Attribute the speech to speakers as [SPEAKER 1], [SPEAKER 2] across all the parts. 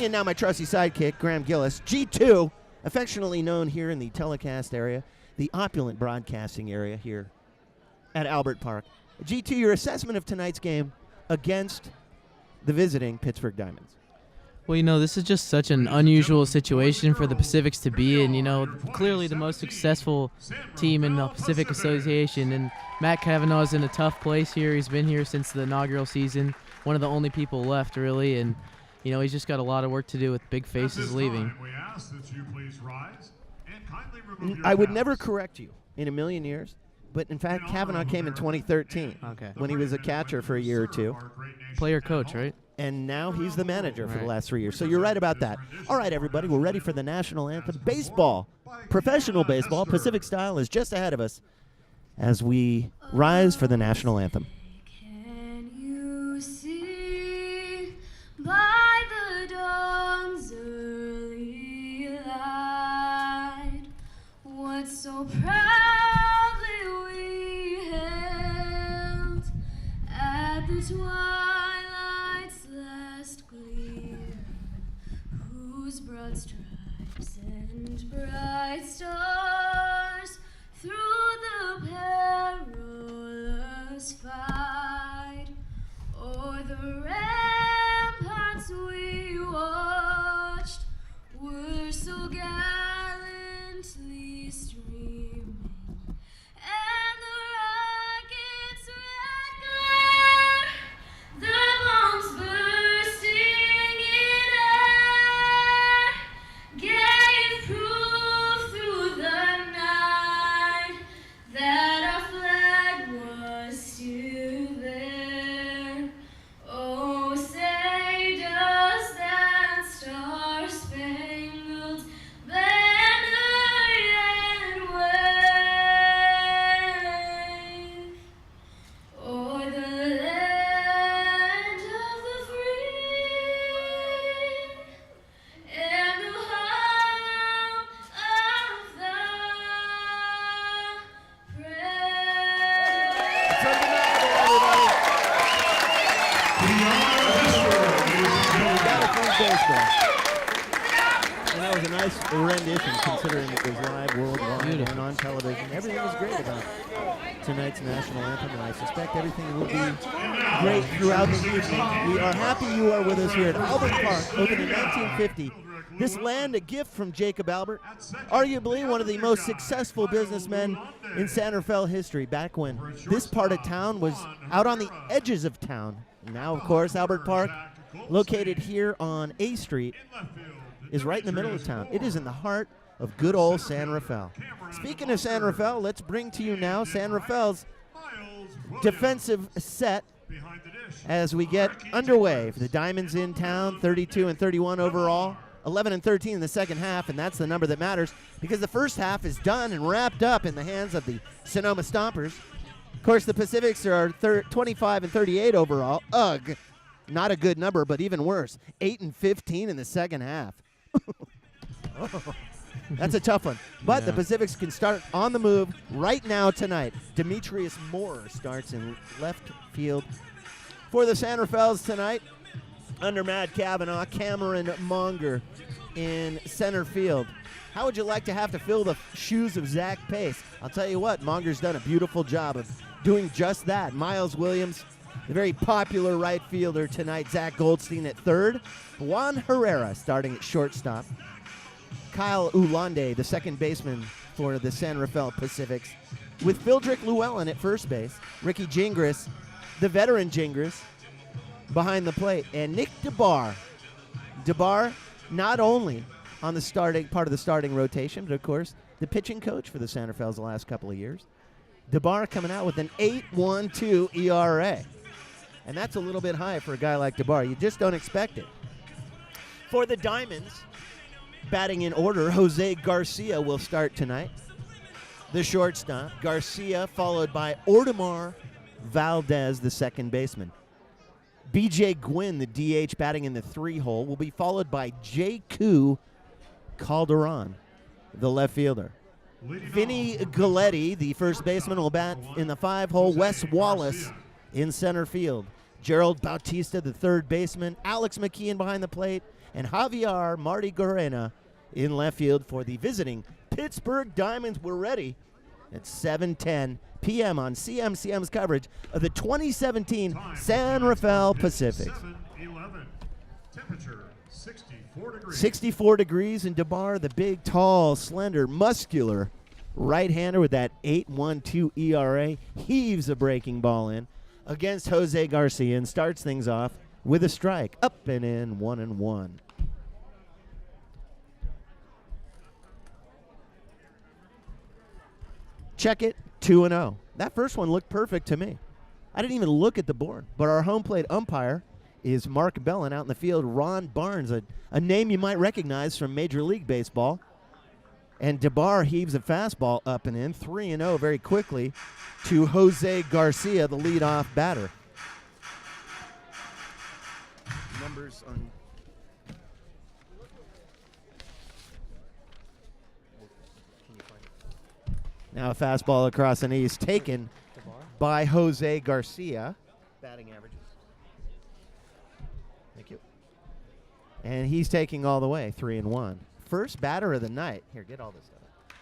[SPEAKER 1] in now my trusty sidekick, Graham Gillis, G2, affectionately known here in the telecast area, the opulent broadcasting area here at Albert Park. G2, your assessment of tonight's game against the visiting Pittsburgh Diamonds.
[SPEAKER 2] Well, this is just such an unusual situation for the Pacifics to be in. Clearly the most successful team in the Pacific Association, and Matt Kavanaugh's in a tough place here. He's been here since the inaugural season, one of the only people left, really, and he's just got a lot of work to do with big faces leaving.
[SPEAKER 1] I would never correct you in a million years, but in fact, Kavanaugh came in 2013 when he was a catcher for a year or two.
[SPEAKER 2] Player-coach, right?
[SPEAKER 1] And now he's the manager for the last 3 years. So you're right about that. All right, everybody, we're ready for the national anthem. Baseball, professional baseball, Pacific style, is just ahead of us as we rise for the national anthem.
[SPEAKER 3] Can you see by the dawn's early light what so proudly we hailed at the twilight's last gleam, whose broad stripes and bright stars through the perilous fight o'er the ramparts we watched were so gallantly streaming, and the rocket's red glare, the bombs bursting in air, gave proof through the night that our flag was still there. Oh, say does that star-spangled banner yet wave o'er the land of the free and the home of the
[SPEAKER 1] And that was a nice rendition considering it was live worldwide and on television. Everything was great about tonight's national anthem, and I suspect everything will be great throughout the evening. We are happy you are with us here at Albert Park, opened in 1950. This land, a gift from Jacob Albert, arguably one of the most successful businessmen in San Rafael history, back when this part of town was out on the edges of town. Now, of course, Albert Park, located here on A Street, is right in the middle of town. It is in the heart of good old San Rafael. Speaking of San Rafael, let's bring to you now San Rafael's defensive set as we get underway. For the Diamonds in town, 32 and 31 overall, 11 and 13 in the second half, and that's the number that matters because the first half is done and wrapped up in the hands of the Sonoma Stompers. Of course, the Pacifics are 25 and 38 overall. Ugh, not a good number, but even worse, 8 and 15 in the second half. That's a tough one. But the Pacifics can start on the move right now tonight. Demetrius Moore starts in left field for the San Rafaels tonight. Under Matt Kavanaugh, Cameron Monger in center field. How would you like to have to fill the shoes of Zach Pace? I'll tell you what, Monger's done a beautiful job of doing just that. Miles Williams, the very popular right fielder tonight. Zach Goldstein at third. Juan Herrera starting at shortstop. Kyle Ulande, the second baseman for the San Rafael Pacifics, with Phildrick Llewellyn at first base. Ricky Gingras, the veteran Gingras, behind the plate. And Nick DeBar. DeBar not only on the starting part of the starting rotation, but of course the pitching coach for the San Rafaels the last couple of years. DeBar coming out with an 8.12 ERA. And that's a little bit high for a guy like DeBar. You just don't expect it. For the Diamonds, batting in order, Jose Garcia will start tonight. The shortstop, Garcia, followed by Ordemar Valdez, the second baseman. B.J. Gwynn, the DH, batting in the 3-hole, will be followed by J.Q. Calderon, the left fielder. Vinny Galletti, the first baseman, will bat in the 5-hole. Wes Wallace in center field. Gerald Bautista, the third baseman. Alex McKeon behind the plate. and Javier Marty Guarena in left field for the visiting Pittsburgh Diamonds. We're ready at 7:10 p.m. on CMCM's coverage of the 2017 San Rafael Pacifics.
[SPEAKER 4] 7-11. Temperature 64 degrees.
[SPEAKER 1] 64 degrees, and DeBar, the big, tall, slender, muscular right-hander with that 8.12 ERA, heaves a breaking ball in against Jose Garcia and starts things off with a strike. Up and in, 1-1. Check it, 2-0. That first one looked perfect to me. I didn't even look at the board, but our home plate umpire is Mark Bellin. Out in the field, Ron Barnes, a name you might recognize from Major League Baseball. And DeBar heaves a fastball up and in, 3-0 very quickly to Jose Garcia, the leadoff batter. Numbers on... Now a fastball across the knees taken by Jose Garcia. Batting averages. Thank you. And he's taking all the way, 3-1. First batter of the night. Here, get all this stuff.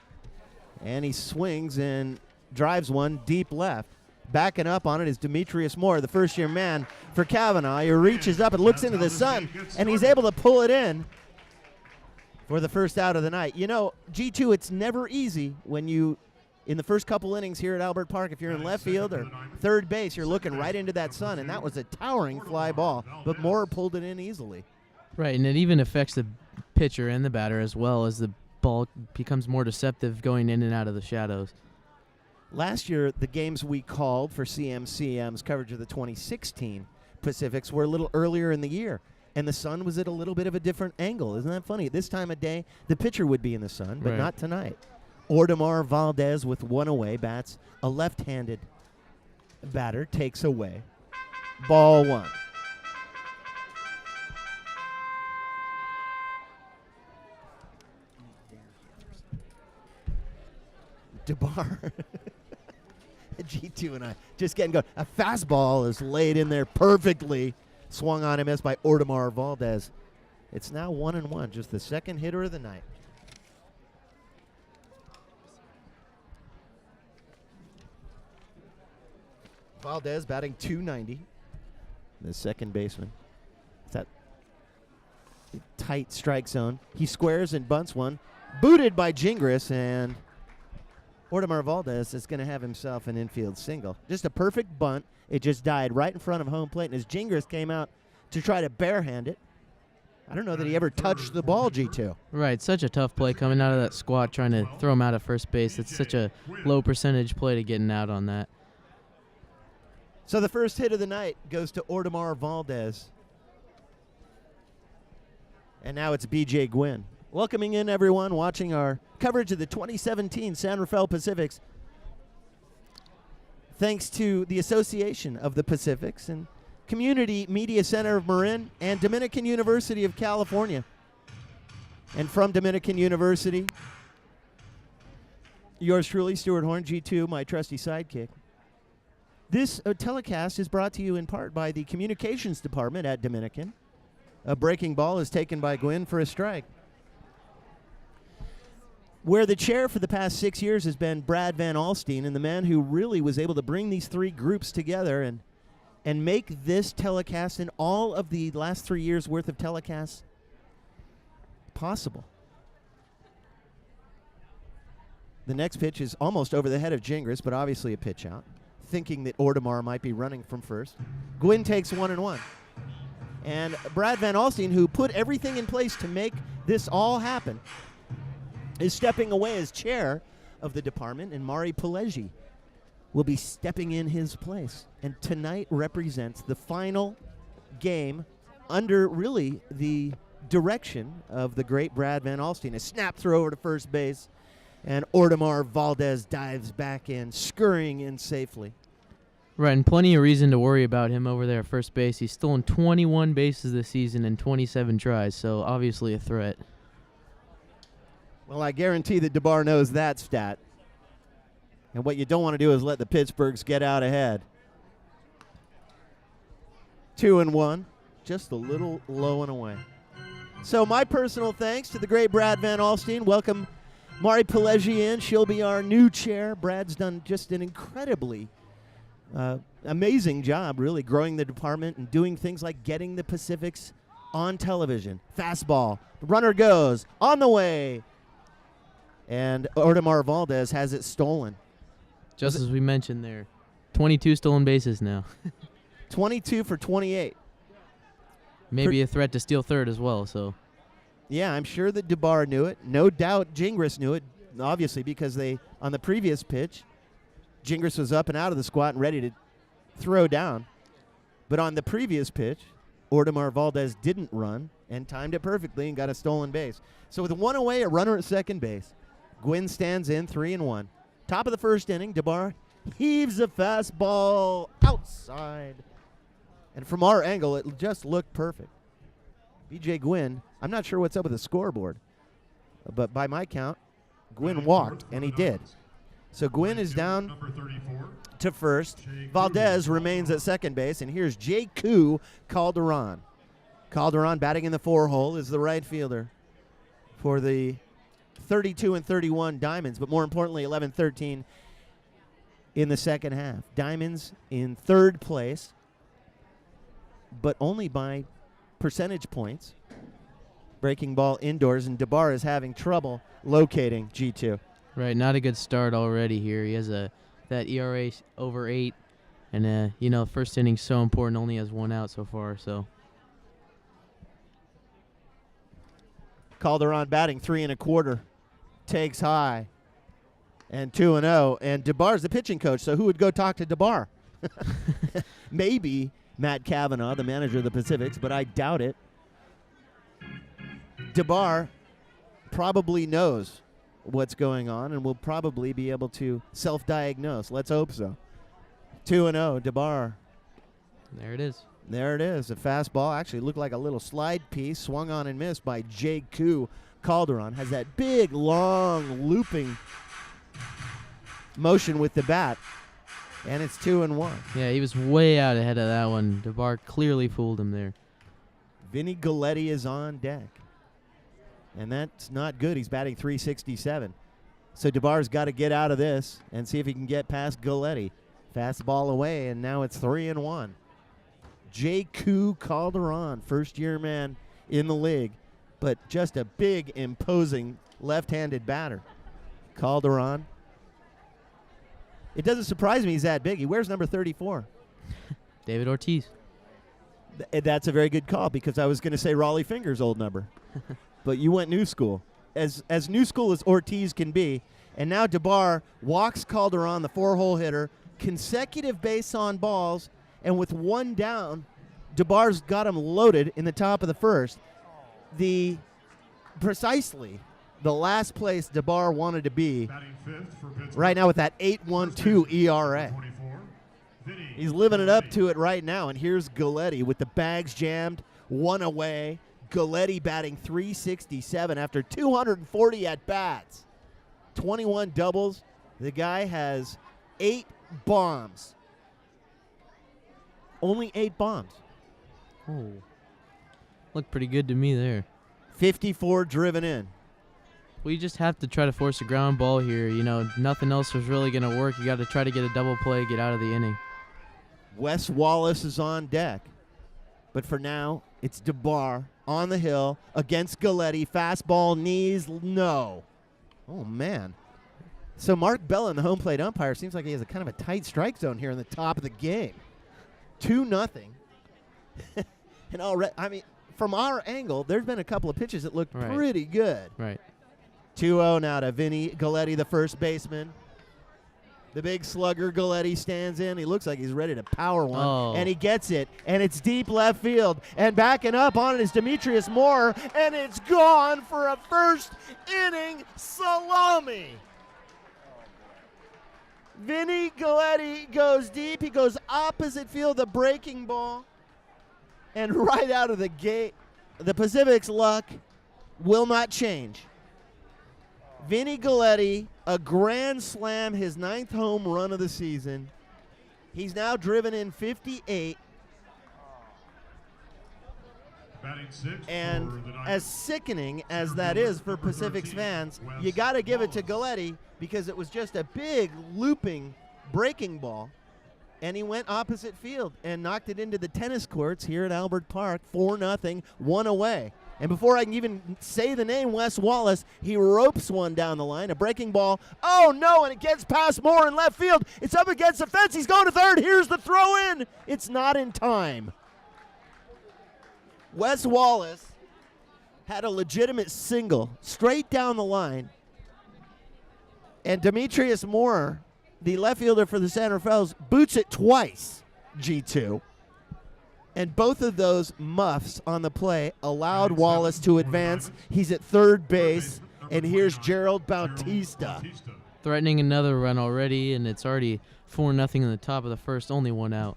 [SPEAKER 1] And he swings and drives one deep left. Backing up on it is Demetrius Moore, the first-year man for Kavanaugh. He reaches up and looks into the sun, and he's able to pull it in for the first out of the night. You know, G2, it's never easy when you, in the first couple innings here at Albert Park, if you're in left field or third base, you're looking right into that sun, and that was a towering fly ball, but Moore pulled it in easily.
[SPEAKER 2] Right, and it even affects the pitcher and the batter as well as the ball becomes more deceptive going in and out of the shadows.
[SPEAKER 1] Last year, the games we called for CMCM's coverage of the 2016 Pacifics were a little earlier in the year, and the sun was at a little bit of a different angle. Isn't that funny? This time of day, the pitcher would be in the sun, but
[SPEAKER 2] Right.
[SPEAKER 1] not tonight. Ordemar Valdez with one away bats. A left-handed batter takes away. Ball one. DeBar. G2 and I just getting going. A fastball is laid in there perfectly. Swung on and missed by Ordemar Valdez. It's now 1-1, just the second hitter of the night. Valdez batting .290. The second baseman. It's that tight strike zone. He squares and bunts one. Booted by Gingras, and Ordemar Valdez is going to have himself an infield single. Just a perfect bunt. It just died right in front of home plate, and as Gingras came out to try to barehand it, I don't know that he ever touched the ball, G2.
[SPEAKER 2] Right, such a tough play coming out of that squat, trying to throw him out of first base. It's such a low percentage play to getting out on that.
[SPEAKER 1] So the first hit of the night goes to Ordemar Valdez. And now it's B.J. Gwynn. Welcoming in everyone watching our coverage of the 2017 San Rafael Pacifics. Thanks to the Association of the Pacifics and Community Media Center of Marin and Dominican University of California. And from Dominican University, yours truly, Stuart Horn, G2, my trusty sidekick. This telecast is brought to you in part by the Communications Department at Dominican. A breaking ball is taken by Gwynn for a strike. Where the chair for the past 6 years has been Brad Van Alstyne, and the man who really was able to bring these three groups together and make this telecast and all of the last 3 years' worth of telecasts possible. The next pitch is almost over the head of Gingras, but obviously a pitch out, thinking that Ordemar might be running from first. Gwynn takes 1-1. And Brad Van Alstyne, who put everything in place to make this all happen, is stepping away as chair of the department, and Mari Pelegi will be stepping in his place. And tonight represents the final game under really the direction of the great Brad Van Alstyne. A snap throw over to first base, and Ordemar Valdez dives back in, scurrying in safely.
[SPEAKER 2] Right, and plenty of reason to worry about him over there at first base. He's stolen 21 bases this season in 27 tries, so obviously a threat.
[SPEAKER 1] Well, I guarantee that DeBar knows that stat. And what you don't want to do is let the Pittsburghs get out ahead. 2-1, just a little low and away. So my personal thanks to the great Brad Van Alstyne. Welcome Mari Pelegi in. She'll be our new chair. Brad's done just an incredibly amazing job, really, growing the department and doing things like getting the Pacifics on television. Fastball. The runner goes. On the way. And Ordemar Valdez has it stolen.
[SPEAKER 2] Just as we mentioned there. 22 stolen bases now.
[SPEAKER 1] 22 for 28.
[SPEAKER 2] Maybe a threat to steal third as well. So,
[SPEAKER 1] yeah, I'm sure that DeBar knew it. No doubt Gingras knew it, obviously, because on the previous pitch, Gingras was up and out of the squat and ready to throw down. But on the previous pitch, Ordemar Valdez didn't run and timed it perfectly and got a stolen base. So with one away, a runner at second base, Gwynn stands in 3-1. Top of the first inning, DeBar heaves a fastball outside. And from our angle, it just looked perfect. B.J. Gwynn, I'm not sure what's up with the scoreboard, but by my count, Gwynn walked, and he did. So Gwynn is down to first. Valdez remains at second base, and here's J.Q. Calderon. Calderon, batting in the 4-hole, is the right fielder for the 32 and 31 Diamonds, but more importantly, 11-13 in the second half. Diamonds in third place, but only by percentage points. Breaking ball indoors, and DeBar is having trouble locating G2.
[SPEAKER 2] right, not a good start already here. He has that ERA over 8, and first inning's so important. Only has one out so far. So
[SPEAKER 1] Calderon batting 3 1/4, takes high, and 2-0. And DeBar's the pitching coach, so who would go talk to DeBar? Maybe Matt Cavanaugh, the manager of the Pacifics, but I doubt it. DeBar probably knows what's going on and will probably be able to self-diagnose. Let's hope so. 2-0, DeBar.
[SPEAKER 2] there it is.
[SPEAKER 1] There it is. A fastball. Actually looked like a little slide piece. Swung on and missed by J.Q. Calderon. Has that big, long, looping motion with the bat. And it's 2-1.
[SPEAKER 2] Yeah, he was way out ahead of that one. DeBar clearly fooled him there.
[SPEAKER 1] Vinny Galletti is on deck. And that's not good. He's batting .367. So DeBar's got to get out of this and see if he can get past Galletti. Fastball away, and now it's 3-1. J.Q. Calderon, first-year man in the league, but just a big, imposing left-handed batter. Calderon. It doesn't surprise me he's that big. He wears number 34.
[SPEAKER 2] David Ortiz.
[SPEAKER 1] That's a very good call, because I was going to say Raleigh Fingers' old number. But you went new school. As new school as Ortiz can be. And now DeBar walks Calderon, the 4-hole hitter, consecutive base on balls, and with one down, DeBar's got him loaded in the top of the first. Precisely the last place DeBar wanted to be right now with that 8.12 ERA. He's living it up to it right now, and here's Galletti with the bags jammed, one away. Galletti batting .367 after 240 at-bats. 21 doubles. The guy has 8 bombs. Only 8 bombs.
[SPEAKER 2] Oh, looked pretty good to me there.
[SPEAKER 1] 54 driven in.
[SPEAKER 2] Well, you just have to try to force a ground ball here. Nothing else was really going to work. You got to try to get a double play, get out of the inning.
[SPEAKER 1] Wes Wallace is on deck. But for now, it's DeBar on the hill against Galletti. Fastball, knees, no. Oh, man. So Mark Bellin, the home plate umpire, seems like he has a kind of a tight strike zone here in the top of the game. 2-0. And already, from our angle, there's been a couple of pitches that looked pretty good.
[SPEAKER 2] Right.
[SPEAKER 1] 2-0 now to Vinny Galletti, the first baseman. The big slugger Galletti stands in. He looks like he's ready to power one. And he gets it. And it's deep left field. And backing up on it is Demetrius Moore. And it's gone for a first inning salami. Vinny Galletti goes deep. He goes opposite field, the breaking ball. And right out of the gate, the Pacific's luck will not change. Vinny Galletti, a grand slam, his 9th home run of the season. He's now driven in 58.
[SPEAKER 4] Batting
[SPEAKER 1] And
[SPEAKER 4] for the Diamondbacks.
[SPEAKER 1] as sickening as that is for Pacific's fans, you got to give it to Galletti because it was just a big looping breaking ball. And he went opposite field and knocked it into the tennis courts here at Albert Park, 4-0, one away. And before I can even say the name, Wes Wallace, he ropes one down the line, a breaking ball. Oh, no, and it gets past Moore in left field. It's up against the fence. He's going to third. Here's the throw in. It's not in time. Wes Wallace had a legitimate single straight down the line. And Demetrius Moore, the left fielder for the San Rafaels, boots it twice, G2. And both of those muffs on the play allowed Wallace to advance. He's at third base, and here's Gerald Bautista.
[SPEAKER 2] Threatening another run already, and it's already 4-0 in the top of the first, only one out.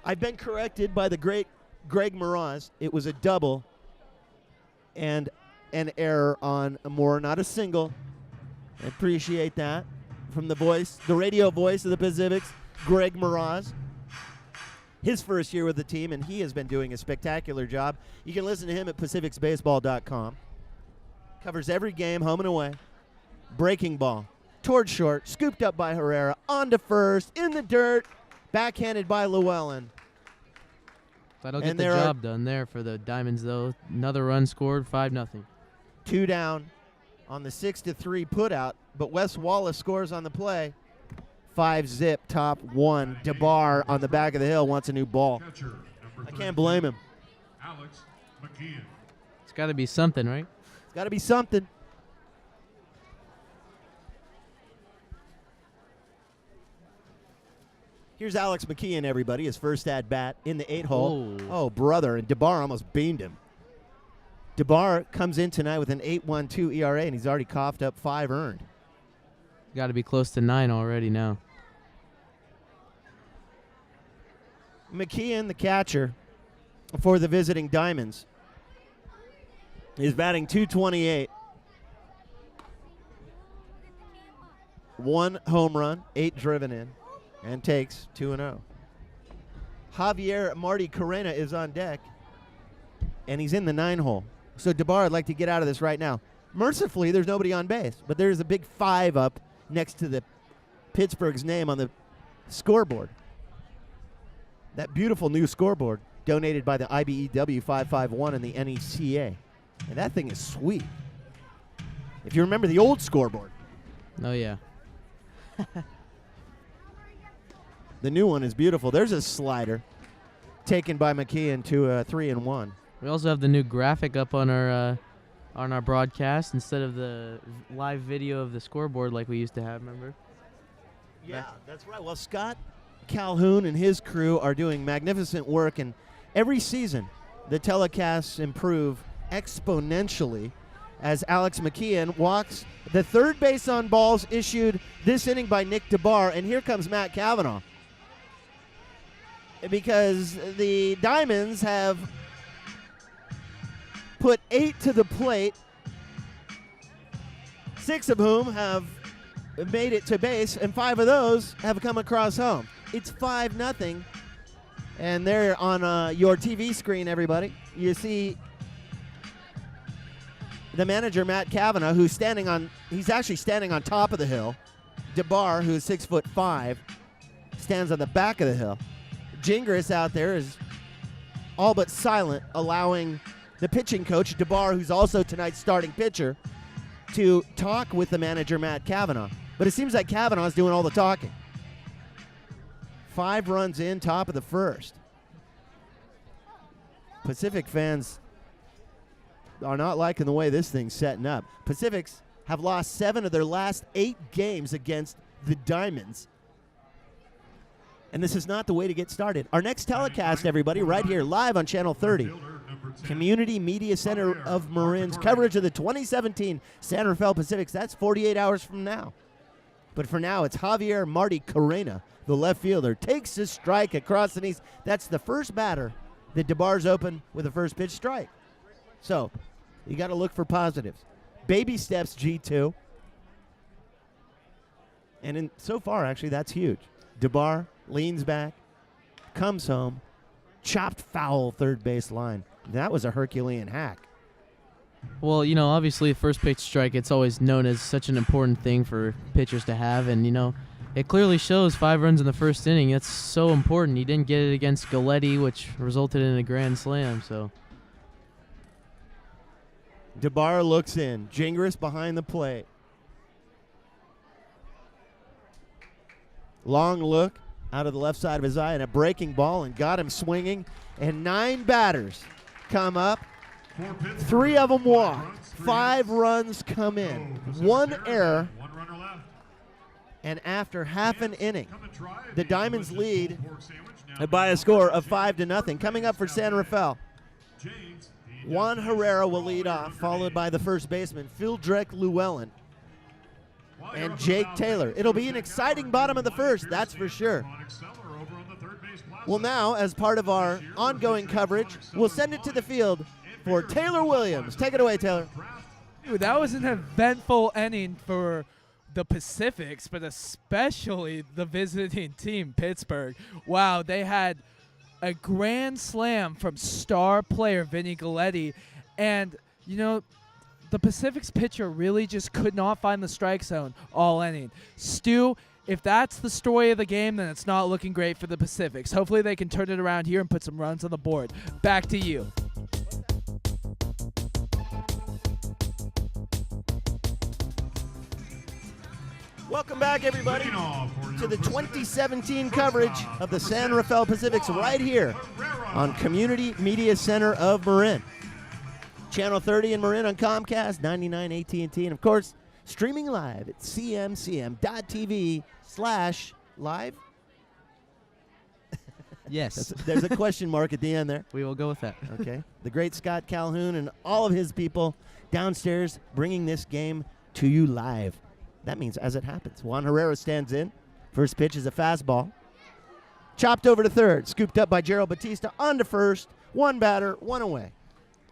[SPEAKER 1] I've been corrected by the great Greg Mraz. It was a double and an error on Moore, not a single. I appreciate that from the voice, the radio voice of the Pacifics, Greg Mraz. His first year with the team, and he has been doing a spectacular job. You can listen to him at pacificsbaseball.com. Covers every game, home and away. Breaking ball, towards short, scooped up by Herrera, on to first, in the dirt, backhanded by Llewellyn.
[SPEAKER 2] That'll get the job done there for the Diamonds, though. Another run scored, 5-0.
[SPEAKER 1] 2 down on the 6-3 putout, but Wes Wallace scores on the play. 5-zip, top one. DeBar on the back of the hill wants a new ball. I can't blame him.
[SPEAKER 4] Alex McKeon.
[SPEAKER 2] It's got to be something, right?
[SPEAKER 1] It's got to be something. Here's Alex McKeon, everybody, his first at-bat in the 8-hole. Oh, brother, and DeBar almost beamed him. DeBar comes in tonight with an 8.12 ERA, and he's already coughed up 5 earned.
[SPEAKER 2] Got to be close to 9 already now.
[SPEAKER 1] McKeon, the catcher for the visiting Diamonds, is batting .228. 1 home run, 8 driven in, and takes 2-0. Javier Marty Carrena is on deck, and he's in the 9-hole. So DeBar would like to get out of this right now. Mercifully, there's nobody on base, but there's a big 5 up next to the Pittsburgh's name on the scoreboard. That beautiful new scoreboard donated by the IBEW 551 and the NECA. And that thing is sweet. If you remember the old scoreboard.
[SPEAKER 2] Oh, yeah.
[SPEAKER 1] The new one is beautiful. There's a slider taken by McKeon to 3-1.
[SPEAKER 2] We also have the new graphic up on our broadcast instead of the live video of the scoreboard like we used to have, remember?
[SPEAKER 1] Yeah, that's right. Well, Scott Calhoun and his crew are doing magnificent work, and every season the telecasts improve exponentially as Alex McKeon walks the third base on balls issued this inning by Nick DeBar, and here comes Matt Cavanaugh. Because the Diamonds have put 8 to the plate, 6 of whom have made it to base, and 5 of those have come across home. It's 5-0, and there on your TV screen, everybody, you see the manager, Matt Cavanaugh, he's actually standing on top of the hill. DeBar, who's 6'5", stands on the back of the hill. Gingras out there is all but silent, allowing the pitching coach, DeBar, who's also tonight's starting pitcher, to talk with the manager, Matt Cavanaugh. But it seems like Cavanaugh's doing all the talking. 5 runs in, top of the first. Pacific fans are not liking the way this thing's setting up. Pacifics have lost 7 of their last 8 games against the Diamonds. And this is not the way to get started. Our next telecast, everybody, right here, live on Channel 30. Community Media Center of Marin's coverage of the 2017 San Rafael Pacifics. That's 48 hours from now. But for now, it's Javier Marty Carrena, the left fielder, takes his strike across the knees. That's the first batter that DeBar's open with a first pitch strike. So you got to look for positives. Baby steps, G2. And so far, actually, that's huge. DeBar leans back, comes home, chopped foul third base line. That was a Herculean hack.
[SPEAKER 2] Well, obviously, first pitch strike, it's always known as such an important thing for pitchers to have. And, it clearly shows 5 runs in the first inning. That's so important. He didn't get it against Galletti, which resulted in a grand slam. So
[SPEAKER 1] DeBar looks in. Gingras behind the plate. Long look out of the left side of his eye and a breaking ball and got him swinging. And 9 batters come up. 3 of them walk. 5 runs come in. 1 error. And after half an inning, the Diamonds lead by a score of 5-0. Coming up for San Rafael, Juan Herrera will lead off, followed by the first baseman, Phildrek Llewellyn, and Jake Taylor. It'll be an exciting bottom of the first, that's for sure. Well, now, as part of our ongoing coverage, we'll send it to the field for Taylor Williams. Take it away, Taylor.
[SPEAKER 5] Dude, that was an eventful inning for the Pacifics, but especially the visiting team, Pittsburgh. Wow, they had a grand slam from star player Vinny Galletti, and the Pacifics pitcher really just could not find the strike zone all inning. Stu, if that's the story of the game, then it's not looking great for the Pacifics. Hopefully they can turn it around here and put some runs on the board. Back to you.
[SPEAKER 1] Welcome back, everybody, to the 2017 coverage of the San Rafael Pacifics right here on Community Media Center of Marin. Channel 30 in Marin on Comcast, 99 AT&T, and of course, streaming live at cmcm.tv/live.
[SPEAKER 2] yes,
[SPEAKER 1] There's a question mark at the end there.
[SPEAKER 2] we will go with that.
[SPEAKER 1] Okay. The great Scott Calhoun and all of his people downstairs bringing this game to you live. That means as it happens. Juan Herrera stands in. First pitch is a fastball. Chopped over to third. Scooped up by Gerald Batista. On to first. 1 batter, 1 away.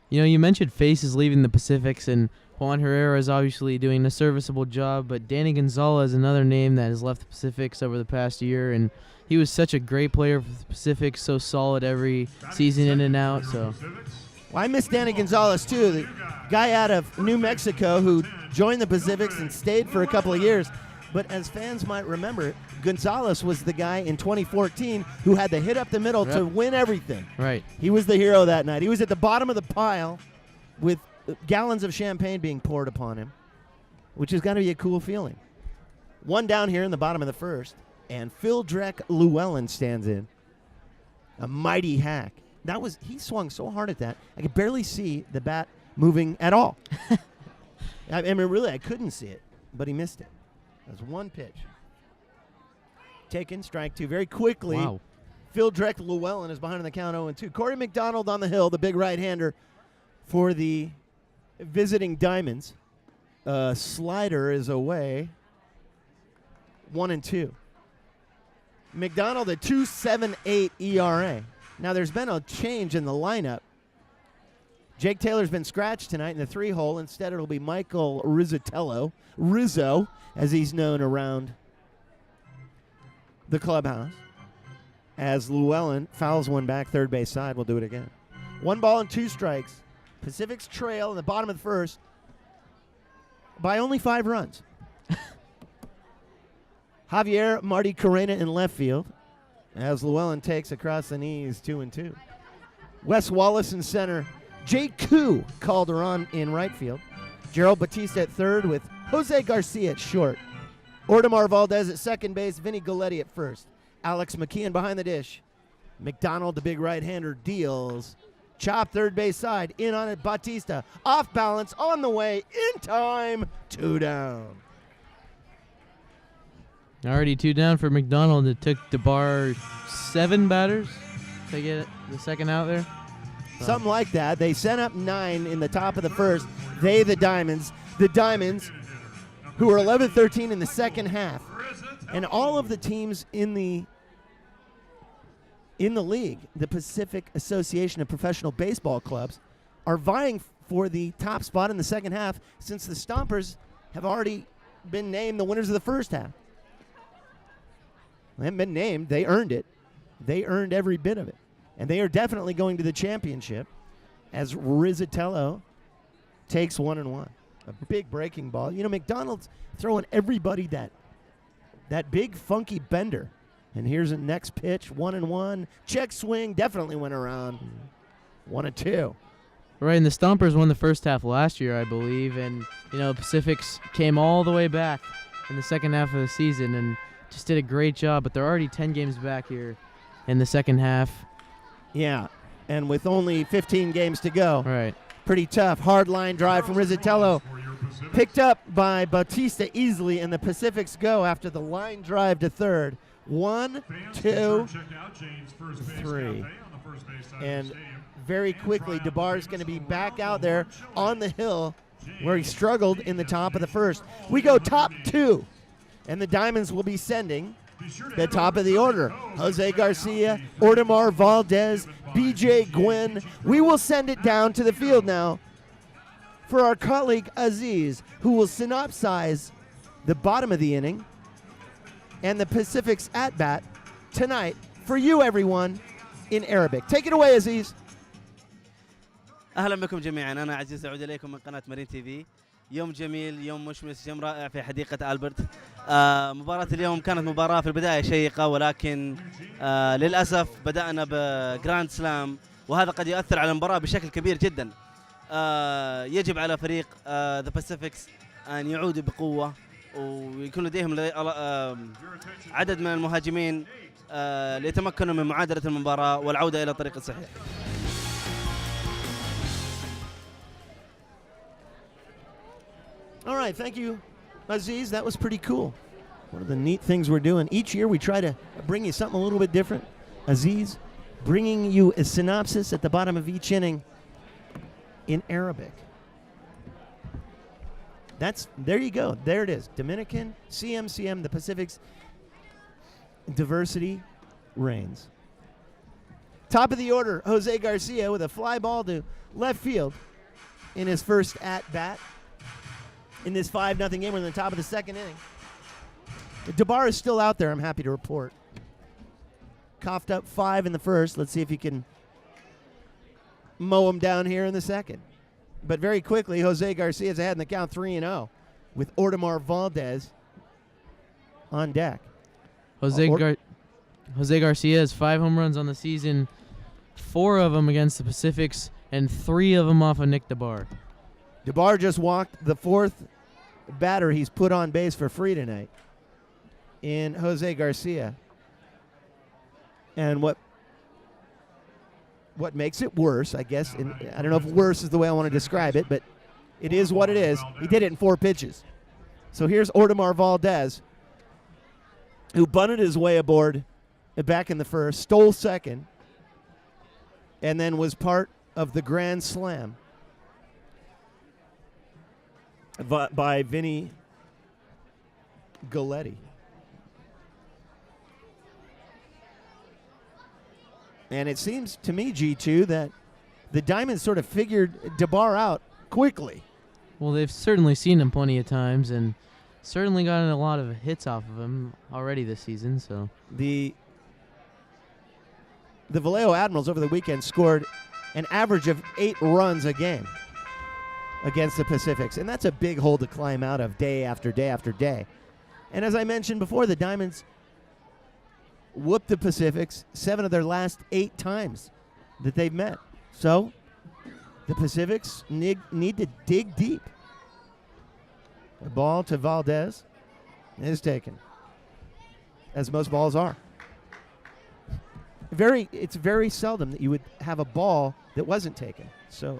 [SPEAKER 2] You mentioned faces leaving the Pacifics, and Juan Herrera is obviously doing a serviceable job, but Danny Gonzalez is another name that has left the Pacifics over the past year, and he was such a great player for the Pacifics, so solid every season in and out. So
[SPEAKER 1] Well, I miss Danny Gonzalez, too. The guy out of New Mexico who joined the Pacifics and stayed for a couple of years. But as fans might remember, Gonzalez was the guy in 2014 who had the hit up the middle to win everything.
[SPEAKER 2] right.
[SPEAKER 1] He was the hero that night. He was at the bottom of the pile with gallons of champagne being poured upon him, which has got to be a cool feeling. 1 down here in the bottom of the first, and Phildrek Llewellyn stands in. A mighty hack. He swung so hard at that, I could barely see the bat moving at all. I mean, really, I couldn't see it, but he missed it. That was 1 pitch. Taken, strike 2 very quickly.
[SPEAKER 2] Wow.
[SPEAKER 1] Phildrek Llewellyn is behind on the count 0-2. Corey McDonald on the hill, the big right-hander for the visiting Diamonds. Slider is away. 1-2. McDonald a 2.78 ERA. Now there's been a change in the lineup. Jake Taylor's been scratched tonight in the 3-hole. Instead, it'll be Michael Rizzo, as he's known around the clubhouse. As Llewellyn fouls one back third base side, we'll do it again. 1 ball and 2 strikes. Pacific's trail in the bottom of the first by only 5 runs. Javier Marty Carrena in left field as Llewellyn takes across the knees 2-2. Wes Wallace in center. Jay Koo Calderon in right field. Gerald Batista at third with Jose Garcia at short. Ordemar Valdez at second base. Vinny Galletti at first. Alex McKeon behind the dish. McDonald, the big right-hander, deals. Chop third base side. In on it, Batista. Off balance, on the way, in time. 2 down.
[SPEAKER 2] Already 2 down for McDonald. It took DeBar 7 batters to get the second out there.
[SPEAKER 1] Something like that. They sent up 9 in the top of the first. The Diamonds. The Diamonds, who are 11-13 in the second half. And all of the teams in the league, the Pacific Association of Professional Baseball Clubs, are vying for the top spot in the second half since the Stompers have already been named the winners of the first half. They haven't been named. They earned it. They earned every bit of it. And they are definitely going to the championship as Rizzatello takes 1-1. A big breaking ball. You know, McDonald's throwing everybody that big funky bender. And here's the next pitch, 1-1. Check swing, definitely went around. 1-2.
[SPEAKER 2] Right, and the Stompers won the first half last year, I believe, and Pacifics came all the way back in the second half of the season and just did a great job. But they're already 10 games back here in the second half.
[SPEAKER 1] Yeah, and with only 15 games to go.
[SPEAKER 2] Right.
[SPEAKER 1] Pretty tough. Hard line drive from Rizzatello. Picked up by Bautista easily, and the Pacifics go after the line drive to third. 1, 2, 3. And very quickly, DeBar is going to be back out there on the hill where he struggled in the top of the first. We go top 2, and the Diamonds will be sending the top of the order. Jose Garcia, Ortimar Valdez, BJ Gwynn. We will send it down to the field now for our colleague Aziz, who will synopsize the bottom of the inning and the Pacific's at-bat tonight for you, everyone, in Arabic. Take it away, Aziz.
[SPEAKER 6] اهلا بكم جميعا. انا عزيز اعود اليكم من قناه مارين تي في. يوم جميل، يوم مشمس، يوم رائع في حديقه البرت. مباراه اليوم كانت مباراه في البدايه شيقه، ولكن للاسف بدانا بجراند سلام، وهذا قد يؤثر على المباراه بشكل كبير جدا. يجب على فريق ذا باسيفيكس ان يعودوا بقوه ويكون لديهم عدد من المهاجمين ليتمكنوا من معادله المباراه والعوده الى الطريق الصحيح.
[SPEAKER 1] All right, thank you, Aziz. That was pretty cool. One of the neat things we're doing. Each year we try to bring you something a little bit different. Aziz, bringing you a synopsis at the bottom of each inning in Arabic. There you go. There it is. Dominican, CMCM, the Pacific's diversity reigns. Top of the order, Jose Garcia with a fly ball to left field in his first at-bat. In this 5-0 game, we're in the top of the second inning. DeBar is still out there, I'm happy to report. Coughed up 5 in the first. Let's see if he can mow him down here in the second. But very quickly, Jose Garcia is ahead in the count 3-0 with Ortimar Valdez on deck.
[SPEAKER 2] Jose Garcia has 5 home runs on the season, 4 of them against the Pacifics, and 3 of them off of Nick DeBar.
[SPEAKER 1] DeBar just walked the 4th batter he's put on base for free tonight in Jose Garcia. And what makes it worse, I guess, I don't know if worse is the way I want to describe it, but it is what it is. He did it in 4 pitches. So here's Ortimar Valdez, who bunted his way aboard back in the first, stole second, and then was part of the grand slam by Vinny Galletti. And it seems to me, G2, that the Diamonds sort of figured DeBar out quickly.
[SPEAKER 2] Well, they've certainly seen him plenty of times and certainly gotten a lot of hits off of him already this season. So
[SPEAKER 1] the Vallejo Admirals over the weekend scored an average of 8 runs a game against the Pacifics, and that's a big hole to climb out of day after day after day. And as I mentioned before, the Diamonds whooped the Pacifics 7 of their last 8 times that they've met. So the Pacifics need to dig deep. The ball to Valdez is taken, as most balls are. It's very seldom that you would have a ball that wasn't taken. So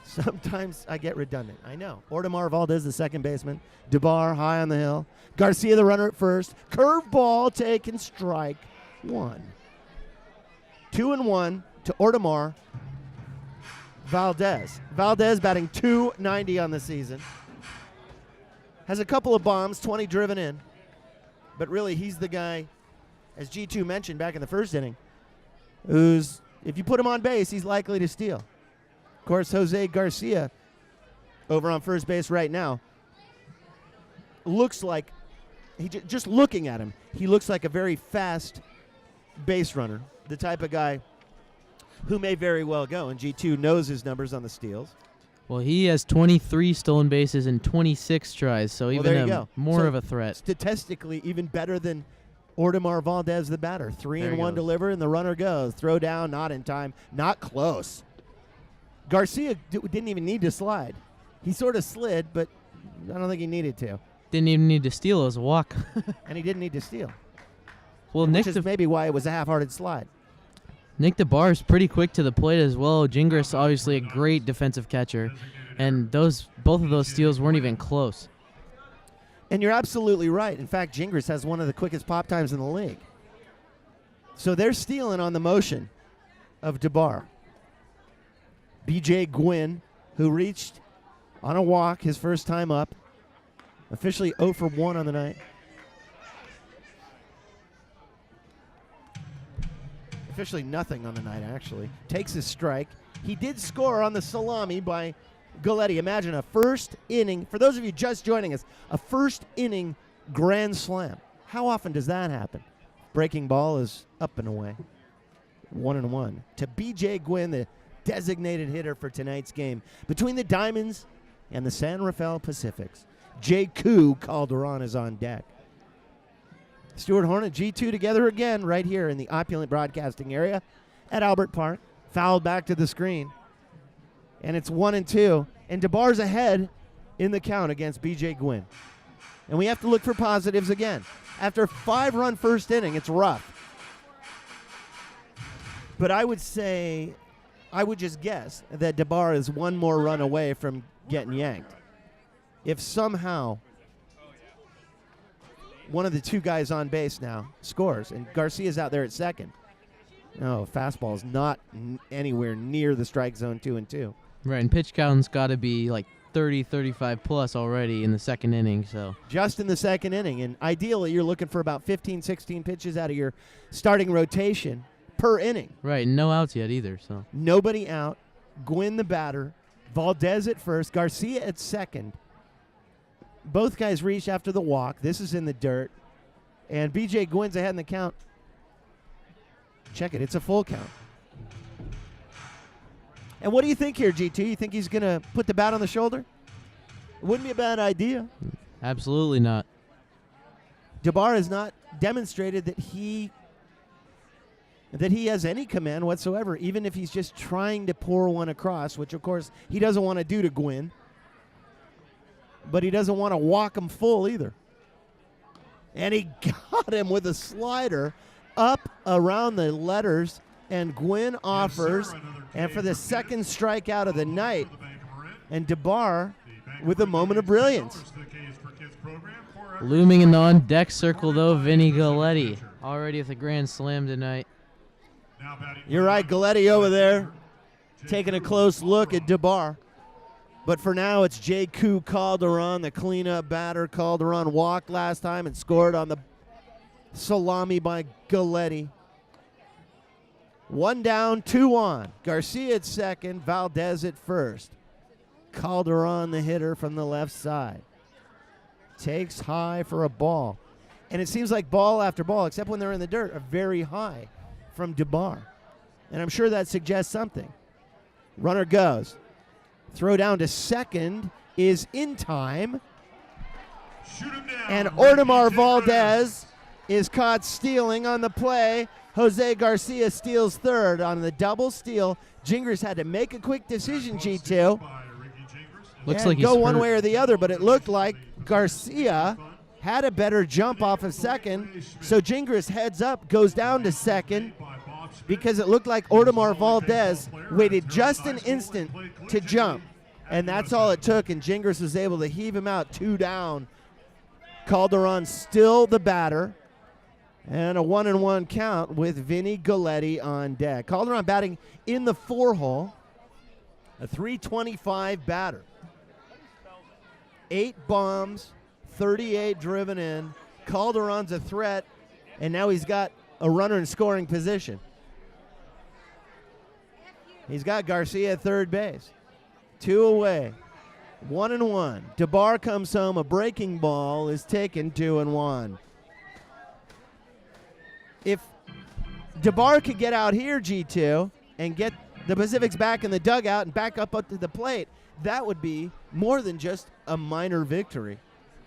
[SPEAKER 1] sometimes I get redundant. I know. Ortimar Valdez, the second baseman. DeBar high on the hill. Garcia, the runner at first. Curve ball taken, strike 1. 2-1 to Ortimar Valdez. Valdez batting .290 on the season. Has a couple of bombs, 20 driven in. But really, he's the guy, as G2 mentioned back in the first inning, who's, if you put him on base, he's likely to steal. Of course, Jose Garcia, over on first base right now, looks like, just looking at him, he looks like a very fast base runner, the type of guy who may very well go. And G2 knows his numbers on the steals.
[SPEAKER 2] Well, he has 23 stolen bases in 26 tries, so
[SPEAKER 1] Well, there you
[SPEAKER 2] even
[SPEAKER 1] go.
[SPEAKER 2] more
[SPEAKER 1] So
[SPEAKER 2] of a threat.
[SPEAKER 1] Statistically, even better than Audemars Valdez, the batter. 3
[SPEAKER 2] There
[SPEAKER 1] and
[SPEAKER 2] he
[SPEAKER 1] 1
[SPEAKER 2] goes.
[SPEAKER 1] deliver, and the runner goes. Throw down, not in time, not close. Garcia didn't even need to slide. He sort of slid, but I don't think he needed to.
[SPEAKER 2] Didn't even need to steal. It was a walk.
[SPEAKER 1] And he didn't need to steal.
[SPEAKER 2] Well,
[SPEAKER 1] Which is maybe why it was a half-hearted slide.
[SPEAKER 2] Nick DeBar is pretty quick to the plate as well. Gingras, obviously a great defensive catcher, and both of those steals weren't even close.
[SPEAKER 1] And you're absolutely right. In fact, Gingras has one of the quickest pop times in the league. So they're stealing on the motion of DeBar. B.J. Gwynn, who reached on a walk his first time up, officially 0 for 1 on the night. Officially nothing on the night, actually. Takes his strike. He did score on the salami by Galletti. Imagine a first inning, for those of you just joining us, a first inning grand slam. How often does that happen? Breaking ball is up and away. 1-1. To B.J. Gwynn, the designated hitter for tonight's game. Between the Diamonds and the San Rafael Pacifics, J.Q. Calderon is on deck. Stuart Hornet, G2 together again right here in the opulent broadcasting area at Albert Park. Fouled back to the screen. And it's 1-2. And DeBar's ahead in the count against B.J. Gwynn. And we have to look for positives again. After a 5-run first inning, it's rough. But I would just guess that DeBar is one more run away from getting yanked. If somehow one of the two guys on base now scores, and Garcia's out there at second. No, fastball is not anywhere near the strike zone 2-2.
[SPEAKER 2] Right, and pitch count's got to be like 30, 35 plus already in the second inning. So
[SPEAKER 1] just in the second inning, and ideally you're looking for about 15, 16 pitches out of your starting rotation per inning.
[SPEAKER 2] Right, no outs yet either. So
[SPEAKER 1] nobody out. Gwynn the batter, Valdez at first, Garcia at second. Both guys reached after the walk. This is in the dirt. And B.J. Gwynn's ahead in the count. Check it. It's a full count. And what do you think here, G2? You think he's going to put the bat on the shoulder? It wouldn't be a bad idea.
[SPEAKER 2] absolutely not.
[SPEAKER 1] DeBar has not demonstrated that he has any command whatsoever, even if he's just trying to pour one across, which, of course, he doesn't want to do to Gwynn. But he doesn't want to walk him full either. And he got him with a slider up around the letters, and Gwynn offers, and for the second strikeout of the night, and DeBar with a moment of brilliance.
[SPEAKER 2] Looming in the on-deck circle, though, Vinny Galletti, already with a grand slam tonight.
[SPEAKER 1] You're right, Galletti over there, taking a close look at DeBar. But for now, it's J.Q. Calderon, the cleanup batter. Calderon walked last time and scored on the salami by Galletti. 1 down, 2 on. Garcia at second, Valdez at first. Calderon, the hitter from the left side. Takes high for a ball. And it seems like ball after ball, except when they're in the dirt, are very high from DeBar. And I'm sure that suggests something. Runner goes. Throw down to second is in time. And Audemars Valdez is caught stealing on the play. Jose Garcia steals third on the double steal. Gingras had to make a quick decision, G2.
[SPEAKER 2] Looks like he's
[SPEAKER 1] go one
[SPEAKER 2] hurt.
[SPEAKER 1] way or the other, but it looked like Garcia had a better jump off of second. So Gingras heads up, goes down to second, because it looked like Audemars Valdez waited just an instant to jump. And that's all it took, and Gingras was able to heave him out 2 down. Calderon still the batter. And a 1-1 count with Vinny Galletti on deck. Calderon batting in the 4-hole. A .325 batter. 8 bombs, 38 driven in. Calderon's a threat, and now he's got a runner in scoring position. He's got Garcia at third base. 2 away. 1-1. DeBar comes home. A breaking ball is taken 2-1. If DeBar could get out here, G2, and get the Pacifics back in the dugout and back up to the plate, that would be more than just a minor victory.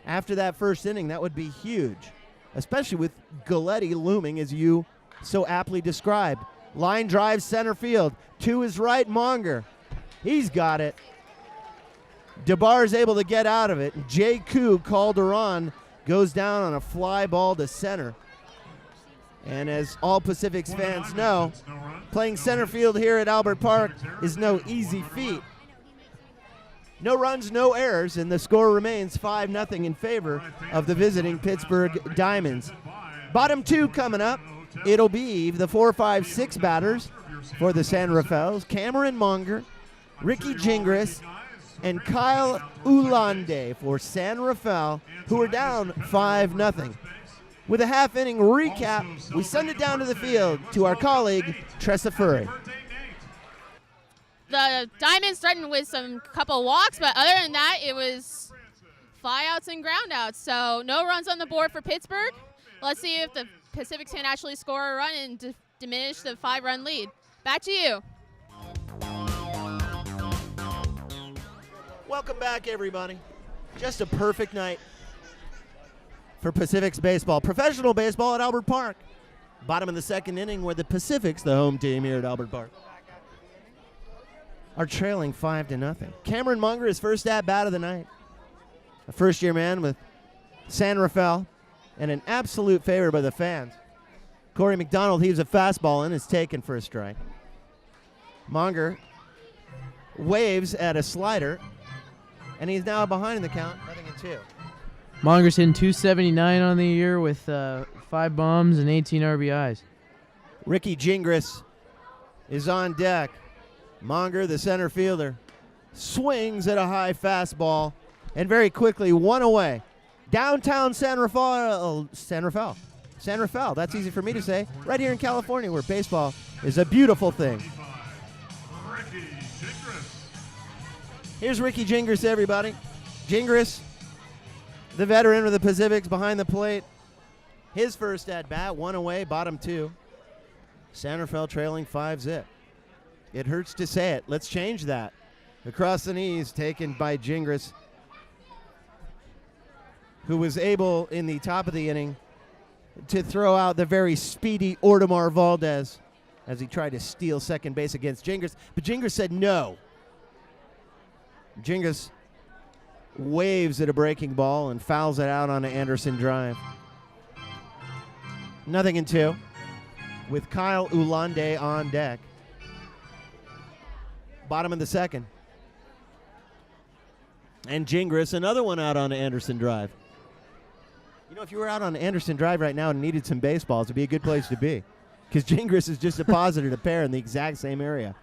[SPEAKER 1] After that first inning, that would be huge, especially with Galletti looming, as you so aptly described. Line drive center field. To his right, Monger. He's got it. DeBar is able to get out of it. J.Q. Calderon goes down on a fly ball to center. And as all Pacifics fans know, playing center field here at Albert Park is no easy feat. No runs, no errors, and the score remains 5-0 in favor of the visiting Pittsburgh Diamonds. Bottom two coming up. It'll be the 4, 5, 6 batters for the San Rafaels. Cameron Monger, Ricky Gingras, and Kyle Ulande for San Rafael, who are down 5-0. With a half-inning recap, we send it down to the field to our colleague, Tressa Furry.
[SPEAKER 7] The Diamonds threatened with some couple walks, but other than that, it was flyouts and groundouts. So no runs on the board for Pittsburgh. Let's see if the Pacifics can actually score a run and diminish the 5-run lead. Back to you.
[SPEAKER 1] Welcome back, everybody. Just a perfect night for Pacifics baseball. Professional baseball at Albert Park. Bottom of the second inning, where the Pacifics, the home team here at Albert Park, are trailing 5-0. Cameron Munger, his first at-bat of the night. A first-year man with San Rafael and an absolute favorite by the fans. Corey McDonald heaves a fastball in, is taken for a strike. Munger waves at a slider, and he's now behind in the count, 0-2.
[SPEAKER 2] Monger's hitting 279 on the year with 5 bombs and 18 RBIs.
[SPEAKER 1] Ricky Gingras is on deck. Monger, the center fielder, swings at a high fastball, and very quickly one away. Downtown San Rafael. That's easy for me to say. Right here in California, where baseball is a beautiful thing. Here's Ricky Gingras, everybody. Gingras, the veteran of the Pacifics, behind the plate. His first at-bat, one away, bottom two. San Rafael trailing 5-0. It hurts to say it. Let's change that. Across the knees, taken by Gingras, who was able, in the top of the inning, to throw out the very speedy Ordemar Valdez as he tried to steal second base against Gingras. But Gingras said no. Gingras waves at a breaking ball and fouls it out on an Anderson drive. 0-2 with Kyle Ulande on deck. Bottom of the second. And Gingras, another one out on Anderson drive. You know, if you were out on Anderson drive right now and needed some baseballs, it'd be a good place to be, because Gingras has just deposited a pair in the exact same area.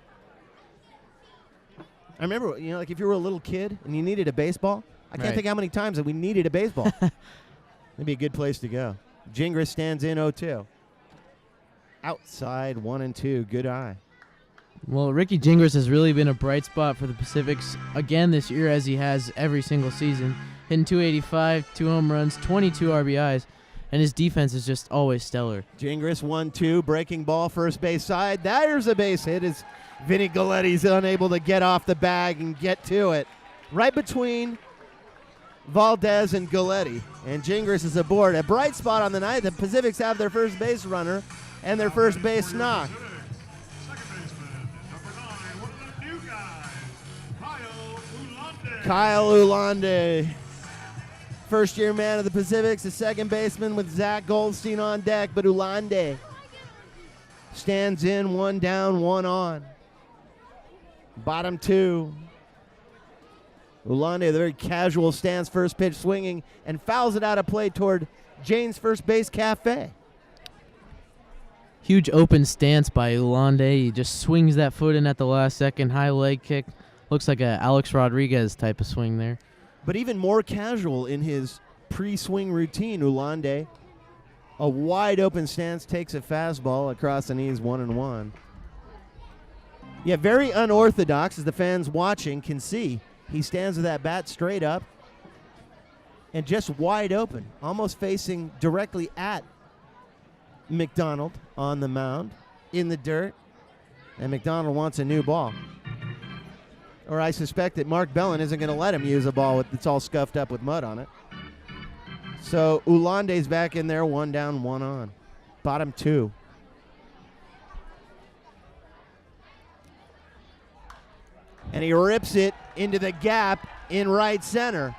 [SPEAKER 1] I remember, you know, like if you were a little kid and you needed a baseball, I can't think how many times that we needed a baseball. That'd be a good place to go. Gingras stands in 0-2. Outside 1-2. Good eye.
[SPEAKER 2] Well, Ricky Gingras has really been a bright spot for the Pacifics again this year, as he has every single season. Hitting 285, 2 home runs, 22 RBIs, and his defense is just always stellar.
[SPEAKER 1] Gingras 1-2, breaking ball, first base side. There's a base hit as Vinny Galletti's unable to get off the bag and get to it. Right between Valdez and Galletti, and Gingras is aboard. A bright spot on the night. The Pacifics have their first base runner and their first base knock. Kyle Ulande, first-year man of the Pacifics, the second baseman with Zach Goldstein on deck, but Ulande stands in, one down, one on. Bottom two. Ulande, the very casual stance, first pitch swinging, and fouls it out of play toward Jane's First Base Cafe.
[SPEAKER 2] Huge open stance by Ulande. He just swings that foot in at the last second, high leg kick. Looks like a Alex Rodriguez type of swing there.
[SPEAKER 1] But even more casual in his pre-swing routine, Ulande, a wide open stance, takes a fastball across the knees, 1-1. Yeah, very unorthodox, as the fans watching can see. He stands with that bat straight up and just wide open, almost facing directly at McDonald on the mound, in the dirt. And McDonald wants a new ball. Or I suspect that Mark Bellin isn't going to let him use a ball that's all scuffed up with mud on it. So Ulande's back in there, 1 down, 1 on. Bottom 2. And he rips it into the gap in right center.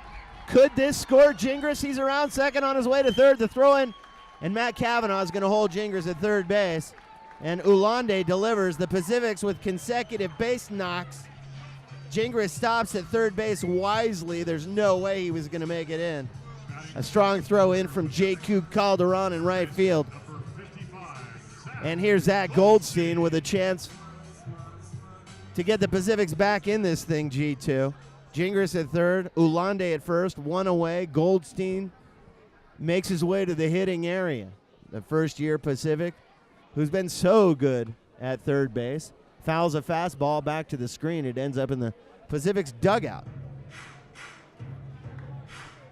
[SPEAKER 1] Could this score Gingras? He's around second on his way to third. The throw in, and Matt Kavanaugh is going to hold Gingras at third base. And Ulande delivers. The Pacifics with consecutive base knocks. Gingras stops at third base wisely. There's no way he was going to make it in. A strong throw in from Jacob Calderon in right field. And here's Zach Goldstein with a chance to get the Pacifics back in this thing, G2. Gingras at third, Ulande at first, 1 away. Goldstein makes his way to the hitting area. The first-year Pacific, who's been so good at third base, fouls a fastball back to the screen. It ends up in the Pacific's dugout.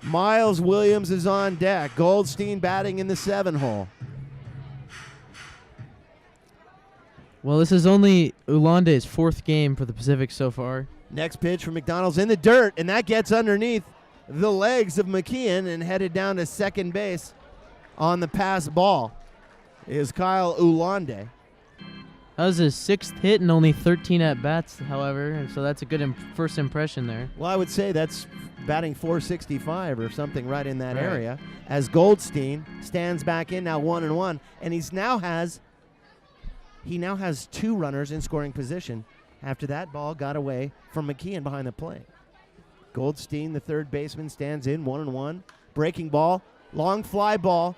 [SPEAKER 1] Miles Williams is on deck. Goldstein batting in the 7-hole.
[SPEAKER 2] Well, this is only Ulande's 4th game for the Pacific so far.
[SPEAKER 1] Next pitch from McDonald's in the dirt, and that gets underneath the legs of McKeon and headed down to second base on the pass ball is Kyle Ulande.
[SPEAKER 2] That was his 6th hit and only 13 at-bats, however, and so that's a good first impression there.
[SPEAKER 1] Well, I would say that's batting 465 or something right in that
[SPEAKER 2] Right.
[SPEAKER 1] area as Goldstein stands back in now 1-1, and he now has 2 runners in scoring position after that ball got away from McKeon behind the plate. Goldstein, the third baseman, stands in 1-1. Breaking ball, long fly ball,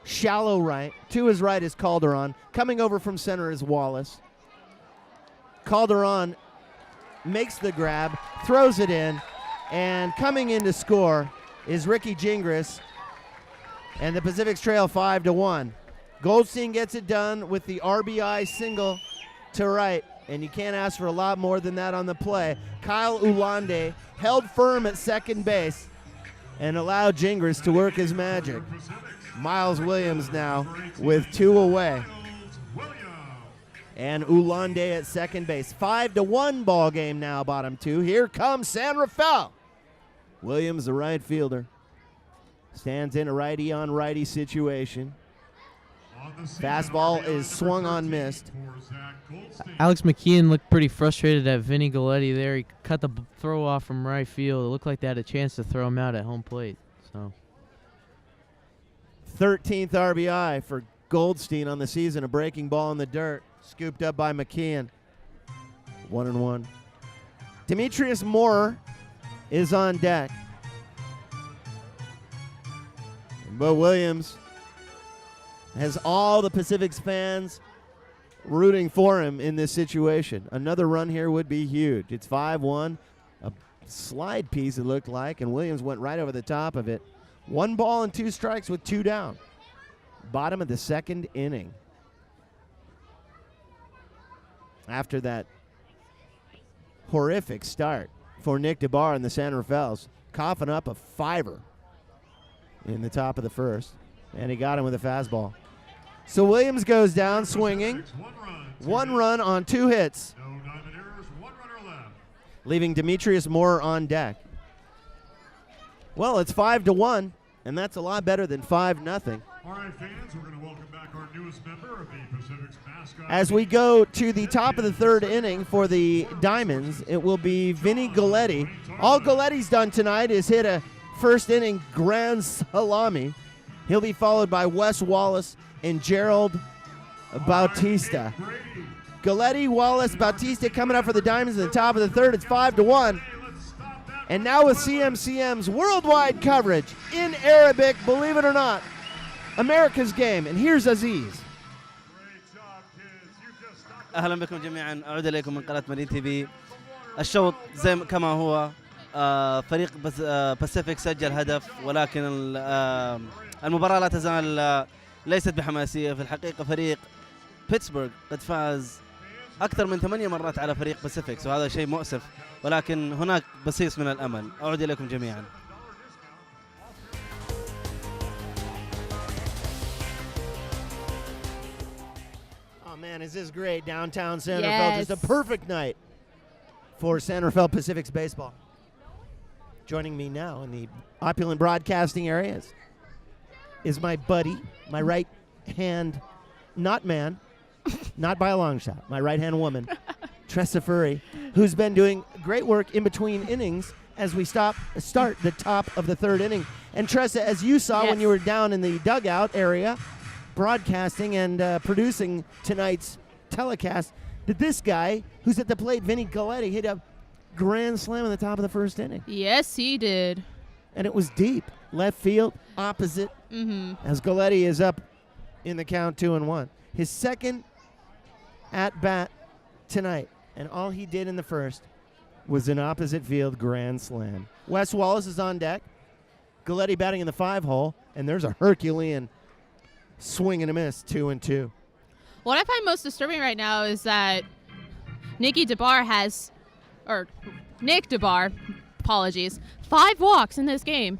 [SPEAKER 1] shallow right. To his right is Calderon. Coming over from center is Wallace. Calderon makes the grab, throws it in, and coming in to score is Ricky Gingras, and the Pacifics trail 5-1. Goldstein gets it done with the RBI single to right, and you can't ask for a lot more than that on the play. Kyle Ulande held firm at second base and allowed Gingras to work his magic. Miles Williams now with 2 away. And Ulande at second base. 5-1 ball game now, bottom 2. Here comes San Rafael. Williams, the right fielder, stands in a righty on righty situation. Fastball is swung on, missed.
[SPEAKER 2] Alex McKeon looked pretty frustrated at Vinny Galletti there. He cut the throw off from right field. It looked like they had a chance to throw him out at home plate. So
[SPEAKER 1] 13th RBI for Goldstein on the season. A breaking ball in the dirt. Scooped up by McKeon. 1-1. Demetrius Moore is on deck. And Bo Williams has all the Pacific's fans rooting for him in this situation. Another run here would be huge. It's 5-1. A slide piece, it looked like, and Williams went right over the top of it. 1 ball and 2 strikes with 2 down. Bottom of the 2nd inning. After that horrific start for Nick DeBar and the San Rafaels, coughing up a 5er in the top of the 1st, and he got him with a fastball. So Williams goes down swinging. 1 run on 2 hits, leaving Demetrius Moore on deck. Well, it's 5-1, and that's a lot better than 5-0.
[SPEAKER 4] All right, fans, we're going to welcome back our newest member of the Pacific's mascot.
[SPEAKER 1] As we go to the top of the 3rd inning for the Diamonds, it will be Vinny Galletti. All Galletti's done tonight is hit a first inning grand salami. He'll be followed by Wes Wallace and Gerald Bautista. Galletti, Wallace, Bautista coming up for the Diamonds in the top of the 3rd. It's 5-1. And now with CMCM's worldwide coverage in Arabic, believe it or not, America's game. And here's Aziz.
[SPEAKER 6] اهلا بكم جميعا. اعود اليكم من قناه مارين تي في. الشوط كما هو. فريق باسيفيك سجل هدف، ولكن المباراه لا تزال ليست بحماسيه. في الحقيقه فريق بيتسبرغ قد فاز اكثر من 8 مرات على فريق باسيفيكس، وهذا شيء مؤسف، ولكن هناك بصيص من الامل. اعود اليكم جميعا.
[SPEAKER 1] Man, man, is this great. Downtown San Rafael,
[SPEAKER 7] Yes.
[SPEAKER 1] just a perfect night for San Rafael Pacific's baseball. Joining me now in the opulent broadcasting areas is my buddy, my right hand, not man, not by a long shot, my right hand woman, Tressa Furry, who's been doing great work in between innings as we start the top of the third inning. And Tressa, as you saw when
[SPEAKER 7] Yes.
[SPEAKER 1] you were down in the dugout area, broadcasting and producing tonight's telecast, did this guy, who's at the plate, Vinny Galletti, hit a grand slam in the top of the first inning.
[SPEAKER 7] Yes, he did.
[SPEAKER 1] And it was deep. Left field, opposite, as Galletti is up in the count 2-1. His second at-bat tonight, and all he did in the first was an opposite field grand slam. Wes Wallace is on deck. Galletti batting in the 5-hole, and there's a Herculean swing and a miss, 2-2.
[SPEAKER 7] What I find most disturbing right now is that Nick DeBar, apologies, 5 walks in this game.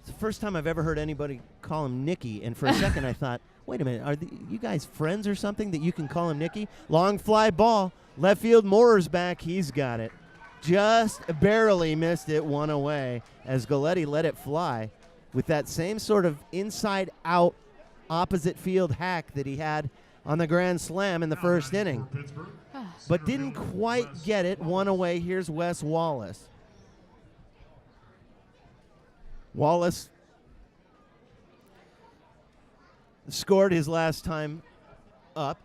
[SPEAKER 1] It's the first time I've ever heard anybody call him Nicky, and for a second I thought, wait a minute, are you guys friends or something that you can call him Nicky? Long fly ball, left field, Moorer's back, he's got it. Just barely missed it, one away, as Galletti let it fly with that same sort of inside-out opposite field hack that he had on the grand slam in the first inning. But didn't quite get it, one away. Here's Wes Wallace. Wallace scored his last time up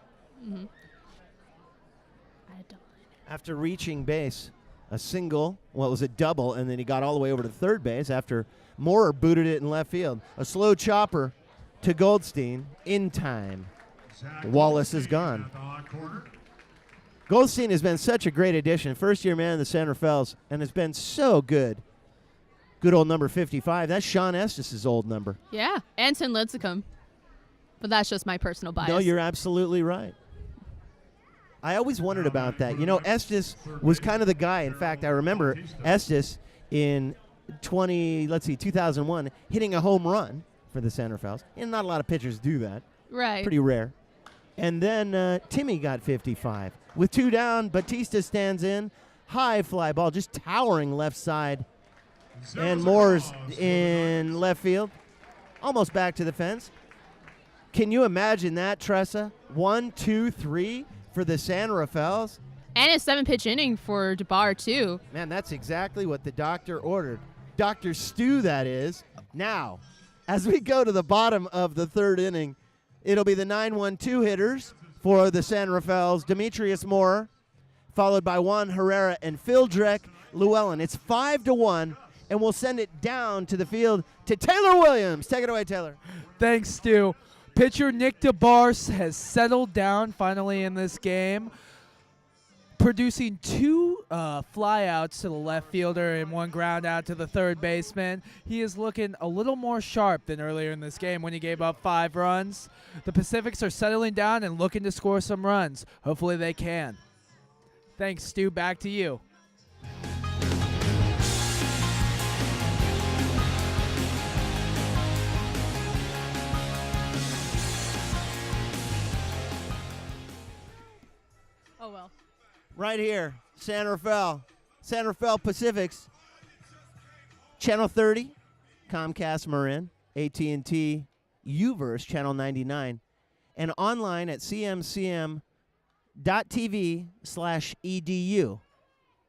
[SPEAKER 1] after reaching base. A single, well, it was a double, and then he got all the way over to third base after Moorer booted it in left field. A slow chopper to Goldstein in time. Wallace is gone. Goldstein has been such a great addition. First-year man of the San Rafaels, and has been so good. Good old number 55. That's Sean Estes' old number.
[SPEAKER 7] Yeah, and Tim Lincecum. But that's just my personal bias.
[SPEAKER 1] No, you're absolutely right. I always wondered about that. You know, Estes was kind of the guy. In fact, I remember Estes in 2001 hitting a home run for the San Rafaels. And not a lot of pitchers do that.
[SPEAKER 7] Right.
[SPEAKER 1] Pretty rare. And then Timmy got 55. With 2 down, Batista stands in. High fly ball, just towering left side. And Moore's in left field. Almost back to the fence. Can you imagine that, Tressa? 1, 2, 3 for the San Rafaels.
[SPEAKER 7] And a 7-pitch inning for DeBar, too.
[SPEAKER 1] Man, that's exactly what the doctor ordered. Dr. Stu, that is. Now, as we go to the bottom of the third inning, it'll be the 9-1-2 hitters for the San Rafaels. Demetrius Moore, followed by Juan Herrera and Phildrek Llewellyn. It's 5-1, and we'll send it down to the field to Taylor Williams. Take it away, Taylor.
[SPEAKER 5] Thanks, Stu. Pitcher Nick DeBar has settled down finally in this game, producing 2 flyouts to the left fielder and 1 ground out to the third baseman. He is looking a little more sharp than earlier in this game when he gave up 5 runs. The Pacifics are settling down and looking to score some runs. Hopefully they can. Thanks, Stu. Back to you.
[SPEAKER 7] Oh, well.
[SPEAKER 1] Right here, San Rafael Pacifics, Channel 30, Comcast Marin, AT&T Uverse, Channel 99, and online at cmcm.tv/edu.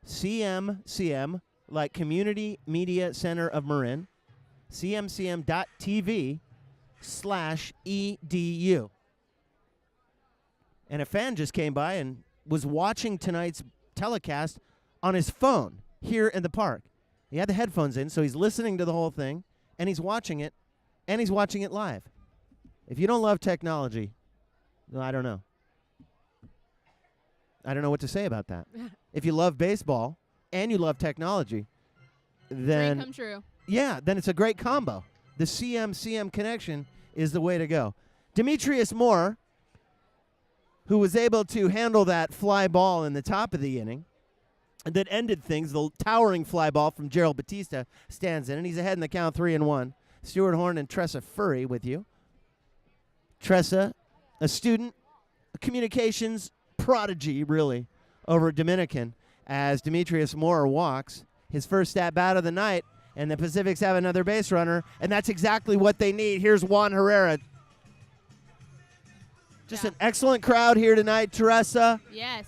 [SPEAKER 1] CMCM, like Community Media Center of Marin, cmcm.tv/edu. And a fan just came by and was watching tonight's telecast on his phone here in the park. He had the headphones in, so he's listening to the whole thing, and he's watching it live. If you don't love technology, well, I don't know. I don't know what to say about that. If you love baseball and you love technology, then
[SPEAKER 7] Dream come true.
[SPEAKER 1] yeah, then it's a great combo. The CM connection is the way to go. Demetrius Moore, who was able to handle that fly ball in the top of the inning that ended things, the towering fly ball from Gerald Batista, stands in, and he's ahead in the count 3-1. Stuart Horn and Tressa Furry with you. Tressa, a student communications prodigy, really, over Dominican as Demetrius Moore walks. His first at-bat of the night, and the Pacifics have another base runner, and that's exactly what they need. Here's Juan Herrera. Just an excellent crowd here tonight, Teresa.
[SPEAKER 7] Yes.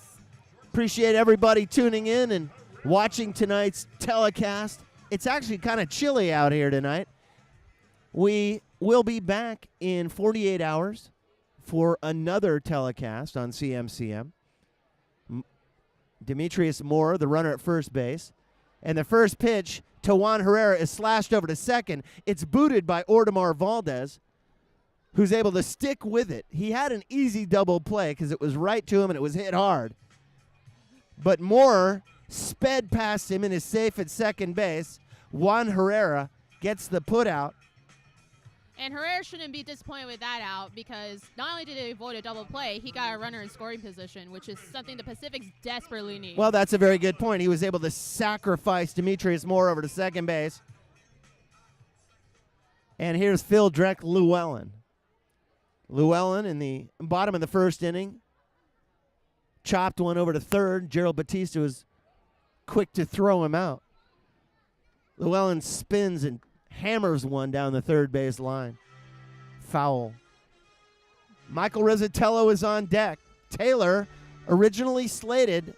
[SPEAKER 1] Appreciate everybody tuning in and watching tonight's telecast. It's actually kind of chilly out here tonight. We will be back in 48 hours for another telecast on CMCM. Demetrius Moore, the runner at first base. And the first pitch to Juan Herrera is slashed over to second. It's booted by Ordemar Valdez, who's able to stick with it. He had an easy double play because it was right to him and it was hit hard. But Moore sped past him and is safe at second base. Juan Herrera gets the put out.
[SPEAKER 7] And Herrera shouldn't be disappointed with that out because not only did he avoid a double play, he got a runner in scoring position, which is something the Pacifics desperately need.
[SPEAKER 1] Well, that's a very good point. He was able to sacrifice Demetrius Moore over to second base. And here's Phil Dreck Llewellyn. Llewellyn in the bottom of the first inning chopped one over to third. Gerald Batista was quick to throw him out. Llewellyn spins and hammers one down the third base line. Foul. Michael Rizzatello is on deck. Taylor, originally slated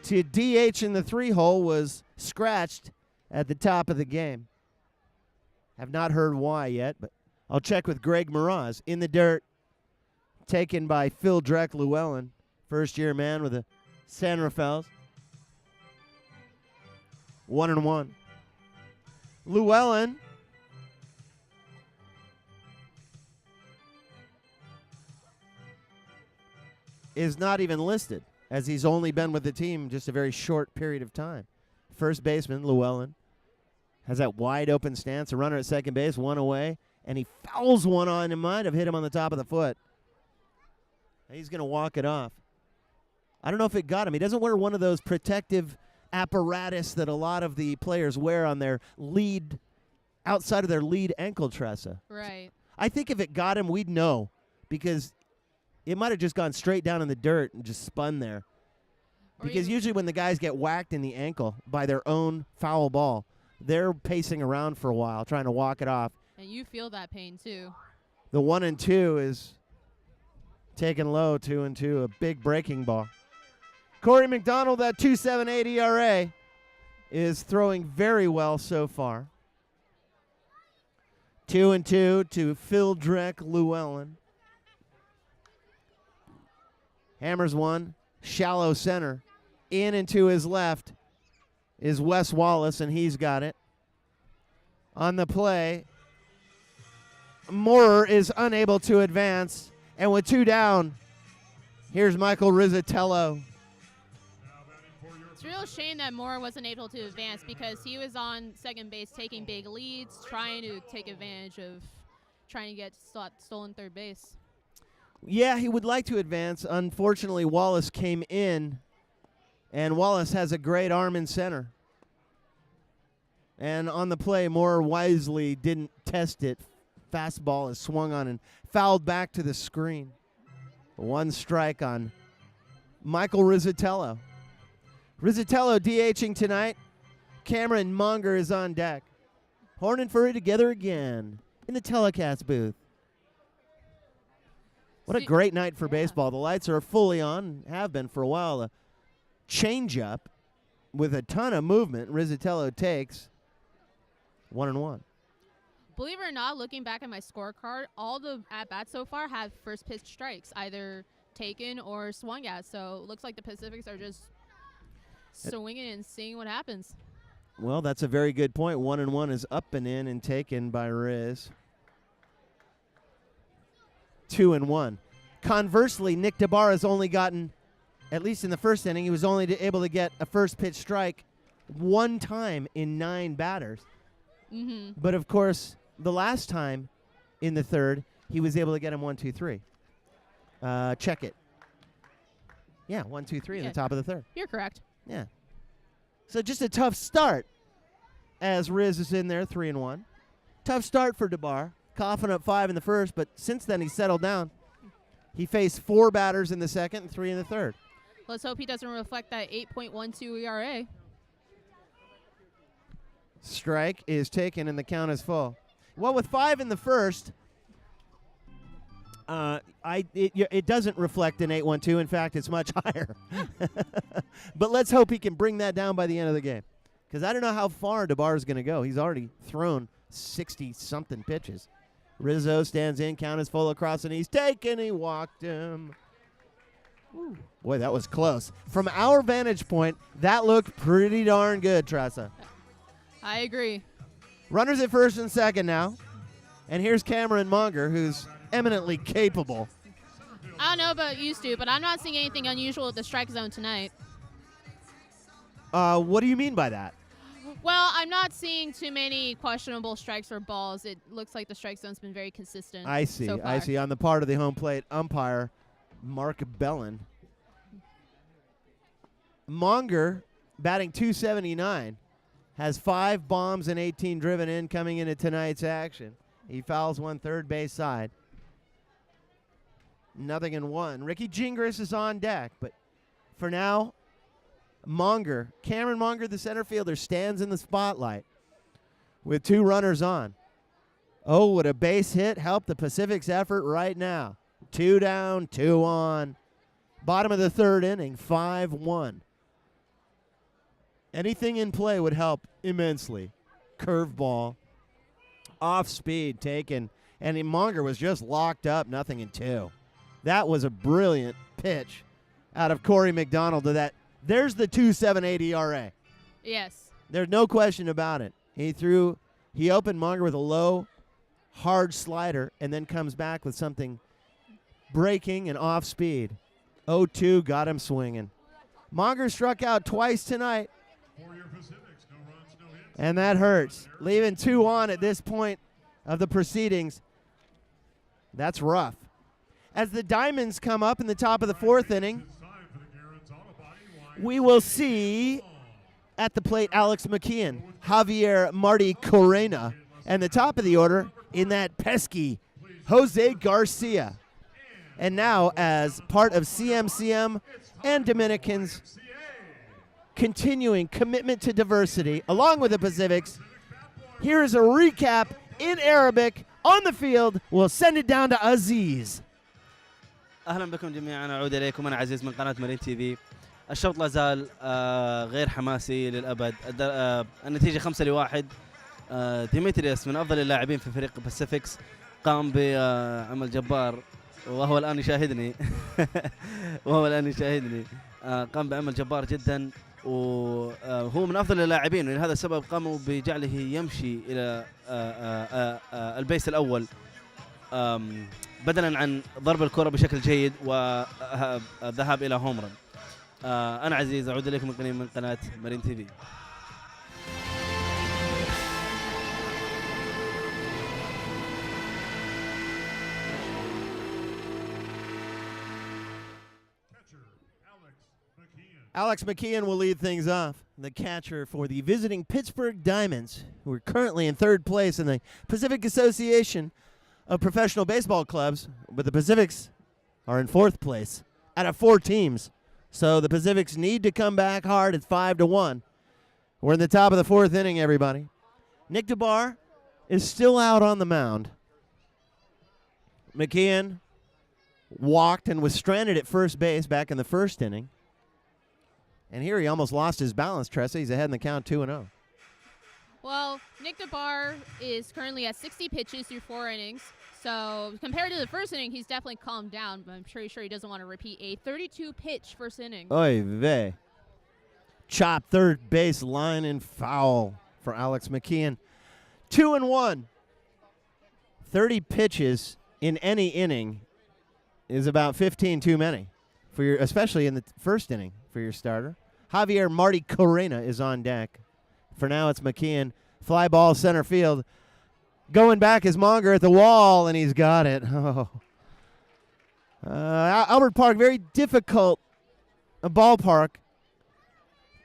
[SPEAKER 1] to DH in the 3-hole, was scratched at the top of the game. Have not heard why yet, but I'll check with Greg Moraz. In the dirt, taken by Phil Dreck Llewellyn, first-year man with the San Rafaels. 1-1. Llewellyn is not even listed, as he's only been with the team just a very short period of time. First baseman, Llewellyn, has that wide open stance, a runner at second base, one away, and he fouls one on him. Might have hit him on the top of the foot. He's going to walk it off. I don't know if it got him. He doesn't wear one of those protective apparatus that a lot of the players wear on their lead, outside of their lead ankle tressa.
[SPEAKER 7] Right.
[SPEAKER 1] I think if it got him, we'd know, because it might have just gone straight down in the dirt and just spun there.
[SPEAKER 7] Or
[SPEAKER 1] Because
[SPEAKER 7] even-
[SPEAKER 1] usually when the guys get whacked in the ankle by their own foul ball, they're pacing around for a while trying to walk it off.
[SPEAKER 7] And you feel that pain too.
[SPEAKER 1] The 1-2 is taken low, 2-2, a big breaking ball. Corey McDonald, that 2.78 ERA, is throwing very well so far. 2-2 to Phil Dreck Llewellyn. Hammers one, shallow center. In and to his left is Wes Wallace, and he's got it. On the play, Moore is unable to advance, and with two down, here's Michael Rizzatello.
[SPEAKER 7] It's a real shame that Moore wasn't able to advance because he was on second base taking big leads, trying to take advantage of trying to get stolen third base.
[SPEAKER 1] Yeah, he would like to advance. Unfortunately, Wallace came in, and Wallace has a great arm in center. And on the play, Moore wisely didn't test it. Fastball is swung on and fouled back to the screen. One strike on Michael Rizzatello. Rizzatello DHing tonight. Cameron Monger is on deck. Horn and Furry together again in the telecast booth. What a great night for baseball. The lights are fully on, have been for a while. A changeup with a ton of movement. Rizzatello takes 1-1.
[SPEAKER 7] Believe it or not, looking back at my scorecard, all the at-bats so far have first pitch strikes, either taken or swung at. So it looks like the Pacifics are just swinging and seeing what happens.
[SPEAKER 1] Well, that's a very good point. 1-1 is up and in and taken by Riz. 2-1. Conversely, Nick DeBar has only gotten, at least in the first inning, he was only able to get a first pitch strike one time in 9 batters.
[SPEAKER 7] Mm-hmm.
[SPEAKER 1] But, of course, the last time in the third, he was able to get him 1-2-3. Check it. Yeah, 1-2-3 in
[SPEAKER 7] Yeah.
[SPEAKER 1] the top of the third.
[SPEAKER 7] You're correct.
[SPEAKER 1] Yeah. So just a tough start as Riz is in there, 3-1. Tough start for DeBar. Coughing up 5 in the first, but since then he's settled down. He faced 4 batters in the second and 3 in the third.
[SPEAKER 7] Let's hope he doesn't reflect that 8.12 ERA.
[SPEAKER 1] Strike is taken and the count is full. Well, with 5 in the first, it doesn't reflect an 8.12. In fact, it's much higher. But let's hope he can bring that down by the end of the game, because I don't know how far DeBar is going to go. He's already thrown 60-something pitches. Rizzo stands in, count is full across, and he's taken. He walked him. Ooh. Boy, that was close. From our vantage point, that looked pretty darn good, Tressa.
[SPEAKER 7] I agree.
[SPEAKER 1] Runners at first and second now. And here's Cameron Monger, who's eminently capable.
[SPEAKER 7] I don't know about you, Stu, but I'm not seeing anything unusual at the strike zone tonight.
[SPEAKER 1] What do you mean by that?
[SPEAKER 7] Well, I'm not seeing too many questionable strikes or balls. It looks like the strike zone's been very consistent.
[SPEAKER 1] I see.
[SPEAKER 7] So
[SPEAKER 1] I
[SPEAKER 7] far.
[SPEAKER 1] see. On the part of the home plate umpire, Mark Bellin. Monger, batting .279, has 5 bombs and 18 driven in coming into tonight's action. He fouls one third base side. 0-1. Ricky Gingras is on deck, but for now, Monger, Cameron Monger, the center fielder, stands in the spotlight with 2 runners on. Oh, would a base hit help the Pacific's effort right now? 2 down, 2 on. Bottom of the third inning, 5-1. Anything in play would help immensely. Curveball, off speed taken, and Monger was just locked up, 0-2. That was a brilliant pitch out of Corey McDonald to that. There's the 2.78 ERA.
[SPEAKER 7] Yes.
[SPEAKER 1] There's no question about it. He opened Monger with a low, hard slider, and then comes back with something breaking and off speed. 0-2 got him swinging. Monger struck out twice tonight,
[SPEAKER 4] For your Pacifics, no runs, no hits.
[SPEAKER 1] and that hurts. Leaving 2 on at this point of the proceedings. That's rough. As the Diamonds come up in the top of the 4th inning,
[SPEAKER 4] It's time for the Garrett's Auto Body Line.
[SPEAKER 1] we will see at the plate Alex McKeon, Javier Marty Corena, and the top of the order in that pesky Jose Garcia. And now, as part of CMCM and Dominicans' continuing commitment to diversity, along with the Pacifics, here is a recap in Arabic on the field. We'll send it down to Aziz.
[SPEAKER 6] اهلا بكم جميعا. اعود اليكم انا عزيز من قناه مارين تي في. الشوط لا زال غير حماسي للابد. النتيجه 5-1. ديمتريوس من افضل اللاعبين في فريق باسيفيكس قام بعمل جبار وهو الان يشاهدني. قام بعمل جبار جدا وهو من افضل اللاعبين، ولهذا السبب قاموا بجعله يمشي الى البيس الاول بدلا عن ضرب الكرة بشكل جيد والذهاب الى هوم رن. انا عزيز اعود اليكم من قناه مارين تي في.
[SPEAKER 1] Alex McKeon will lead things off. The catcher for the visiting Pittsburg Diamonds, who are currently in 3rd place in the Pacific Association of Professional Baseball Clubs, but the Pacifics are in 4th place out of 4 teams. So the Pacifics need to come back hard. It's 5-1. We're in the top of the 4th inning, everybody. Nick DeBar is still out on the mound. McKeon walked and was stranded at first base back in the 1st inning. And here he almost lost his balance, Tressa. He's ahead in the count 2-0.
[SPEAKER 7] Well, Nick DeBar is currently at 60 pitches through 4 innings. So compared to the 1st inning, he's definitely calmed down, but I'm pretty sure he doesn't want to repeat a 32-pitch 1st inning.
[SPEAKER 1] Oy vey. Chop 3rd base line and foul for Alex McKeon. 2-1. 30 pitches in any inning is about 15 too many, especially in the 1st inning for your starter. Javier Marty Corena is on deck. For now, it's McKeon. Fly ball center field. Going back is Monger at the wall, and he's got it. Oh. Albert Park, very difficult ballpark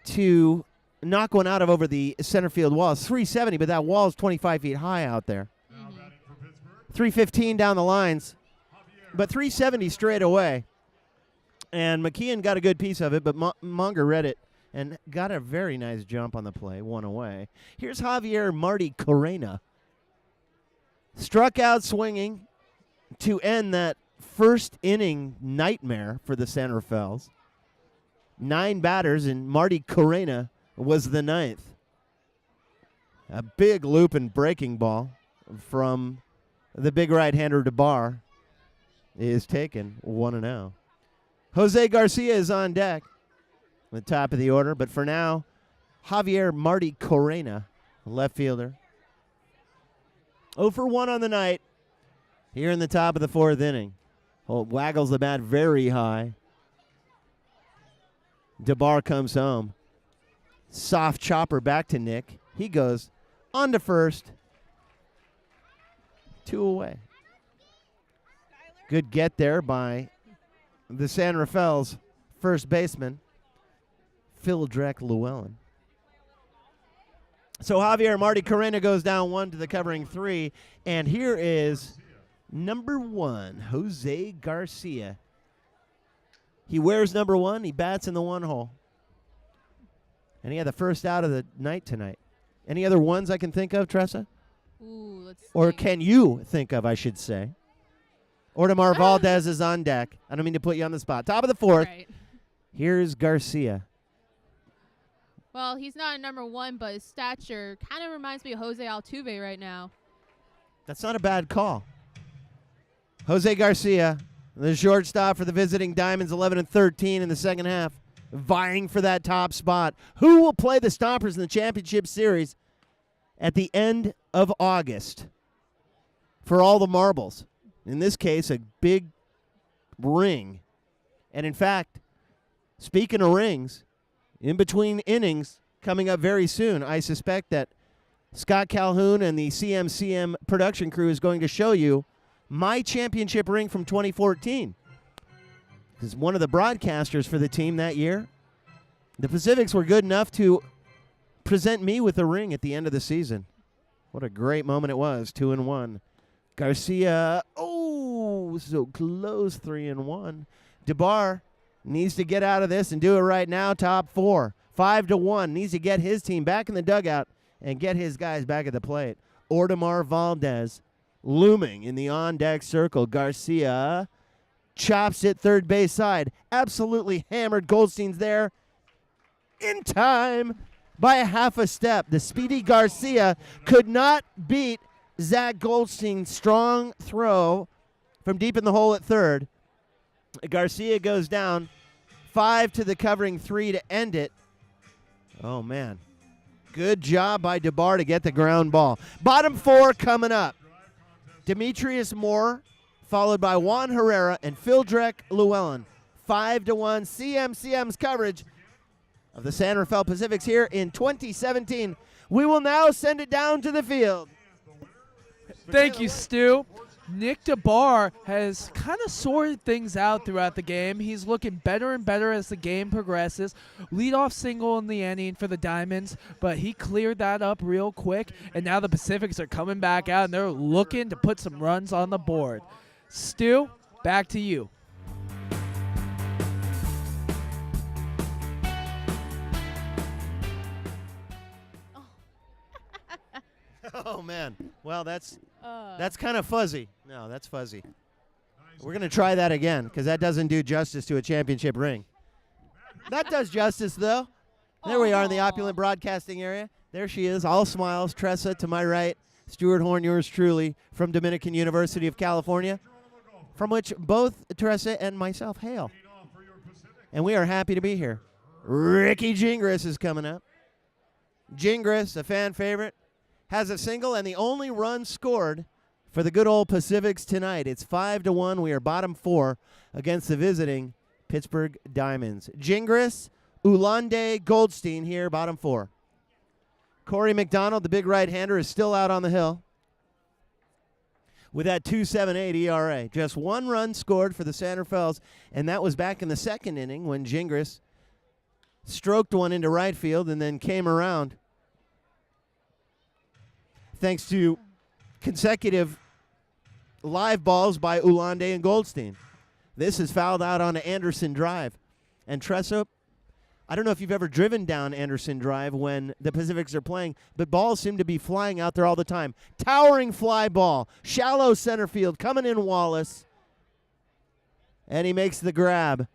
[SPEAKER 1] to knock one out of over the center field wall. It's 370, but that wall is 25 feet high out there. 315 down the lines. but 370 straight away. And McKeon got a good piece of it, but Munger read it and got a very nice jump on the play, one away. Here's Javier Marty Corena. Struck out swinging to end that first inning nightmare for the San Rafaels. 9 batters, and Marty Corena was the 9th. A big loop and breaking ball from the big right-hander DeBar is taken 1-0. Jose Garcia is on deck at the top of the order, but for now, Javier Marty Corena, left fielder. 0 for 1 on the night here in the top of the 4th inning. Waggles the bat very high. DeBar comes home. Soft chopper back to Nick. He goes on to first. 2 away. Good get there by the San Rafael's first baseman, Phil Drek Llewellyn. So Javier Marty Corena goes down 1 to the covering 3. And here is number 1, Jose Garcia. He wears number 1. He bats in the 1 hole. And he had the first out of the night tonight. Any other ones I can think of, Tressa?
[SPEAKER 7] Ooh, let's
[SPEAKER 1] Or
[SPEAKER 7] think.
[SPEAKER 1] can you think of, I should say? Ordemar Valdez is on deck. I don't mean to put you on the spot. Top of the 4th.
[SPEAKER 7] Right.
[SPEAKER 1] Here's Garcia.
[SPEAKER 7] Well, he's not a number 1, but his stature kind of reminds me of Jose Altuve right now.
[SPEAKER 1] That's not a bad call. Jose Garcia, the shortstop for the visiting Diamonds, 11-13 in the second half, vying for that top spot. Who will play the Stompers in the championship series at the end of August for all the marbles? In this case, a big ring. And in fact, speaking of rings, in between innings coming up very soon, I suspect that Scott Calhoun and the CMCM production crew is going to show you my championship ring from 2014. Because one of the broadcasters for the team that year, the Pacifics were good enough to present me with a ring at the end of the season. What a great moment it was, 2-1. Garcia, so close, 3-1. DeBar needs to get out of this and do it right now, top 4. 5-1, needs to get his team back in the dugout and get his guys back at the plate. Ordemar Valdez looming in the on-deck circle. Garcia chops it third base side. Absolutely hammered. Goldstein's there in time by a half a step. The speedy Garcia could not beat Zach Goldstein's strong throw from deep in the hole at third. Garcia goes down 5 to the covering 3 to end it. Oh, man. Good job by DeBar to get the ground ball. Bottom 4 coming up. Demetrius Moore, followed by Juan Herrera and Phil Drek Llewellyn. 5-1 CMCM's coverage of the San Rafael Pacifics here in 2017. We will now send it down to the field.
[SPEAKER 5] Thank you, Stu. Nick DeBar has kind of sorted things out throughout the game. He's looking better and better as the game progresses. Leadoff single in the inning for the Diamonds, but he cleared that up real quick, and now the Pacifics are coming back out, and they're looking to put some runs on the board. Stu, back to you.
[SPEAKER 1] Oh, man. Well, that's kind of fuzzy. No, that's fuzzy. We're going to try that again because that doesn't do justice to a championship ring. That does justice, though. There we are in the opulent broadcasting area. There she is, all smiles. Tressa to my right. Stuart Horn, yours truly, from Dominican University of California, from which both Tressa and myself hail. And we are happy to be here. Ricky Gingras is coming up. Gingras, a fan favorite, has a single and the only run scored for the good old Pacifics tonight. It's 5-1. We are bottom 4 against the visiting Pittsburg Diamonds. Gingras, Ulande, Goldstein here, bottom 4. Corey McDonald, the big right-hander, is still out on the hill with that 2.78 ERA. Just 1 run scored for the San Rafaels, and that was back in the second inning when Gingras stroked one into right field and then came around thanks to consecutive live balls by Ulande and Goldstein. This is fouled out on Anderson Drive. And Tressa, I don't know if you've ever driven down Anderson Drive when the Pacifics are playing, but balls seem to be flying out there all the time. Towering fly ball. Shallow center field. Coming in Wallace. And he makes the grab.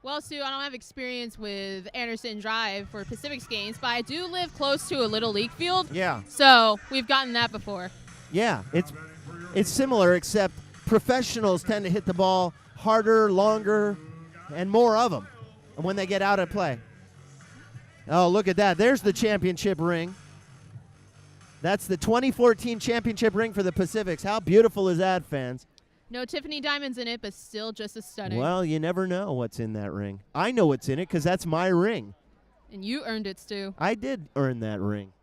[SPEAKER 7] Well, Sue, I don't have experience with Anderson Drive for Pacifics games, but I do live close to a Little League field.
[SPEAKER 1] Yeah.
[SPEAKER 7] So we've gotten that before.
[SPEAKER 1] Yeah, it's similar, except professionals tend to hit the ball harder, longer, and more of them when they get out at play. Oh, look at that. There's the championship ring. That's the 2014 championship ring for the Pacifics. How beautiful is that, fans?
[SPEAKER 7] No Tiffany diamonds in it, but still just as stunning.
[SPEAKER 1] Well, you never know what's in that ring. I know what's in it because that's my ring.
[SPEAKER 7] And you earned it, Stu.
[SPEAKER 1] I did earn that ring.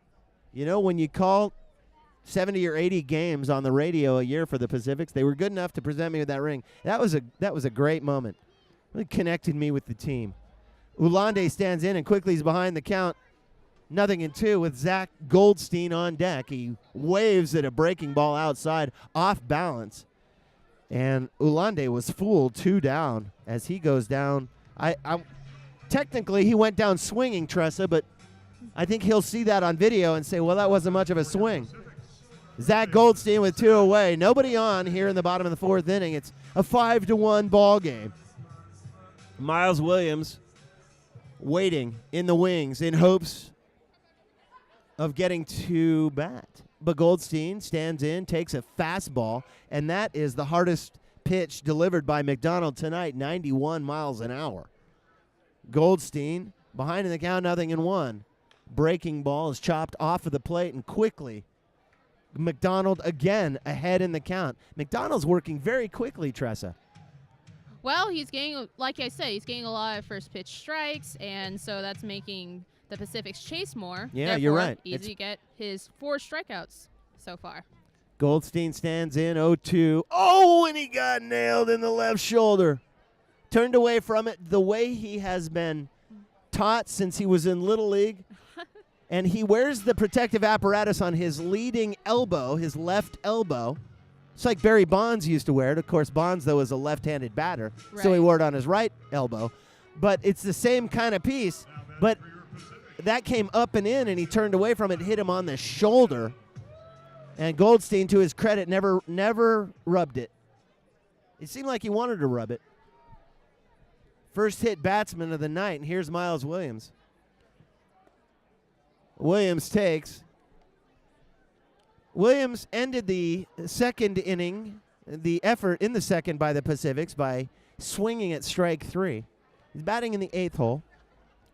[SPEAKER 1] You know, when you call 70 or 80 games on the radio a year for the Pacifics, they were good enough to present me with that ring. That was a great moment. It connected me with the team. Ulande stands in and quickly is behind the count. 0-2 with Zach Goldstein on deck. He waves at a breaking ball outside, off balance. And Ulande was fooled 2 down as he goes down. Technically, he went down swinging, Tressa, but I think he'll see that on video and say, well, that wasn't much of a swing. Zach Goldstein with 2 away. Nobody on here in the bottom of the 4th inning. It's a 5-1 ball game. Miles Williams waiting in the wings in hopes of getting to bat. But Goldstein stands in, takes a fastball, and that is the hardest pitch delivered by McDonald tonight, 91 miles an hour. Goldstein behind in the count, 0-1. Breaking ball is chopped off of the plate, and quickly McDonald again ahead in the count. McDonald's working very quickly, Tressa.
[SPEAKER 7] Well, he's getting, like I said, he's getting a lot of first pitch strikes, and so that's making the Pacifics chase more.
[SPEAKER 1] Yeah,
[SPEAKER 7] Therefore,
[SPEAKER 1] you're right.
[SPEAKER 7] Easy to get his 4 strikeouts so far.
[SPEAKER 1] Goldstein stands in, 0-2. Oh, and he got nailed in the left shoulder. Turned away from it the way he has been taught since he was in Little League. And he wears the protective apparatus on his leading elbow, his left elbow. It's like Barry Bonds used to wear it. Of course, Bonds, though, is a left-handed batter, so he wore it on his right elbow. But it's the same kind of piece. But that came up and in, and he turned away from it, hit him on the shoulder. And Goldstein, to his credit, never rubbed it. It seemed like he wanted to rub it. First hit batsman of the night, and here's Miles Williams. Williams takes. Williams ended the second inning, the effort in the second by the Pacifics, by swinging at strike 3. He's batting in the 8th hole,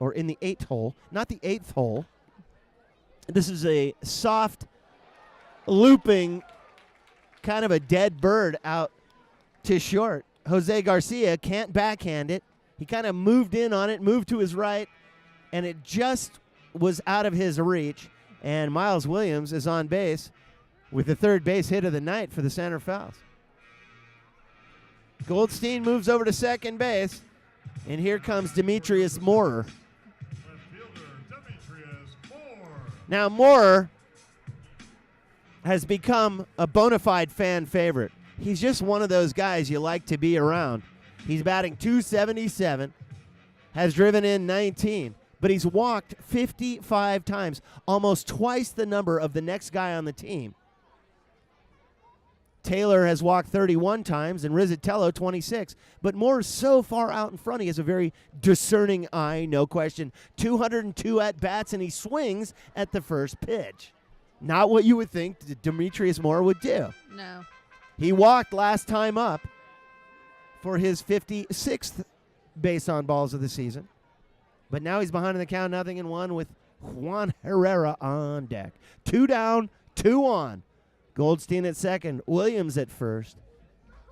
[SPEAKER 1] or in the 8th hole, not the 8th hole. This is a soft, looping, kind of a dead bird out to short. Jose Garcia can't backhand it. He kind of moved in on it, moved to his right, and it just was out of his reach. And Miles Williams is on base with the third base hit of the night for the Santa Fels. Goldstein moves over to second base, and here comes Demetrius Moorer. Now, Moorer has become a bona fide fan favorite. He's just one of those guys you like to be around. He's batting .277, has driven in 19, but he's walked 55 times, almost twice the number of the next guy on the team. Taylor has walked 31 times and Rizzatello 26. But Moore's so far out in front, he has a very discerning eye, no question. 202 at-bats, and he swings at the first pitch. Not what you would think Demetrius Moorer would do.
[SPEAKER 7] No.
[SPEAKER 1] He walked last time up for his 56th base on balls of the season. But now he's behind in the count, 0-1 with Juan Herrera on deck. 2 down, 2 on. Goldstein at second, Williams at first.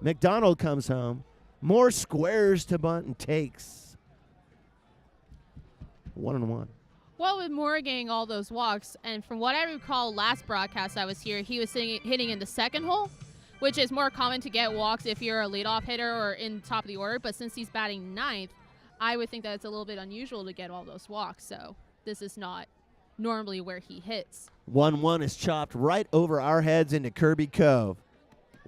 [SPEAKER 1] McDonald comes home. Moore squares to bunt and takes. 1-1.
[SPEAKER 7] Well, with Moore getting all those walks, and from what I recall last broadcast I was here, he was hitting in the second hole, which is more common to get walks if you're a leadoff hitter or in top of the order. But since he's batting ninth, I would think that it's a little bit unusual to get all those walks. So this is not normally where he hits.
[SPEAKER 1] 1-1 is chopped right over our heads into Kirby Cove.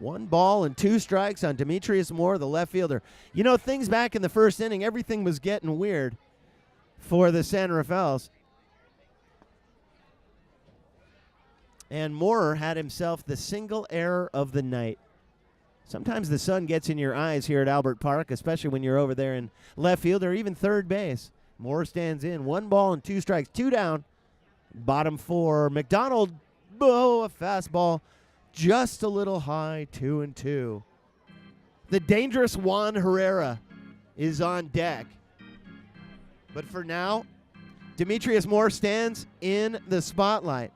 [SPEAKER 1] 1 ball and 2 strikes on Demetrius Moore, the left fielder. You know, things back in the first inning, everything was getting weird for the San Rafaels. And Moore had himself the single error of the night. Sometimes the sun gets in your eyes here at Albert Park, especially when you're over there in left field or even third base. Moore stands in. 1 ball and 2 strikes. 2 down. Bottom 4. McDonald, a fastball just a little high. 2-2. The dangerous Juan Herrera is on deck. But for now, Demetrius Moore stands in the spotlight.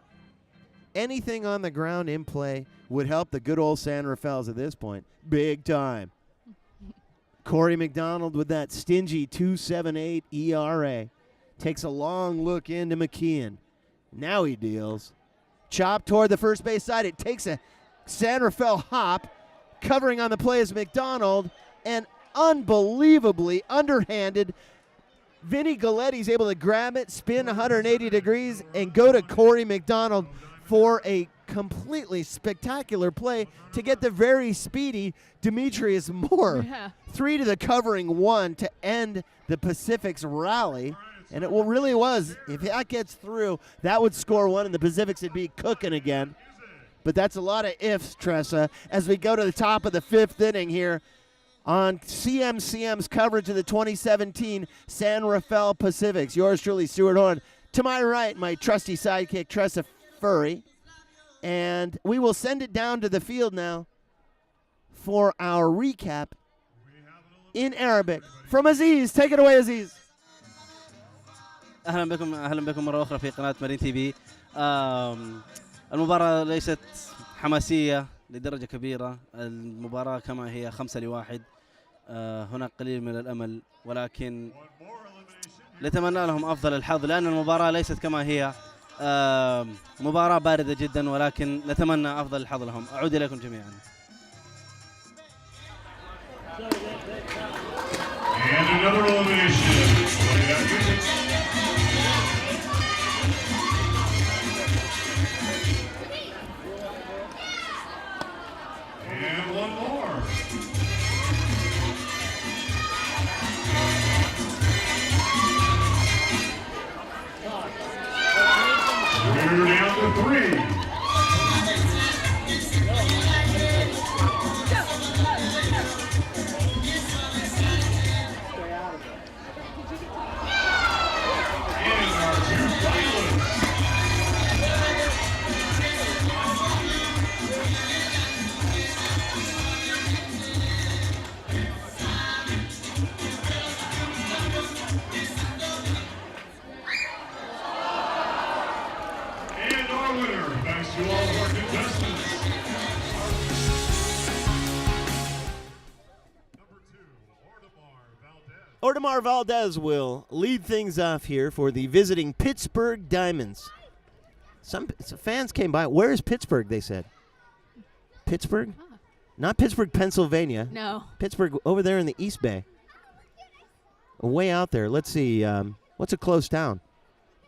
[SPEAKER 1] Anything on the ground in play would help the good old San Rafaels at this point. Big time. Corey McDonald with that stingy 2.78 ERA. Takes a long look into McKeon. Now he deals. Chop toward the first base side. It takes a San Rafael hop. Covering on the play is McDonald. And unbelievably underhanded, Vinny Galletti's able to grab it, spin 180 degrees, and go to Corey McDonald for a completely spectacular play to get the very speedy Demetrius Moore.
[SPEAKER 7] Yeah.
[SPEAKER 1] 3 to the covering 1 to end the Pacific's rally. And it really was, if that gets through, that would score 1 and the Pacifics would be cooking again. But that's a lot of ifs, Tressa, as we go to the top of the 5th inning here on CMCM's coverage of the 2017 San Rafael Pacifics. Yours truly, Stuart Horn. To my right, my trusty sidekick, Tressa Furry. And we will send it down to the field now for our recap in Arabic from Aziz. Take it away, Aziz.
[SPEAKER 6] اهلا بكم مره اخرى في قناه مارين تي في. المباراه ليست حماسيه لدرجه كبيره. المباراه كما هي 5-1. هناك قليل من الامل ولكن نتمنى لهم افضل الحظ لان المباراه ليست كما هي. مباراه بارده جدا ولكن نتمنى افضل الحظ لهم. اعود اليكم جميعا.
[SPEAKER 4] And another elimination. And one more. We're down to 3.
[SPEAKER 1] Ordemar Valdez will lead things off here for the visiting Pittsburg Diamonds. Some fans came by. Where is Pittsburgh, they said. Pittsburgh?
[SPEAKER 7] Huh.
[SPEAKER 1] Not Pittsburgh, Pennsylvania.
[SPEAKER 7] No.
[SPEAKER 1] Pittsburgh over there in the East Bay. Way out there. Let's see. What's a close town?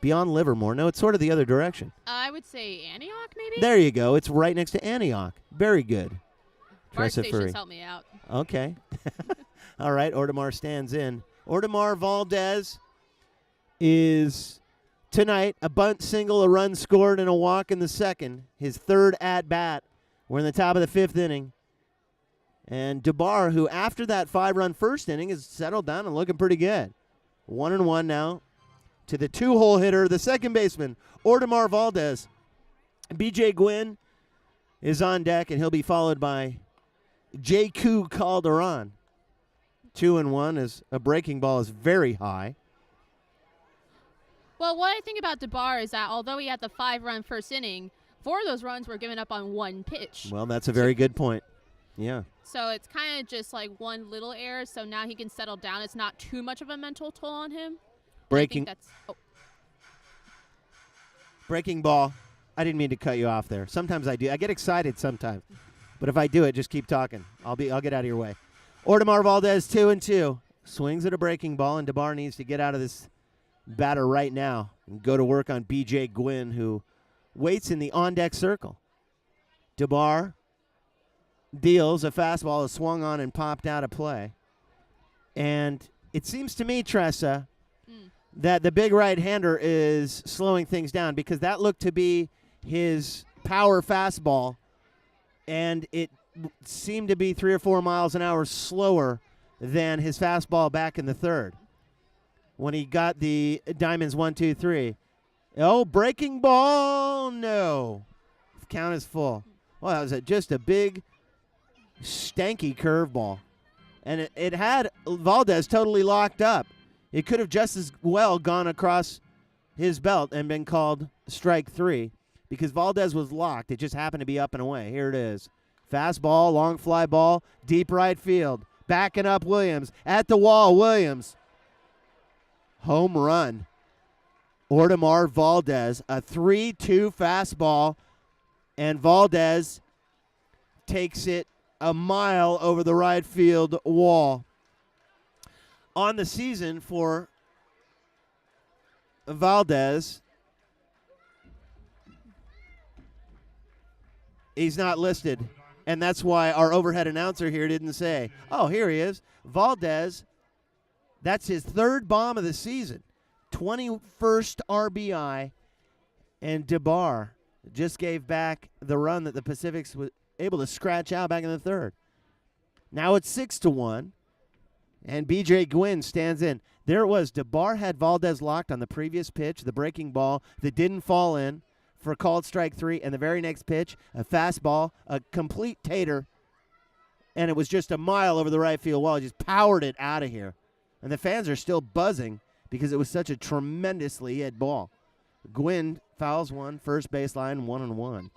[SPEAKER 1] Beyond Livermore. No, it's sort of the other direction.
[SPEAKER 7] I would say Antioch, maybe?
[SPEAKER 1] There you go. It's right next to Antioch. Very good.
[SPEAKER 7] Bar
[SPEAKER 1] Tressa Furry.
[SPEAKER 7] stations help me out.
[SPEAKER 1] Okay. All right, Ordemar stands in. Ordemar Valdez is tonight a bunt single, a run scored, and a walk in the second. His 3rd at-bat. We're in the top of the 5th inning. And DeBar, who after that 5-run first inning has settled down and looking pretty good. 1-1 now to the 2-hole hitter, the second baseman, Ordemar Valdez. B.J. Gwynn is on deck, and he'll be followed by J.Q. Calderon. 2-1 as a breaking ball is very high.
[SPEAKER 7] Well, what I think about DeBar is that although he had the 5-run first inning, 4 of those runs were given up on 1 pitch.
[SPEAKER 1] Well, that's a very good point. Yeah.
[SPEAKER 7] So it's kind of just like one little error, so now he can settle down. It's not too much of a mental toll on him.
[SPEAKER 1] Breaking
[SPEAKER 7] Oh.
[SPEAKER 1] breaking ball. I didn't mean to cut you off there. Sometimes I do. I get excited sometimes. But if I do it, just keep talking. I'll get out of your way. Ordemar Valdez 2-2. Swings at a breaking ball, and DeBar needs to get out of this batter right now and go to work on B.J. Gwynn, who waits in the on-deck circle. DeBar deals. A fastball is swung on and popped out of play. And it seems to me, Tressa, that the big right-hander is slowing things down because that looked to be his power fastball, and it seemed to be 3 or 4 miles an hour slower than his fastball back in the third when he got the Diamonds 1-2-3. Oh, breaking ball, no. The count is full. Well, that was just a big, stanky curveball. And it had Valdez totally locked up. It could have just as well gone across his belt and been called strike 3 because Valdez was locked. It just happened to be up and away. Here it is. Fastball, long fly ball, deep right field. Backing up Williams. At the wall, Williams. Home run. Ordemar Valdez, a 3-2 fastball, and Valdez takes it a mile over the right field wall. On the season for Valdez, he's not listed, and that's why our overhead announcer here didn't say, oh, here he is. Valdez, that's his third bomb of the season, 21st RBI, and DeBar just gave back the run that the Pacifics was able to scratch out back in the third. Now it's 6-1. And B.J. Gwynn stands in. There it was. DeBar had Valdez locked on the previous pitch, the breaking ball that didn't fall in for called strike 3. And the very next pitch, a fastball, a complete tater. And it was just a mile over the right field wall. He just powered it out of here. And the fans are still buzzing because it was such a tremendously hit ball. Gwynn fouls one, first baseline, 1-1.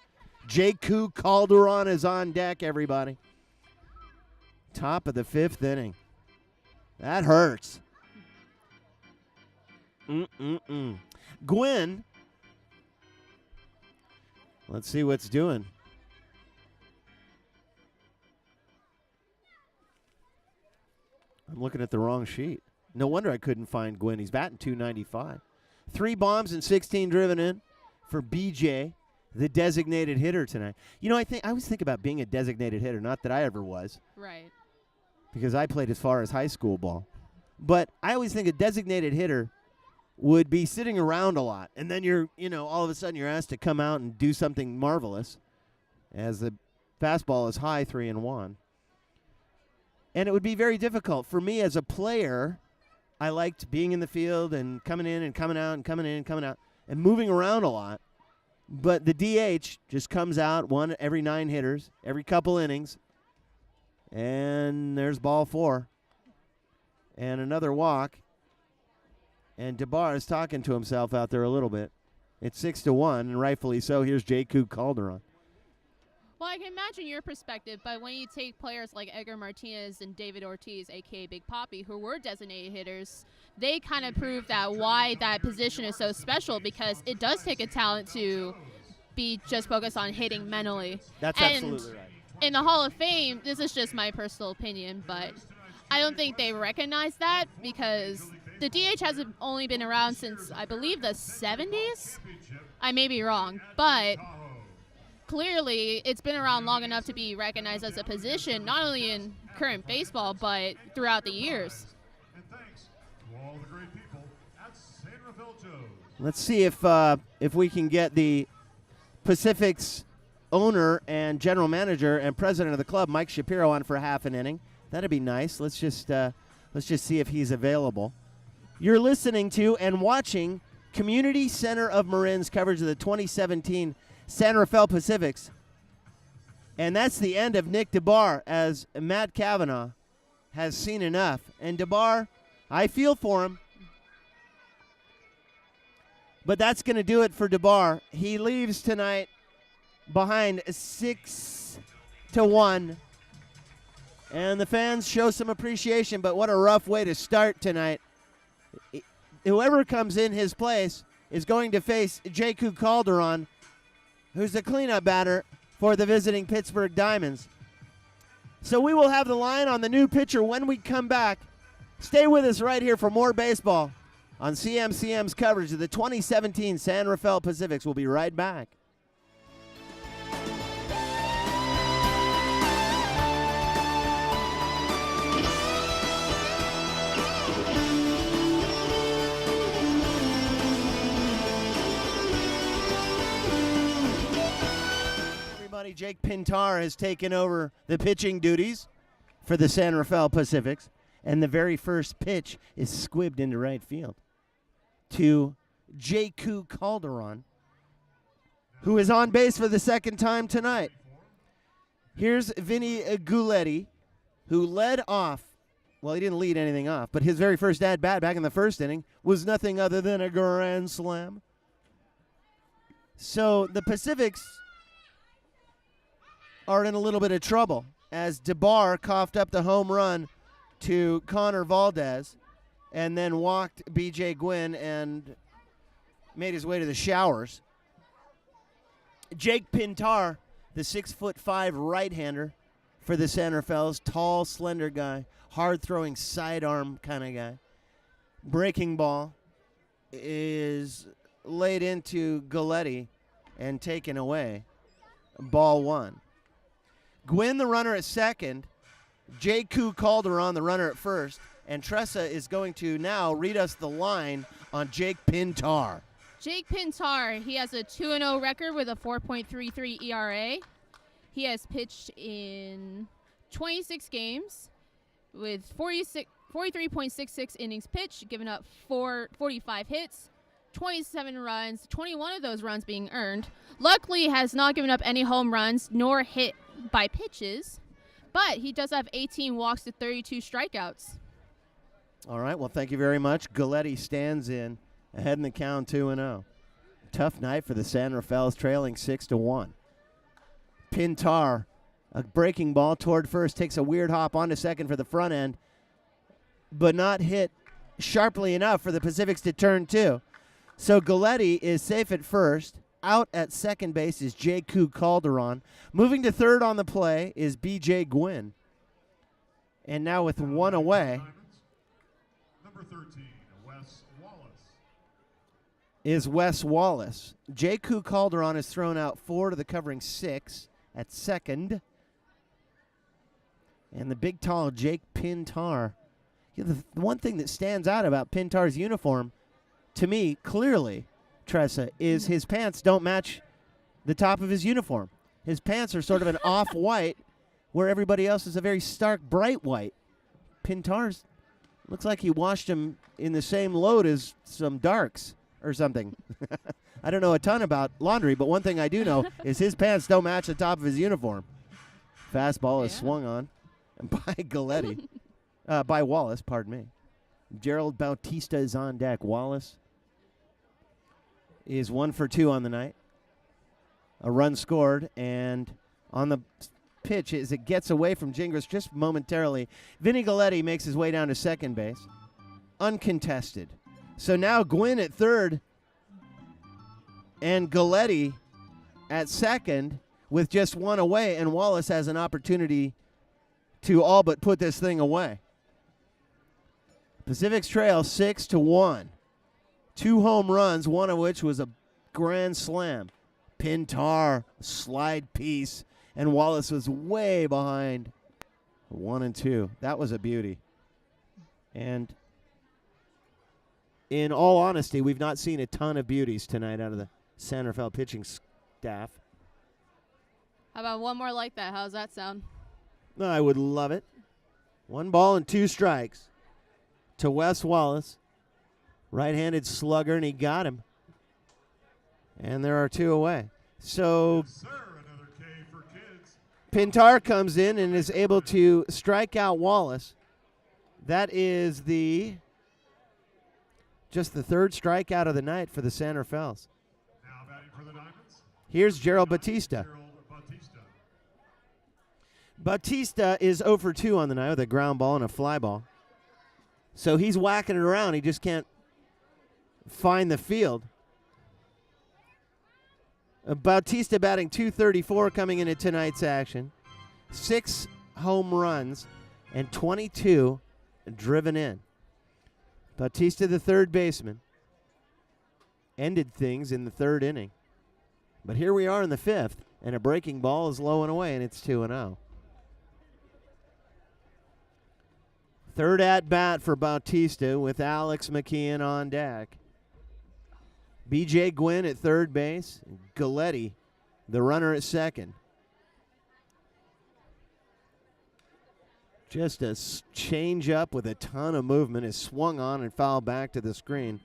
[SPEAKER 1] J.Q. Calderon is on deck, everybody. Top of the 5th inning. That hurts. Gwynn, let's see what's doing. I'm looking at the wrong sheet. No wonder I couldn't find Gwynn. He's batting .295. 3 bombs and 16 driven in for BJ, the designated hitter tonight. You know, I always think about being a designated hitter, not that I ever was.
[SPEAKER 7] Right.
[SPEAKER 1] Because I played as far as high school ball. But I always think a designated hitter would be sitting around a lot. And then all of a sudden you're asked to come out and do something marvelous as the fastball is high, 3-1. And it would be very difficult. For me as a player, I liked being in the field and coming in and coming out and coming in and coming out and moving around a lot. But the DH just comes out one every 9 hitters, every couple innings. And there's ball 4. And another walk. And DeBar is talking to himself out there a little bit. It's 6-1, and rightfully so. Here's J.Q. Calderon.
[SPEAKER 7] Well, I can imagine your perspective, but when you take players like Edgar Martinez and David Ortiz, a.k.a. Big Papi, who were designated hitters, they kind of prove that why that position is so special because it does take a talent to be just focused on hitting mentally.
[SPEAKER 1] That's absolutely right.
[SPEAKER 7] In the Hall of Fame, this is just my personal opinion, but I don't think they recognize that because the DH has only been around since, I believe, the 70s. I may be wrong, but clearly it's been around long enough to be recognized as a position, not only in current baseball, but throughout the years.
[SPEAKER 4] And thanks to all the great people at San Rafael Joe's.
[SPEAKER 1] Let's see if we can get the Pacific's owner and general manager and president of the club, Mike Shapiro, on for half an inning. That'd be nice. Let's just see if he's available. You're listening to and watching Community Center of Marin's coverage of the 2017 San Rafael Pacifics. And that's the end of Nick DeBar as Matt Kavanaugh has seen enough. And DeBar, I feel for him. But that's going to do it for DeBar. He leaves tonight behind 6-1. And the fans show some appreciation, but what a rough way to start tonight. Whoever comes in his place is going to face J.Q. Calderon, who's the cleanup batter for the visiting Pittsburgh Diamonds. So we will have the line on the new pitcher when we come back. Stay with us right here for more baseball on CMCM's coverage of the 2017 San Rafael Pacifics. We'll be right back. Jake Pintar has taken over the pitching duties for the San Rafael Pacifics, and the very first pitch is squibbed into right field to J.Q. Calderon, who is on base for the second time tonight. Here's Vinny Guletti, who led off. Well, he didn't lead anything off, but his very first at-bat back in the first inning was nothing other than a grand slam. So the Pacifics are in a little bit of trouble as DeBar coughed up the home run to Connor Valdez and then walked B.J. Gwynn and made his way to the showers. Jake Pintar, the 6'5" right-hander for the San Rafaels, tall, slender guy, hard-throwing sidearm kind of guy. Breaking ball is laid into Galletti and taken away. Ball one. Gwynn, the runner at second. J.Q. Calderon, the runner at first. And Tressa is going to now read us the line on Jake Pintar.
[SPEAKER 7] Jake Pintar, he has a 2-0 record with a 4.33 ERA. He has pitched in 26 games with 43.66 innings pitched, giving up 45 hits, 27 runs, 21 of those runs being earned. Luckily, has not given up any home runs nor hit by pitches, but he does have 18 walks to 32 strikeouts.
[SPEAKER 1] All right, well, thank you very much. Galletti stands in, ahead in the count 2-0. Tough night for the San Rafaels, trailing 6-1. Pintar, a breaking ball toward first, takes a weird hop onto second for the front end, but not hit sharply enough for the Pacifics to turn two. So Galletti is safe at first. Out at second base is J.Q. Calderon. Moving to third on the play is B.J. Gwynn. And now with one away
[SPEAKER 4] Number 13, Wes Wallace.
[SPEAKER 1] is Wes Wallace. J.Q. Calderon has thrown out 4 to the covering 6 at second. And the big, tall Jake Pintar. You know, the one thing that stands out about Pintar's uniform, to me, clearly, Tressa, is his pants don't match the top of his uniform. His pants are sort of an off-white, where everybody else is a very stark, bright white. Pintar's looks like he washed him in the same load as some darks or something. I don't know a ton about laundry, but one thing I do know is his pants don't match the top of his uniform. Fastball is swung on by Galletti. By Wallace, pardon me. Gerald Bautista is on deck. Wallace is 1 for 2 on the night. A run scored, and on the pitch as it gets away from Gingras just momentarily, Vinny Galletti makes his way down to second base. Uncontested. So now Gwynn at third and Galletti at second with just one away, and Wallace has an opportunity to all but put this thing away. Pacifics trail 6-1. 2 home runs, one of which was a grand slam. Pintar, slide piece, and Wallace was way behind 1 and 2. That was a beauty. And in all honesty, we've not seen a ton of beauties tonight out of the San Rafael pitching staff.
[SPEAKER 7] How about one more like that? How's that sound?
[SPEAKER 1] I would love it. 1 ball and 2 strikes to Wes Wallace. Right-handed slugger, and he got him. And there are 2 away. So
[SPEAKER 4] Yes, sir, another K for kids.
[SPEAKER 1] Pintar comes in and is able to strike out Wallace. That is just the 3rd strikeout of the night for the San Rafaels.
[SPEAKER 4] Now batting for the Diamonds,
[SPEAKER 1] Here's Gerald Bautista.
[SPEAKER 4] Gerald Bautista.
[SPEAKER 1] Bautista is 0 for 2 on the night with a ground ball and a fly ball. So he's whacking it around. He just can't find the field. Bautista batting .234 coming into tonight's action. 6 home runs and 22 driven in. Bautista, the third baseman, ended things in the 3rd inning. But here we are in the 5th, and a breaking ball is low and away, and it's 2-0. 3rd at-bat for Bautista with Alex McKeon on deck. B.J. Gwynn at third base. Galletti, the runner, at second. Just a change up with a ton of movement is swung on and fouled back to the screen.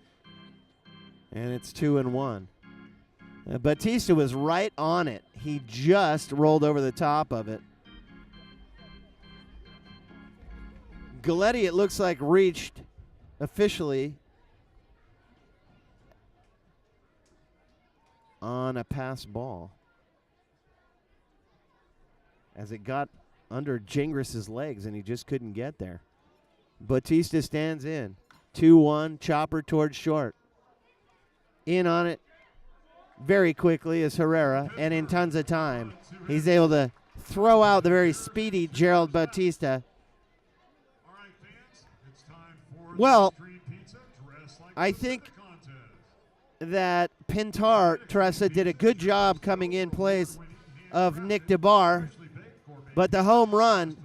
[SPEAKER 1] And it's 2-1. Batista was right on it. He just rolled over the top of it. Galletti, it looks like, reached officially on a pass ball as it got under Gingras' legs, and he just couldn't get there. Batista stands in. 2-1, chopper towards short. In on it very quickly is Herrera, and in tons of time. He's able to throw out the very speedy Gerald Batista. Well, I think that Pintar Tressa did a good job coming in place of Nick DeBar, but the home run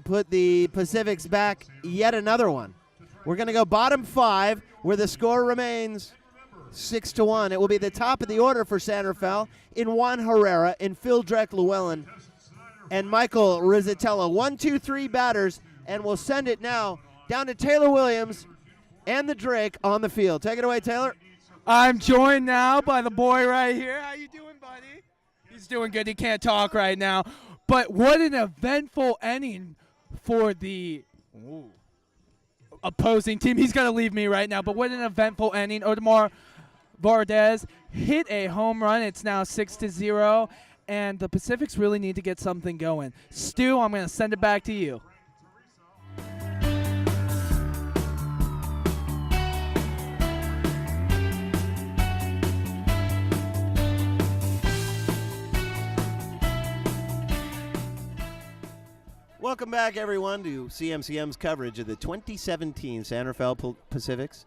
[SPEAKER 1] put the Pacifics back yet another one. We're going to go bottom 5, where the score remains 6-1. It will be the top of the order for San Rafael in Juan Herrera, in Phil Drek Llewellyn, and Michael Rizzatello. 1, 2, 3 batters, and we'll send it now down to Taylor Williams and the Drake on the field. Take it away, Taylor.
[SPEAKER 5] I'm joined now by the boy right here. How you doing, buddy? He's doing good. He can't talk right now. But what an eventful inning for the opposing team. He's going to leave me right now. But what an eventful inning. Odemar Vardez hit a home run. It's now 6-0. And the Pacifics really need to get something going. Stu, I'm going to send it back to you.
[SPEAKER 1] Welcome back, everyone, to CMCM's coverage of the 2017 San Rafael Pacifics.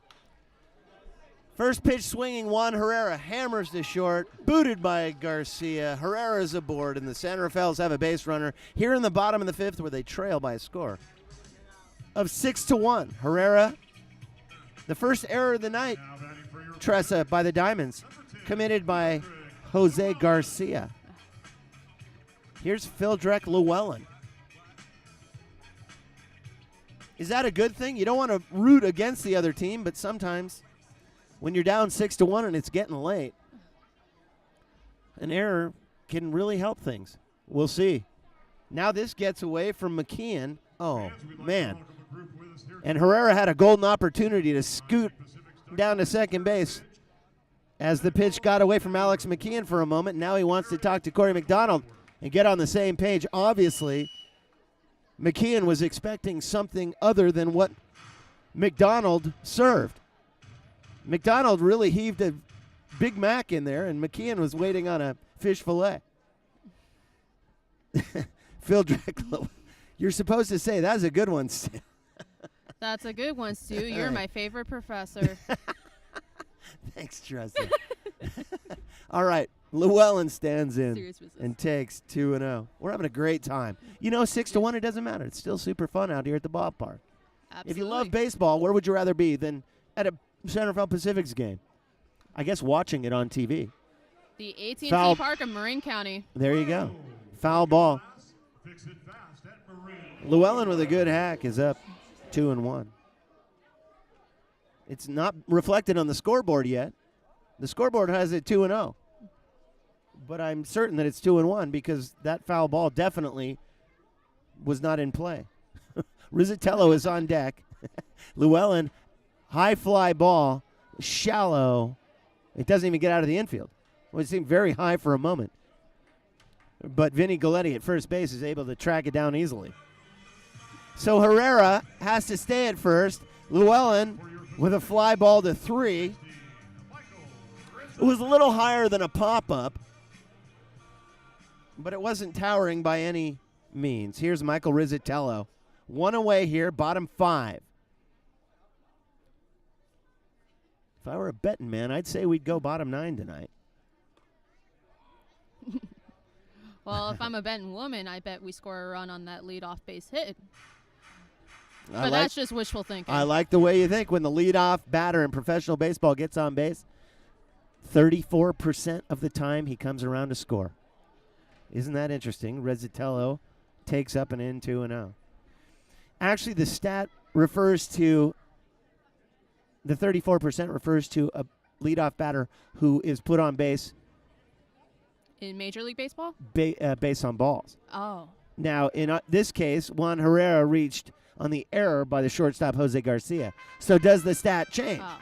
[SPEAKER 1] First pitch swinging, Juan Herrera hammers to short, booted by Garcia. Herrera's aboard, and the San Rafaels have a base runner here in the bottom of the 5th, where they trail by a score of 6-1. Herrera, the first error of the night, Tressa by the Diamonds, committed by Jose Garcia. Here's Phil Drek Llewellyn. Is that a good thing? You don't want to root against the other team, but sometimes when you're down 6-1 and it's getting late, an error can really help things. We'll see. Now this gets away from McKeon. Oh, man. And Herrera had a golden opportunity to scoot down to second base as the pitch got away from Alex McKeon for a moment. Now he wants to talk to Corey McDonald and get on the same page. Obviously, McKeon was expecting something other than what McDonald served. McDonald really heaved a Big Mac in there, and McKeon was waiting on a fish fillet. Phil Drek, you're supposed to say that's a good one, Stu.
[SPEAKER 7] That's a good one, Stu. You're my favorite professor.
[SPEAKER 1] Thanks, Tressa. All right. Llewellyn stands in
[SPEAKER 7] Serious business.
[SPEAKER 1] and takes 2-0. We're having a great time. 6-1, it doesn't matter. It's still super fun out here at the ballpark.
[SPEAKER 7] Absolutely.
[SPEAKER 1] If you love baseball, where would you rather be than at a San Rafael Pacifics game? I guess watching it on TV.
[SPEAKER 7] The AT&T
[SPEAKER 1] Foul.
[SPEAKER 7] Park of Marin County.
[SPEAKER 1] There you go. Foul ball. Llewellyn with a good hack is up 2-1. It's not reflected on the scoreboard yet. The scoreboard has it 2-0. But I'm certain that it's 2-1 because that foul ball definitely was not in play. Rizzatello is on deck. Llewellyn, high fly ball, shallow. It doesn't even get out of the infield. Well, it seemed very high for a moment. But Vinny Galletti at first base is able to track it down easily. So Herrera has to stay at first. Llewellyn with a fly ball to 3. It was a little higher than a pop-up, but it wasn't towering by any means. Here's Michael Rizzatello. One away here, bottom 5. If I were a betting man, I'd say we'd go bottom 9 tonight.
[SPEAKER 7] Well, if I'm a betting woman, I bet we score a run on that leadoff base hit.
[SPEAKER 1] I
[SPEAKER 7] But that's just wishful thinking.
[SPEAKER 1] I like the way you think. When the leadoff batter in professional baseball gets on base, 34% of the time he comes around to score. Isn't that interesting? Rizzatello takes up and in 2-0. Actually, the stat refers to, the 34% refers to a leadoff batter who is put on base
[SPEAKER 7] In Major League Baseball?
[SPEAKER 1] based on balls.
[SPEAKER 7] Oh.
[SPEAKER 1] Now, in this case, Juan Herrera reached on the error by the shortstop Jose Garcia. So does the stat change?
[SPEAKER 7] Oh.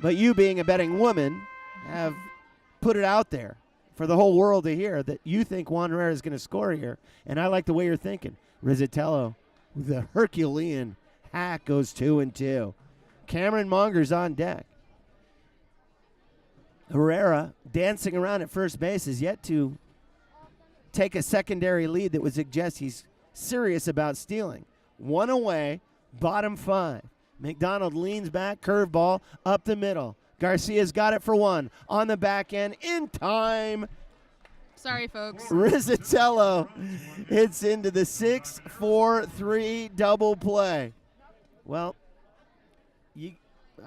[SPEAKER 1] But you, being a betting woman, have put it out there for the whole world to hear that you think Juan Herrera is going to score here. And I like the way you're thinking. Rizzatello, with the Herculean hack, goes 2-2. Cameron Monger's on deck. Herrera, dancing around at first base, is yet to take a secondary lead that would suggest he's serious about stealing. One away, bottom 5. McDonald leans back, curveball, up the middle. Garcia's got it for 1. On the back end, in time.
[SPEAKER 7] Sorry, folks.
[SPEAKER 1] Rizzatello hits into the 6-4-3 double play. Well,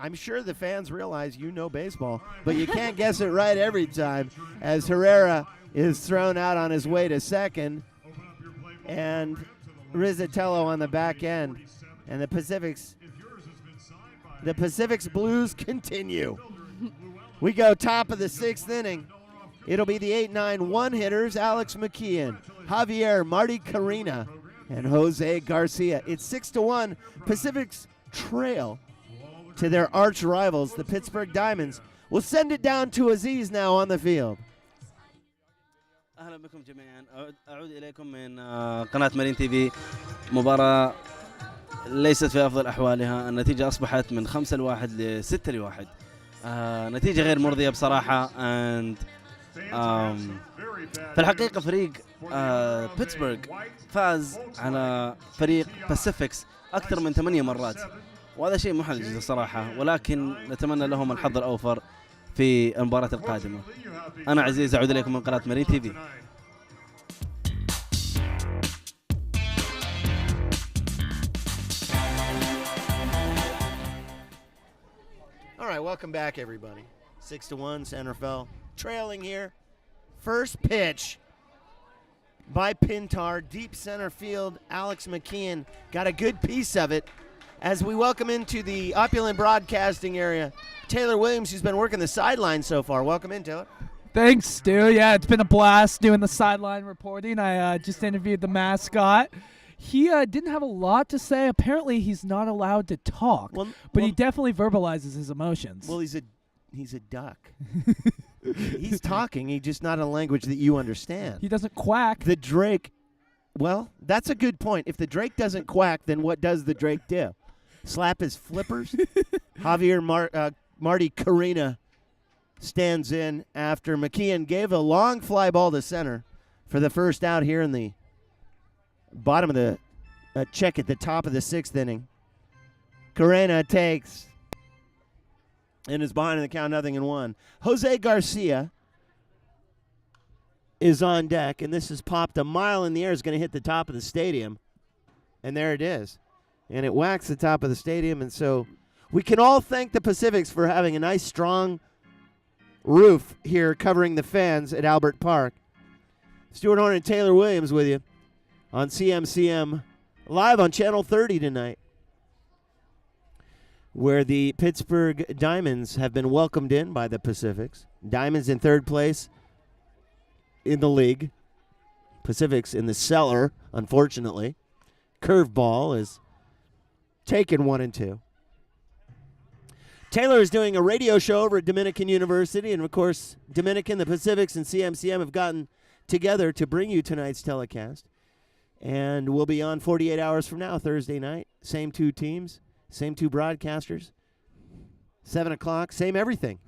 [SPEAKER 1] I'm sure the fans realize you know baseball, but you can't guess it right every time, as Herrera is thrown out on his way to second, and Rizzatello on the back end. And the Pacific's blues continue. We go top of the 6th inning. It'll be the 8-9 one-hitters, Alex McKeon, Javier Marty Carina, and Jose Garcia. It's 6-1. Pacific's trail to their arch rivals, the Pittsburgh Diamonds. We'll send it down to Aziz now on the field.
[SPEAKER 6] اهلا بكم جميعا. اعود اليكم من قناه مارين تي في. مباراه ليست في افضل احوالها. النتيجه اصبحت من 5-1 ل 6-1. نتيجه غير مرضيه بصراحه. and في الحقيقه فريق بيتسبرغ فاز على فريق باسيفيكس اكثر من 8 مرات، وهذا شيء محرج صراحه، ولكن نتمنى لهم الحظ الاوفر في المباراة القادمة. أنا عزيز، أعود إليكم من قناة مارين تي في.
[SPEAKER 1] All right, welcome back, everybody. 6-1, San Rafael trailing here. First pitch by Pintar, deep center field. Alex McKeon got a good piece of it. As we welcome into the opulent broadcasting area, Taylor Williams, who's been working the sideline so far. Welcome in, Taylor.
[SPEAKER 5] Thanks, Stu. Yeah, it's been a blast doing the sideline reporting. I just interviewed the mascot. He didn't have a lot to say. Apparently, he's not allowed to talk, but he definitely verbalizes his emotions.
[SPEAKER 1] Well, he's a duck. He's talking. He's just not a language that you understand.
[SPEAKER 5] He doesn't quack.
[SPEAKER 1] The Drake, well, that's a good point. If the Drake doesn't quack, then what does the Drake do? Slap his flippers? Javier Marty Carina stands in after McKeon gave a long fly ball to center for the first out here in the bottom of the check at the top of the 6th inning. Carina takes and is behind in the count, 0-1. Jose Garcia is on deck, and this is popped a mile in the air. Is going to hit the top of the stadium, and there it is. And it whacks the top of the stadium, and so we can all thank the Pacifics for having a nice, strong roof here covering the fans at Albert Park. Stuart Horn and Taylor Williams with you on CMCM live on Channel 30 tonight, where the Pittsburgh Diamonds have been welcomed in by the Pacifics. Diamonds in 3rd place in the league. Pacifics in the cellar, unfortunately. Curveball is taken 1-2. Taylor is doing a radio show over at Dominican University, and of course, Dominican, the Pacifics, and CMCM have gotten together to bring you tonight's telecast. And we'll be on 48 hours from now, Thursday night. Same 2 teams, same 2 broadcasters. 7 o'clock, same everything.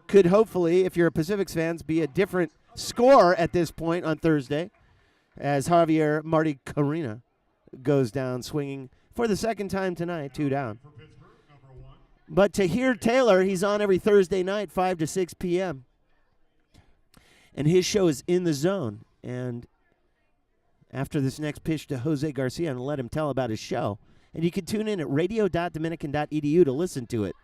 [SPEAKER 1] Could hopefully, if you're a Pacifics fans, be a different score at this point on Thursday, as Javier Marty Carina goes down swinging for the 2nd time tonight, 2 down. But to hear Taylor, he's on every Thursday night, 5 to 6 p.m. And his show is In the Zone. And after this next pitch to Jose Garcia, I'm going to let him tell about his show. And you can tune in at radio.dominican.edu to listen to it.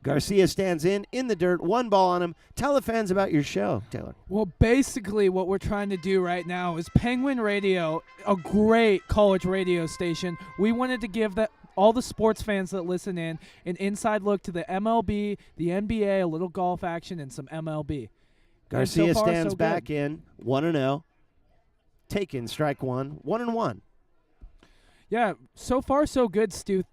[SPEAKER 1] Garcia stands in the dirt, 1 ball on him. Tell the fans about your show, Taylor.
[SPEAKER 5] Well, basically what we're trying to do right now is Penguin Radio, a great college radio station. We wanted to give all the sports fans that listen in an inside look to the MLB, the NBA, a little golf action, and some MLB.
[SPEAKER 1] Garcia
[SPEAKER 5] And so far,
[SPEAKER 1] stands
[SPEAKER 5] so
[SPEAKER 1] back
[SPEAKER 5] good.
[SPEAKER 1] in, 1-0. Taken, strike one, 1-1.
[SPEAKER 5] Yeah, so far so good, Stu.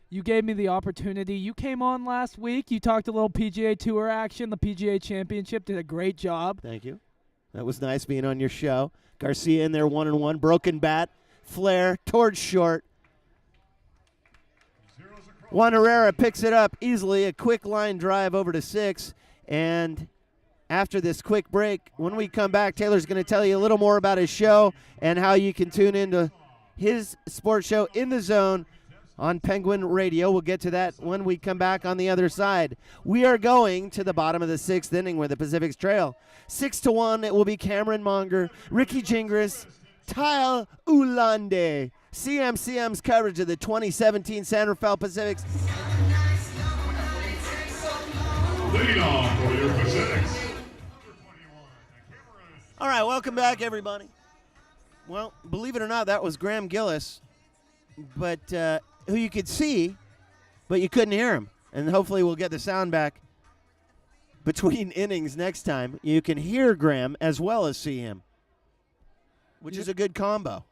[SPEAKER 5] You gave me the opportunity. You came on last week. You talked a little PGA Tour action. The PGA Championship did a great job.
[SPEAKER 1] Thank you. That was nice being on your show. Garcia in there, 1-1. Broken bat, flare towards short. Juan Herrera picks it up easily. A quick line drive over to 6. And after this quick break, when we come back, Taylor's going to tell you a little more about his show and how you can tune into his sports show In the Zone on Penguin Radio. We'll get to that when we come back on the other side. We are going to the bottom of the 6th inning where the Pacifics trail. 6-1, it will be Cameron Monger, Ricky Gingras, Tyle Ulande. CMCM's coverage of the 2017 San Rafael Pacifics.
[SPEAKER 4] Leading off for your Pacifics.
[SPEAKER 1] All right, welcome back, everybody. Well, believe it or not, that was Graham Gillis, but who you could see, but you couldn't hear him. And hopefully we'll get the sound back between innings next time. You can hear Graham as well as see him, which is a good combo.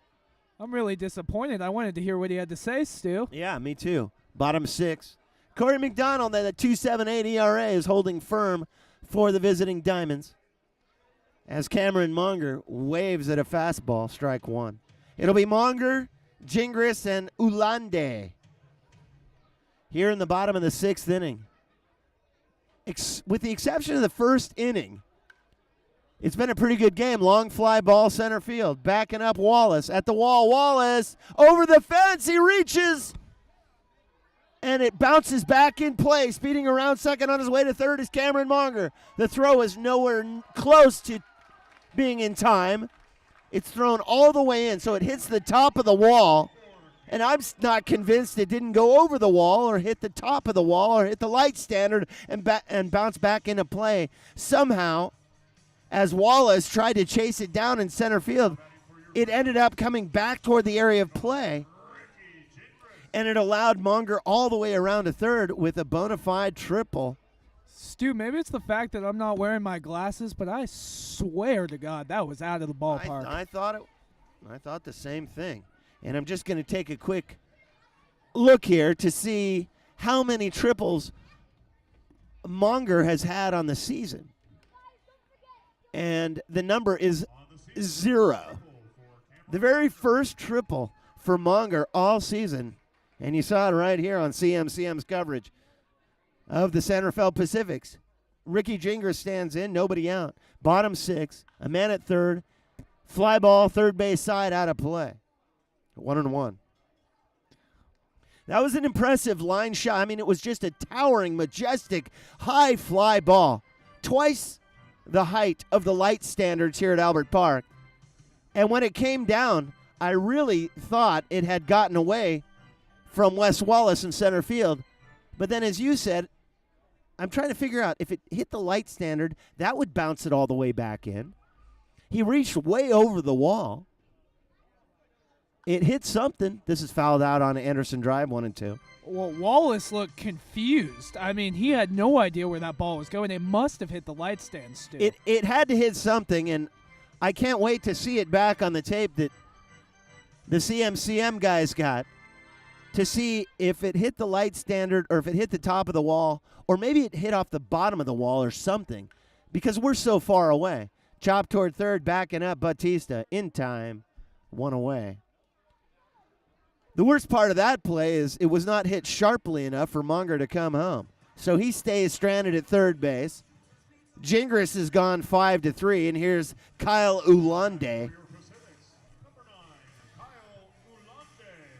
[SPEAKER 5] I'm really disappointed. I wanted to hear what he had to say, Stu.
[SPEAKER 1] Yeah, me too. Bottom 6. Corey McDonald at a 2.78 ERA is holding firm for the visiting Diamonds as Cameron Monger waves at a fastball, strike 1. It'll be Monger, Gingras, and Ulande here in the bottom of the 6th inning. With the exception of the first inning, it's been a pretty good game. Long fly ball center field. Backing up Wallace at the wall. Wallace over the fence. He reaches. And it bounces back in play. Speeding around second on his way to third is Cameron Monger. The throw is nowhere close to being in time. It's thrown all the way in, so it hits the top of the wall. And I'm not convinced it didn't go over the wall or hit the top of the wall or hit the light standard and bounce back into play. Somehow, as Wallace tried to chase it down in center field, it ended up coming back toward the area of play. And it allowed Monger all the way around to third with a bona fide triple.
[SPEAKER 5] Stu, maybe it's the fact that I'm not wearing my glasses, but I swear to God that was out of the ballpark.
[SPEAKER 1] I thought the same thing. And I'm just going to take a quick look here to see how many triples Monger has had on the season. And the number is 0. The very first triple for Monger all season. And you saw it right here on CMCM's coverage of the San Rafael Pacifics. Ricky Gingras stands in, nobody out. Bottom 6, a man at third. Fly ball, third base side, out of play. 1-1. That was an impressive line shot. I mean, it was just a towering, majestic, high fly ball. Twice the height of the light standards here at Albert Park. And when it came down, I really thought it had gotten away from Wes Wallace in center field. But then, as you said, I'm trying to figure out if it hit the light standard, that would bounce it all the way back in. He reached way over the wall. It hit something. This is fouled out on Anderson Drive, 1-2.
[SPEAKER 5] Well, Wallace looked confused. I mean, he had no idea where that ball was going. It must have hit the light stand, Stu.
[SPEAKER 1] It had to hit something, and I can't wait to see it back on the tape that the CMCM guys got to see if it hit the light standard or if it hit the top of the wall or maybe it hit off the bottom of the wall or something because we're so far away. Chop toward third, backing up Batista in time, 1 away. The worst part of that play is it was not hit sharply enough for Monger to come home. So he stays stranded at third base. Gingras has gone 5-3, and here's Kyle Ulande.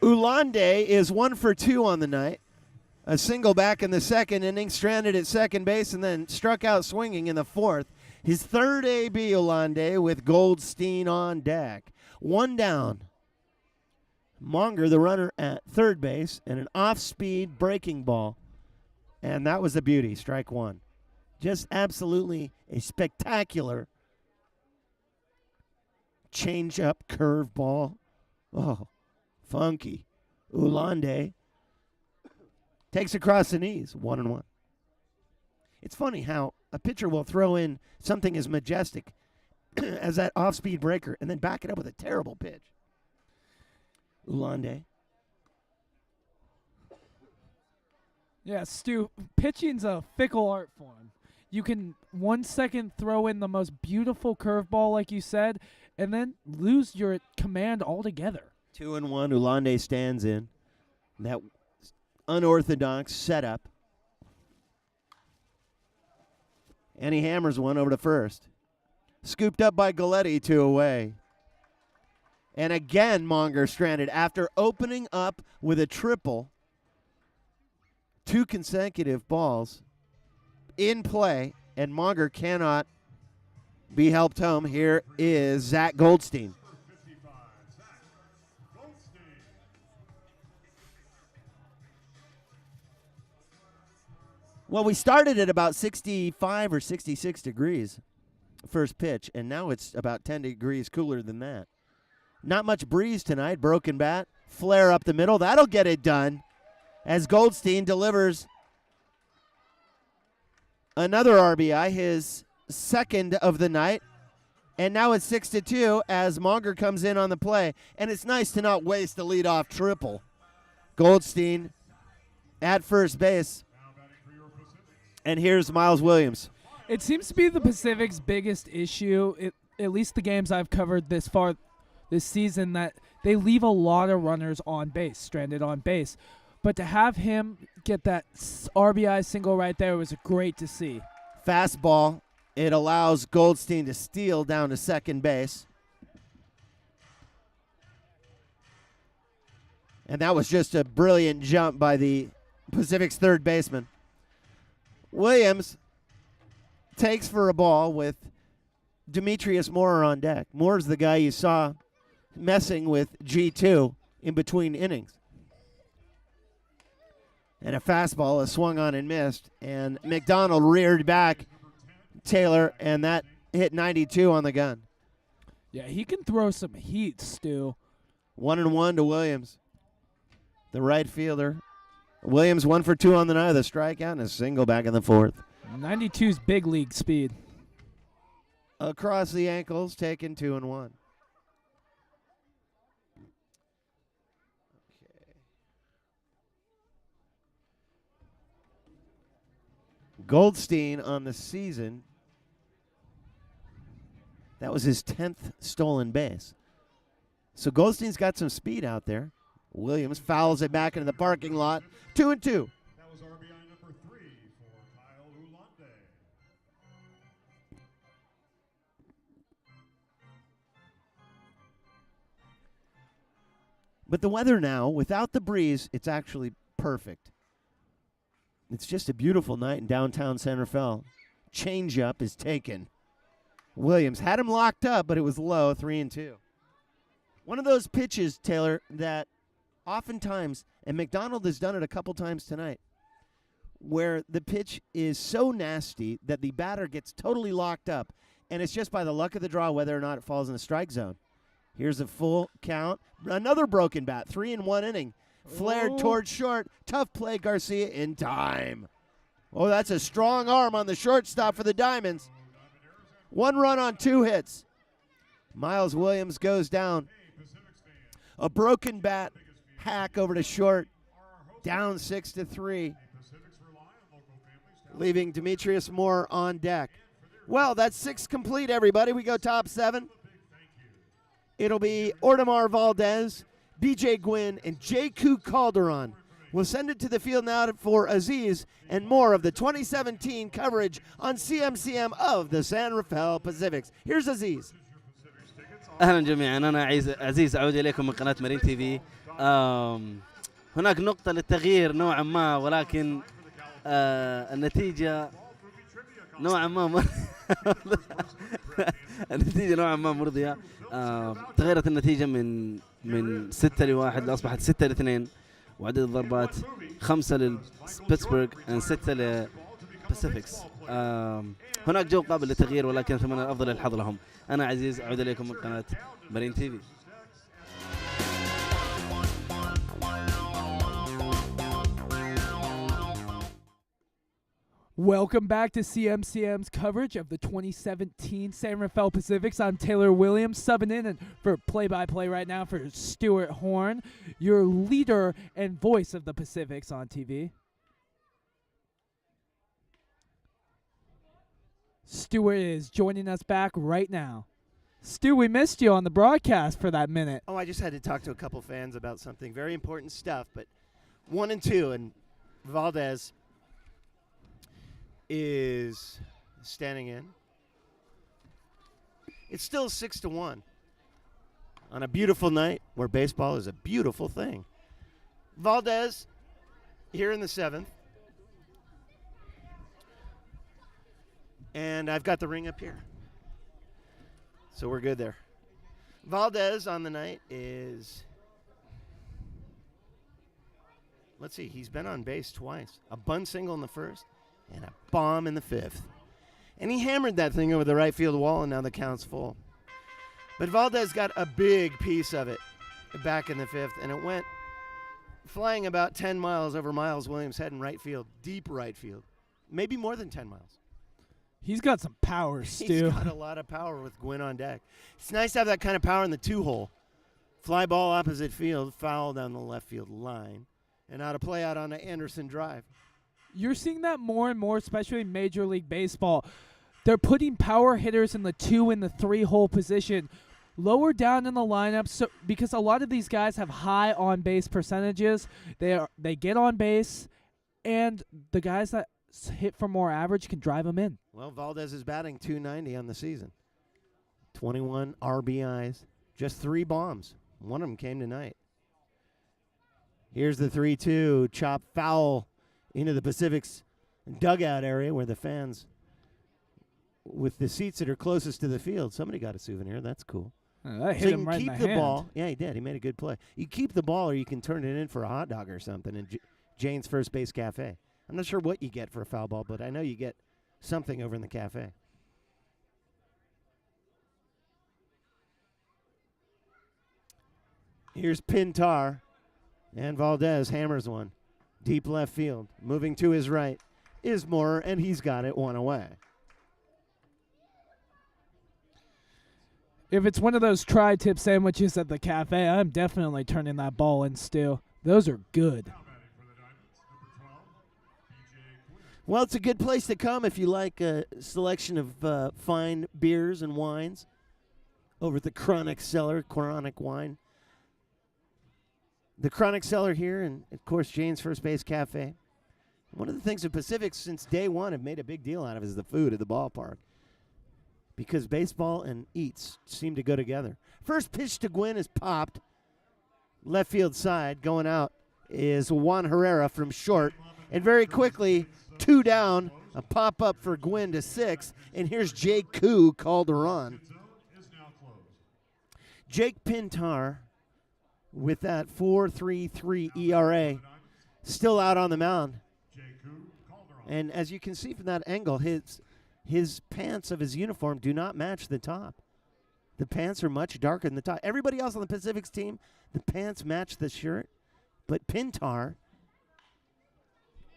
[SPEAKER 1] Ulande is 1 for 2 on the night. A single back in the second inning, stranded at second base, and then struck out swinging in the fourth. His third AB, Ulande, with Goldstein on deck. 1 down. Monger, the runner at third base, and an off-speed breaking ball And that was the beauty, strike one. Just absolutely a spectacular change-up curveball. Oh, funky. Ulande takes across the knees, 1-1. It's funny how a pitcher will throw in something as majestic as that off-speed breaker and then back it up with a terrible pitch. Ulande.
[SPEAKER 5] Yeah, Stu, pitching's a fickle art form. You can 1 second throw in the most beautiful curveball, like you said, and then lose your command altogether.
[SPEAKER 1] 2-1. Ulande stands in. That unorthodox setup. And he hammers one over to first. Scooped up by Galletti, 2 away. And again, Monger stranded after opening up with a triple. 2 consecutive balls in play, and Monger cannot be helped home. Here is Zach Goldstein. Well, we started at about 65 or 66 degrees first pitch, and now it's about 10 degrees cooler than that. Not much breeze tonight. Broken bat, flare up the middle. That'll get it done as Goldstein delivers another RBI, his second of the night. And now it's 6-2 as Monger comes in on the play. And it's nice to not waste a leadoff triple. Goldstein at first base. And here's Miles Williams.
[SPEAKER 5] It seems to be the Pacific's biggest issue, at least the games I've covered this far this season, that they leave a lot of runners on base, stranded on base. But to have him get that RBI single right there was great to see.
[SPEAKER 1] Fastball. It allows Goldstein to steal down to second base. And that was just a brilliant jump by the Pacific's third baseman. Williams takes for a ball with Demetrius Moore on deck. Moore's the guy you saw messing with G2 in between innings. And a fastball is swung on and missed. And McDonald reared back Taylor, and that hit 92 on the gun.
[SPEAKER 5] Yeah, he can throw some heat, Stu.
[SPEAKER 1] 1-1 to Williams, the right fielder. Williams 1 for 2 on the night with a strikeout and a single back in the fourth.
[SPEAKER 5] 92's big league speed.
[SPEAKER 1] Across the ankles, taken 2-1. Goldstein on the season, that was his 10th stolen base. So Goldstein's got some speed out there. Williams fouls it back into the parking lot. 2-2.
[SPEAKER 4] That was RBI number 3 for Kyle Ulande.
[SPEAKER 1] But the weather now, without the breeze, it's actually perfect. It's just a beautiful night in downtown Santa Fe. Changeup is taken. Williams had him locked up, but it was low, 3-2. One of those pitches, Taylor, that oftentimes, and McDonald has done it a couple times tonight, where the pitch is so nasty that the batter gets totally locked up, and it's just by the luck of the draw whether or not it falls in the strike zone. Here's a full count. Another broken bat, 3-1 inning. Flared towards short. Tough play, Garcia in time. Oh, that's a strong arm on the shortstop for the Diamonds. 1 run on 2 hits. Miles Williams goes down. A broken bat hack over to short. Down 6-3. Leaving Demetrius Moore on deck. Well, that's 6 complete, everybody. We go top 7. It'll be Ordemar Valdez, BJ Gwynn, and J.Q. Calderon. We'll send it to the field now for Aziz and more of the 2017 coverage on CMCM of the San Rafael Pacifics. Here's Aziz.
[SPEAKER 6] اهلا جميعا، انا عزيز اعود اليكم من قناه مارين تي في. هناك نقطه للتغيير نوعا ما، ولكن النتيجه نوعا ما النتيجه نوعا ما مرضيه. تغيرت النتيجه من 6-1 لاصبحت 6-2، وعدد الضربات 5 للبيتسبرغ و6 للباسيفيكس. هناك جو قابل للتغيير ولكن أتمنى أفضل الحظ لهم. أنا عزيز أعود إليكم من قناة مارين تي في.
[SPEAKER 5] Welcome back to CMCM's coverage of the 2017 San Rafael Pacifics. I'm Taylor Williams, subbing in and for play-by-play right now for Stuart Horn, your leader and voice of the Pacifics on TV. Stuart is joining us back right now. Stu, we missed you on the broadcast for that minute.
[SPEAKER 1] Oh, I just had to talk to a couple fans about something very important stuff. But 1 and 2, and Valdez is standing in. It's still 6-1 on a beautiful night where baseball is a beautiful thing. Valdez here in the 7th. And I've got the ring up here. So we're good there. Valdez on the night is, let's see, he's been on base twice. A bunt single in the 1st and a bomb in the 5th. And he hammered that thing over the right field wall, and now the count's full. But Valdez got a big piece of it back in the 5th, and it went flying about 10 miles over Miles Williams' head in right field, deep right field. Maybe more than 10 miles.
[SPEAKER 5] He's got some power, Stu.
[SPEAKER 1] He's got a lot of power with Gwynn on deck. It's nice to have that kind of power in the 2-hole. Fly ball opposite field, foul down the left field line, and out of play out on the Anderson drive.
[SPEAKER 5] You're seeing that more and more, especially in Major League Baseball. They're putting power hitters in the 2 and the 3-hole position, lower down in the lineup, so because a lot of these guys have high on-base percentages. They get on base, and the guys that hit for more average can drive them in.
[SPEAKER 1] Well, Valdez is batting .290 on the season. 21 RBIs, just 3 bombs. One of them came tonight. Here's the 3-2, chop foul into the Pacific's dugout area where the fans, with the seats that are closest to the field, somebody got a souvenir. That's cool.
[SPEAKER 5] That
[SPEAKER 1] So
[SPEAKER 5] hit
[SPEAKER 1] you
[SPEAKER 5] him
[SPEAKER 1] can
[SPEAKER 5] right in
[SPEAKER 1] keep
[SPEAKER 5] the
[SPEAKER 1] the
[SPEAKER 5] hand.
[SPEAKER 1] ball. Yeah, he did. He made a good play. You keep the ball, or you can turn it in for a hot dog or something in Jane's First Base Cafe. I'm not sure what you get for a foul ball, but I know you get something over in the cafe. Here's Pintar, and Valdez hammers one. Deep left field. Moving to his right is Moore, and he's got it 1 away.
[SPEAKER 5] If it's one of those tri-tip sandwiches at the cafe, I'm definitely turning that ball in, Stu. Those are good.
[SPEAKER 1] Well, it's a good place to come if you like a selection of fine beers and wines over at the Chronic Cellar, Chronic Wine. The Chronic Cellar here, and, of course, Jane's First Base Cafe. One of the things the Pacifics since day one have made a big deal out of is the food at the ballpark, because baseball and eats seem to go together. First pitch to Gwynn is popped. Left field side going out is Juan Herrera from short. And very quickly, 2 down, a pop-up for Gwynn to 6. And here's Jake Koo called to run. Jake Pintar with that 4.33 ERA still out on the mound. And as you can see from that angle, his pants of his uniform do not match the top. The pants are much darker than the top. Everybody else on the Pacific's team, the pants match the shirt. But Pintar,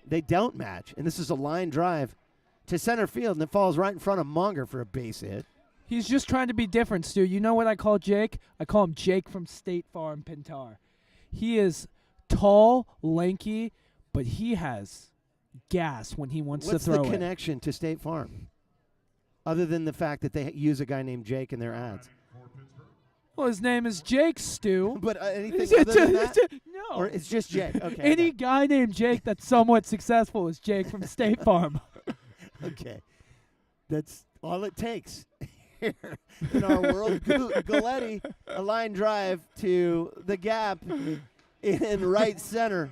[SPEAKER 1] they don't match. And this is a line drive to center field, and it falls right in front of Monger for a base hit.
[SPEAKER 5] He's just trying to be different, Stu. You know what I call Jake? I call him Jake from State Farm Pintar. He is tall, lanky, but he has gas when he wants
[SPEAKER 1] What's
[SPEAKER 5] to throw
[SPEAKER 1] the
[SPEAKER 5] it.
[SPEAKER 1] connection to State Farm, other than the fact that they use a guy named Jake in their ads?
[SPEAKER 5] Well, his name is Jake, Stu.
[SPEAKER 1] But anything other than that?
[SPEAKER 5] No.
[SPEAKER 1] Or it's just Jake? Okay.
[SPEAKER 5] Any guy named Jake that's somewhat successful is Jake from State Farm.
[SPEAKER 1] Okay. That's all it takes. Here in our world, Galletti, a line drive to the gap in right center.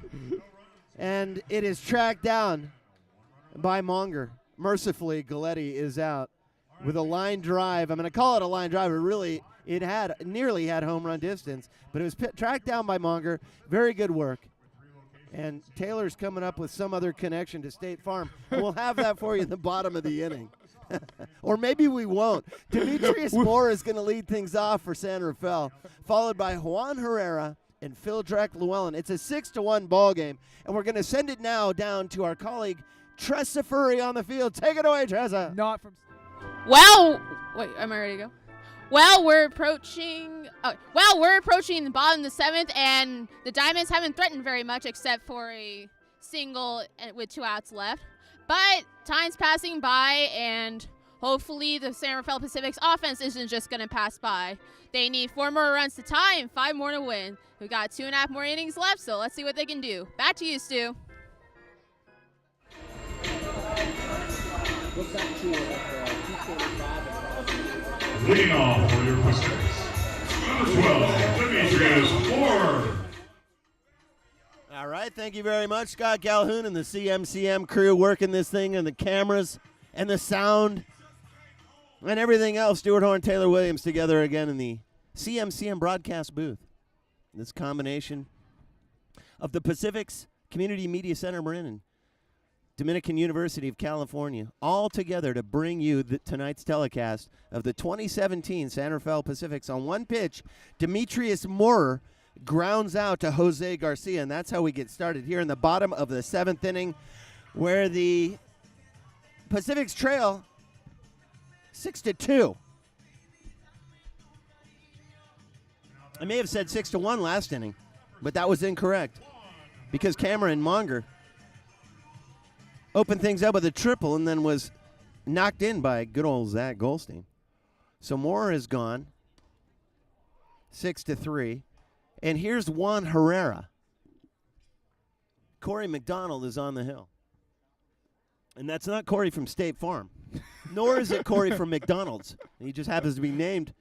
[SPEAKER 1] And it is tracked down by Monger. Mercifully, Galletti is out with a line drive. I'm going to call it a line drive, but really it nearly had home run distance, but it was tracked down by Monger. Very good work. And Taylor's coming up with some other connection to State Farm. We'll have that for you in the bottom of the inning. Or maybe we won't. Demetrius Moore is going to lead things off for San Rafael, followed by Juan Herrera and Phildrek Llewellyn. It's a 6-1 ball game, and we're going to send it now down to our colleague Tressa Furry on the field. Take it away, Tressa.
[SPEAKER 5] Not from.
[SPEAKER 7] Well, wait, am I ready to go? Well, we're approaching. We're approaching the bottom of the 7th, and the Diamonds haven't threatened very much except for a single with 2 outs left. But time's passing by, and hopefully the San Rafael Pacific's offense isn't just going to pass by. They need 4 more runs to tie and 5 more to win. We've got 2.5 more innings left, so let's see what they can do. Back to you, Stu.
[SPEAKER 4] Leading off for your Pacifics, number 12, Demetrius Moore.
[SPEAKER 1] All right, thank you very much, Scott Calhoun and the CMCM crew working this thing, and the cameras and the sound and everything else. Stuart Horn, Taylor Williams together again in the CMCM broadcast booth. This combination of the Pacific's Community Media Center, Marin, and Dominican University of California, all together to bring you tonight's telecast of the 2017 San Rafael Pacifics. On one pitch, Demetrius Moore grounds out to Jose Garcia, and that's how we get started here in the bottom of the 7th inning, where the Pacifics trail 6-2. I may have said 6-1 last inning, but that was incorrect because Cameron Monger opened things up with a triple and then was knocked in by good old Zach Goldstein. So Moore is gone, 6-3. And here's Juan Herrera. Corey McDonald is on the hill. And that's not Corey from State Farm, nor is it Corey from McDonald's. He just happens to be named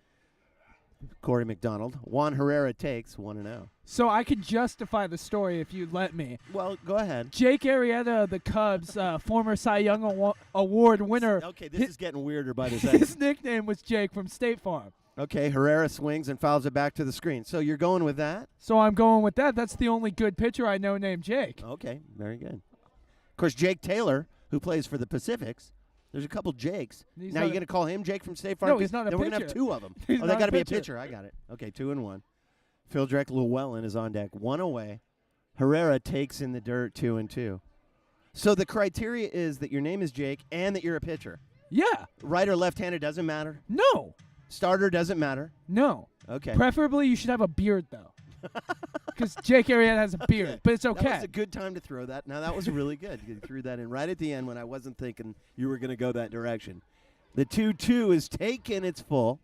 [SPEAKER 1] Corey McDonald. Juan Herrera takes 1-0.
[SPEAKER 5] So I could justify the story if you'd let me.
[SPEAKER 1] Well, go ahead.
[SPEAKER 5] Jake Arrieta of the Cubs, former Cy Young Award winner.
[SPEAKER 1] Okay, this is getting weirder by the second.
[SPEAKER 5] His nickname was Jake from State Farm.
[SPEAKER 1] Okay, Herrera swings and fouls it back to the screen. So you're going with that?
[SPEAKER 5] So I'm going with that. That's the only good pitcher I know named Jake.
[SPEAKER 1] Okay, very good. Of course, Jake Taylor, who plays for the Pacifics. There's a couple Jakes.
[SPEAKER 5] He's
[SPEAKER 1] now
[SPEAKER 5] not
[SPEAKER 1] you're going to call him Jake from State Farm?
[SPEAKER 5] No, he's not a
[SPEAKER 1] then we're going to
[SPEAKER 5] pitcher.
[SPEAKER 1] have 2 of them.
[SPEAKER 5] He's
[SPEAKER 1] they
[SPEAKER 5] not
[SPEAKER 1] got
[SPEAKER 5] a
[SPEAKER 1] to be a
[SPEAKER 5] pitcher.
[SPEAKER 1] pitcher. I got it. Okay, 2-1. Phildrek Llewellyn is on deck. 1 away. Herrera takes in the dirt, 2-2. So the criteria is that your name is Jake and that you're a pitcher.
[SPEAKER 5] Yeah.
[SPEAKER 1] Right or left-handed doesn't matter.
[SPEAKER 5] No.
[SPEAKER 1] Starter doesn't matter.
[SPEAKER 5] No.
[SPEAKER 1] Okay.
[SPEAKER 5] Preferably you should have a beard, though. Because Jake Arrieta has a beard, but it's okay.
[SPEAKER 1] That was a good time to throw that. Now, that was really good. You threw that in right at the end when I wasn't thinking you were going to go that direction. The 2-2 is taken. It's full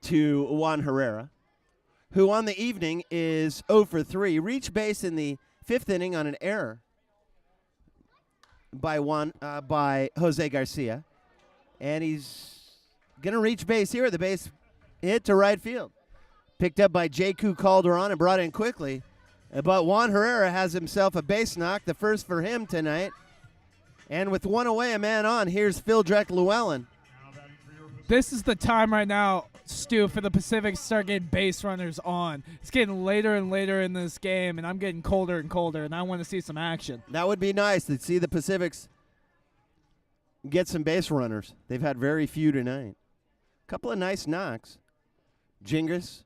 [SPEAKER 1] to Juan Herrera, who on the evening is 0 for 3. Reached base in the 5th inning on an error by Jose Garcia. And he's going to reach base here. The base hit to right field. Picked up by J.Q. Calderon and brought in quickly. But Juan Herrera has himself a base knock, the first for him tonight. And with 1 away, a man on, here's Phildrek Llewellyn.
[SPEAKER 5] This is the time right now, Stu, for the Pacific to start getting base runners on. It's getting later and later in this game, and I'm getting colder and colder, and I want to see some action.
[SPEAKER 1] That would be nice to see the Pacifics get some base runners. They've had very few tonight. Couple of nice knocks. Gingras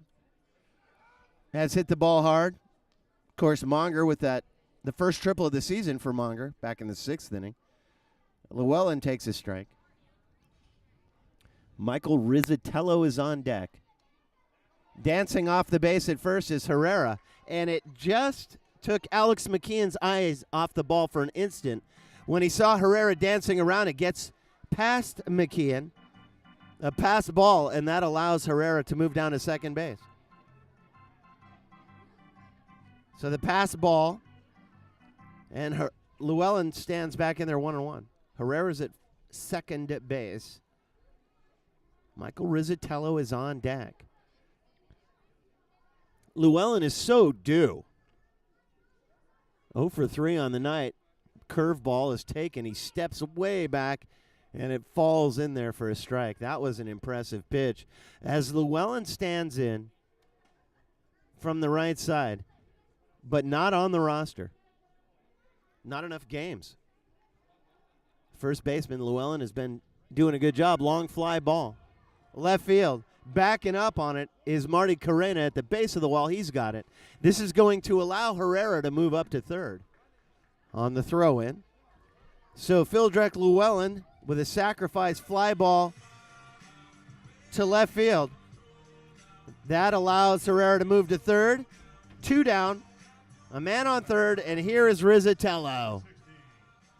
[SPEAKER 1] has hit the ball hard. Of course, Monger with the first triple of the season for Monger back in the 6th inning. Llewellyn takes a strike. Michael Rizzatello is on deck. Dancing off the base at first is Herrera, and it just took Alex McKeon's eyes off the ball for an instant. When he saw Herrera dancing around, it gets past McKeon, a pass ball, and that allows Herrera to move down to second base. So the pass ball, and Llewellyn stands back in there 1-1. Herrera's at second base. Michael Rizzatello is on deck. Llewellyn is so due. 0 for 3 on the night. Curveball is taken. He steps way back, and it falls in there for a strike. That was an impressive pitch. As Llewellyn stands in from the right side, but not on the roster. Not enough games. First baseman Llewellyn has been doing a good job. Long fly ball. Left field. Backing up on it is Marty Carrena at the base of the wall. He's got it. This is going to allow Herrera to move up to third on the throw-in. So Phildrek Llewellyn with a sacrifice fly ball to left field. That allows Herrera to move to third. 2 down. A man on third, and here is Rizzatello.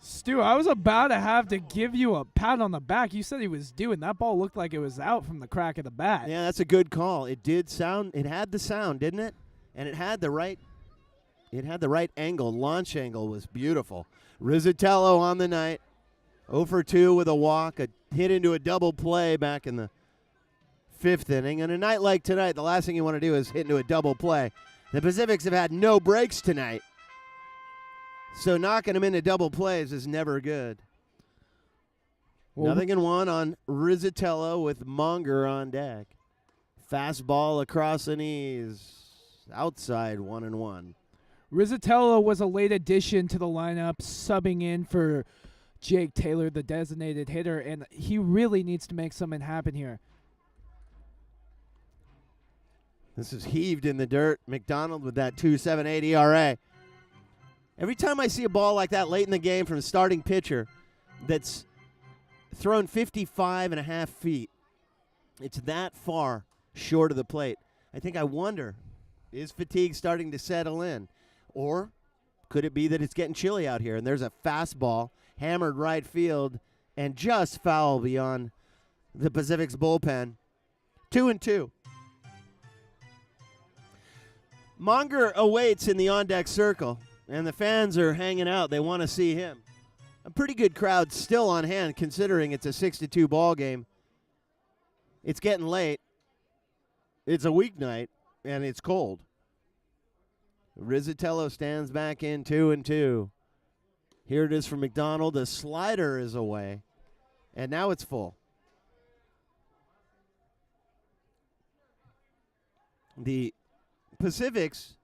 [SPEAKER 5] Stu, I was about to have to give you a pat on the back. You said he was doing. That ball looked like it was out from the crack of the bat.
[SPEAKER 1] Yeah, that's a good call. It did sound. It had the sound, didn't it? And it had the right. It had the right angle. Launch angle was beautiful. Rizzatello on the night, 0 for 2 with a walk, a hit into a double play back in the 5th inning. And a night like tonight, the last thing you want to do is hit into a double play. The Pacifics have had no breaks tonight, so knocking them into double plays is never good.
[SPEAKER 5] Well,
[SPEAKER 1] 0-1 on Rizzatello with Monger on deck. Fastball across the knees. Outside 1-1.
[SPEAKER 5] Rizzatello was a late addition to the lineup, subbing in for Jake Taylor, the designated hitter, and he really needs to make something happen here.
[SPEAKER 1] This is heaved in the dirt. McDonald with that 2.78 ERA. Every time I see a ball like that late in the game from a starting pitcher that's thrown 55.5 feet, it's that far short of the plate. I wonder, is fatigue starting to settle in? Or could it be that it's getting chilly out here and there's a fastball hammered right field and just foul beyond the Pacific's bullpen? 2-2. Monger awaits in the on-deck circle, and the fans are hanging out. They want to see him. A pretty good crowd still on hand, considering it's a 6-2 ball game. It's getting late. It's a weeknight, and it's cold. Rizzatello stands back in 2-2. Here it is for McDonald. The slider is away, and now it's full. The Pacifics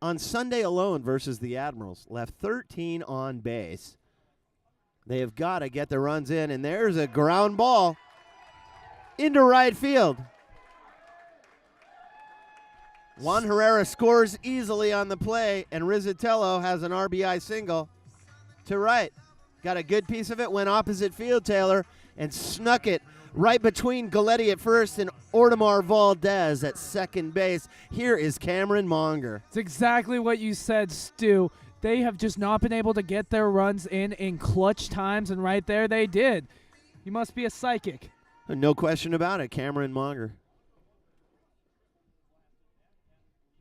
[SPEAKER 1] on Sunday alone versus the Admirals left 13 on base. They have got to get the runs in, and there's a ground ball into right field. Juan Herrera scores easily on the play, and Rizzatello has an RBI single to right. Got a good piece of it, went opposite field, Taylor, and snuck it right between Galletti at first and Ortimar Valdez at second base. Here is Cameron Monger.
[SPEAKER 5] It's exactly what you said, Stu. They have just not been able to get their runs in clutch times, and right there they did. You must be a psychic.
[SPEAKER 1] No question about it, Cameron Monger.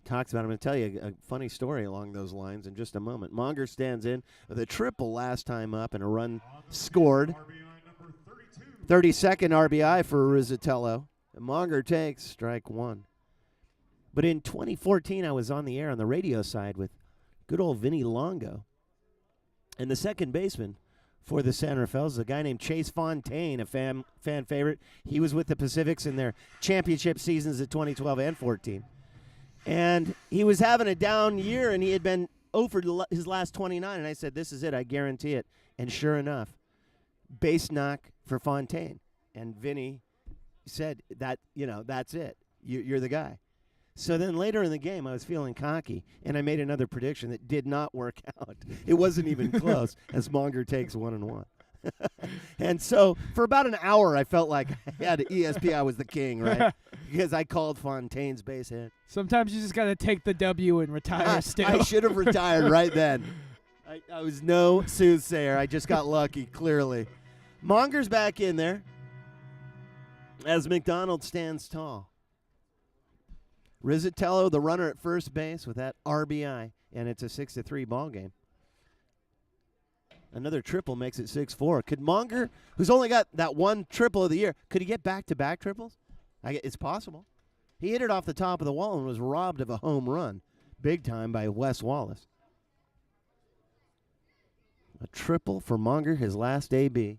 [SPEAKER 1] Talks about, I'm going to tell you a funny story along those lines in just a moment. Monger stands in with a triple last time up and a run scored. 32nd RBI for Rizzatello. And Monger takes strike one. But in 2014, I was on the air on the radio side with good old Vinny Longo. And the second baseman for the San Rafaels is a guy named Chase Fontaine, a fan favorite. He was with the Pacifics in their championship seasons of 2012 and 14. And he was having a down year, and he had been over his last 29. And I said, this is it. I guarantee it. And sure enough, base knock for Fontaine. And Vinny said, that's it. You're the guy. So then later in the game, I was feeling cocky, and I made another prediction that did not work out. It wasn't even close, as Monger takes 1-1. And so for about an hour, I felt like I had ESP. I was the king, right? Because I called Fontaine's base hit.
[SPEAKER 5] Sometimes you just got to take the W and retire still.
[SPEAKER 1] I should have retired right then. I was no soothsayer. I just got lucky, clearly. Monger's back in there as McDonald stands tall. Rizzatello, the runner at first base with that RBI, and it's a 6-3 ball game. Another triple makes it 6-4. Could Monger, who's only got that one triple of the year, could he get back-to-back triples? It's possible. He hit it off the top of the wall and was robbed of a home run, big time by Wes Wallace. A triple for Monger, his last AB.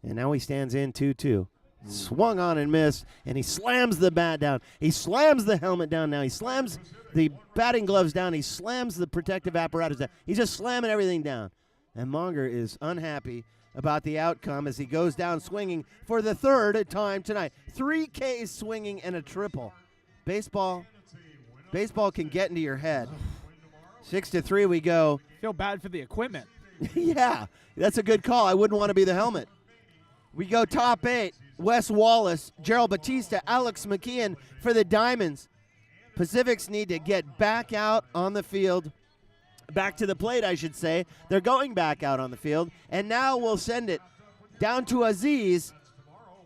[SPEAKER 1] And now he stands in 2-2. Swung on and missed, and he slams the bat down. He slams the helmet down now. He slams the batting gloves down. He slams the protective apparatus down. He's just slamming everything down. And Monger is unhappy about the outcome as he goes down swinging for the third time tonight. 3 Ks swinging and a triple. Baseball can get into your head. 6-3 we go.
[SPEAKER 5] Feel bad for the equipment.
[SPEAKER 1] Yeah, that's a good call. I wouldn't want to be the helmet. We go top 8. Wes Wallace, Gerald Batista, Alex McKeon for the Diamonds. Pacifics need to get back out on the field. Back to the plate, I should say. They're going back out on the field. And now we'll send it down to Aziz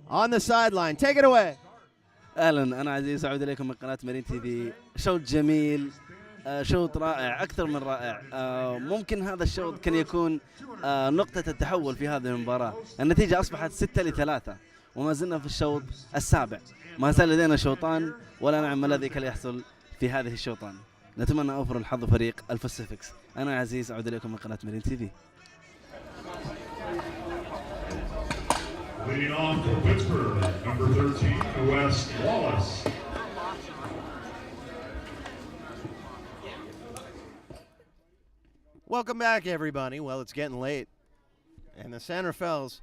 [SPEAKER 1] on the sideline. Take it away.
[SPEAKER 6] اهلا انا عزيز اعود اليكم من قناه مارين تي في. شوط جميل، شوط رائع اكثر من رائع. ممكن هذا الشوط كان يكون نقطه التحول في هذه المباراه. النتيجه اصبحت 6-3 وما زلنا في الشوط السابع. ما زال لدينا شوطان ولا نعلم ما الذي كان يحصل في هذه الشوطان. نتمنى اوفر الحظ فريق الباسيفيكس. انا عزيز اعود اليكم من قناه مارين تي في.
[SPEAKER 4] Leading off for Pittsburgh, number 13, Wes Wallace.
[SPEAKER 1] Welcome back, everybody. Well, it's getting late, and the Santa Fells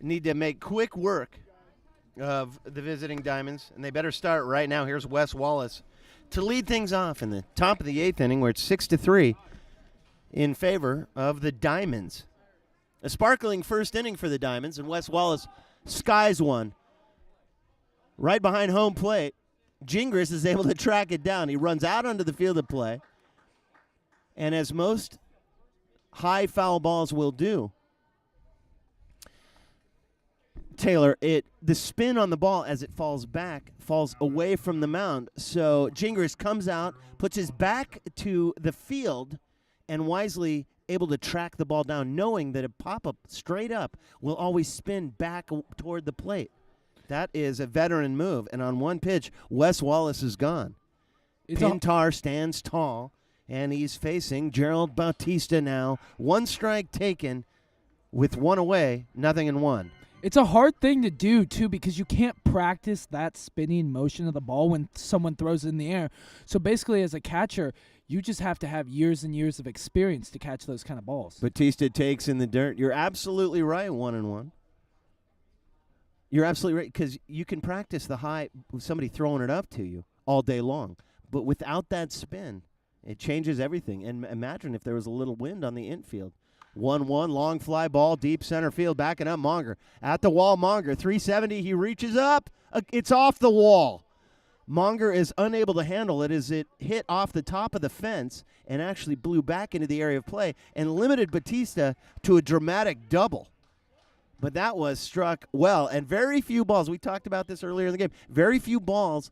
[SPEAKER 1] need to make quick work of the visiting Diamonds, and they better start right now. Here's Wes Wallace to lead things off in the top of the 8th inning, where it's 6-3 in favor of the Diamonds. A sparkling first inning for the Diamonds, and Wes Wallace skies one right behind home plate. Gingras is able to track it down. He runs out onto the field of play, and as most high foul balls will do, Taylor, the spin on the ball as it falls back falls away from the mound. So Gingras comes out, puts his back to the field, and wisely able to track the ball down, knowing that a pop-up straight up will always spin back toward the plate. That is a veteran move. And on one pitch, Wes Wallace is gone. Pintar stands tall, and he's facing Gerald Bautista now. 1 strike taken with 1 away, 0-1.
[SPEAKER 5] It's a hard thing to do, too, because you can't practice that spinning motion of the ball when someone throws it in the air. So basically, as a catcher, you just have to have years and years of experience to catch those kind of balls.
[SPEAKER 1] Bautista takes in the dirt. You're absolutely right, 1-1. You're absolutely right, because you can practice the high with somebody throwing it up to you all day long. But without that spin, it changes everything. And imagine if there was a little wind on the infield. 1-1, long fly ball, deep center field, backing up Monger. At the wall, Monger, 370, he reaches up. It's off the wall. Monger is unable to handle it as it hit off the top of the fence and actually blew back into the area of play and limited Batista to a dramatic double. But that was struck well, and very few balls, we talked about this earlier in the game, very few balls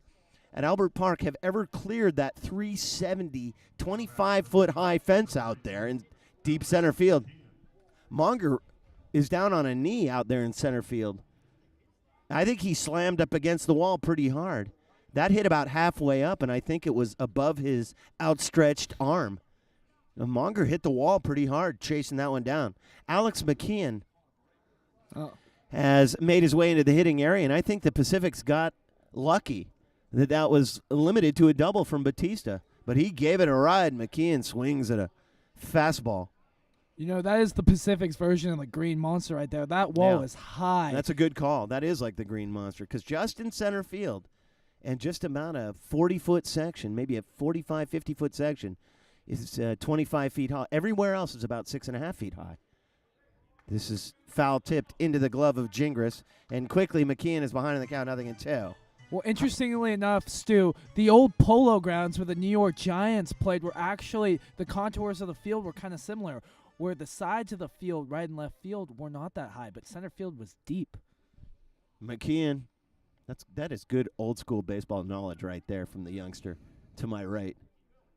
[SPEAKER 1] at Albert Park have ever cleared that 370, 25-foot high fence out there in deep center field. Monger is down on a knee out there in center field. I think he slammed up against the wall pretty hard. That hit about halfway up, and I think it was above his outstretched arm. Now, Monger hit the wall pretty hard, chasing that one down. Alex McKeon has made his way into the hitting area, and I think the Pacifics got lucky that was limited to a double from Batista. But he gave it a ride. McKeon swings at a fastball.
[SPEAKER 5] You know, that is the Pacific's version of the Green Monster right there. That wall is high.
[SPEAKER 1] That's a good call. That is like the Green Monster, because just in center field and just about a 40-foot section, maybe a 45, 50-foot section, is 25 feet high. Everywhere else is about 6.5 feet high. This is foul tipped into the glove of Gingras, and quickly McKeon is behind in the count, 0-2.
[SPEAKER 5] Well, interestingly enough, Stu, the old Polo Grounds where the New York Giants played were actually, the contours of the field were kind of similar, where the sides of the field, right and left field, were not that high, but center field was deep.
[SPEAKER 1] McKeon, that is good old-school baseball knowledge right there from the youngster to my right.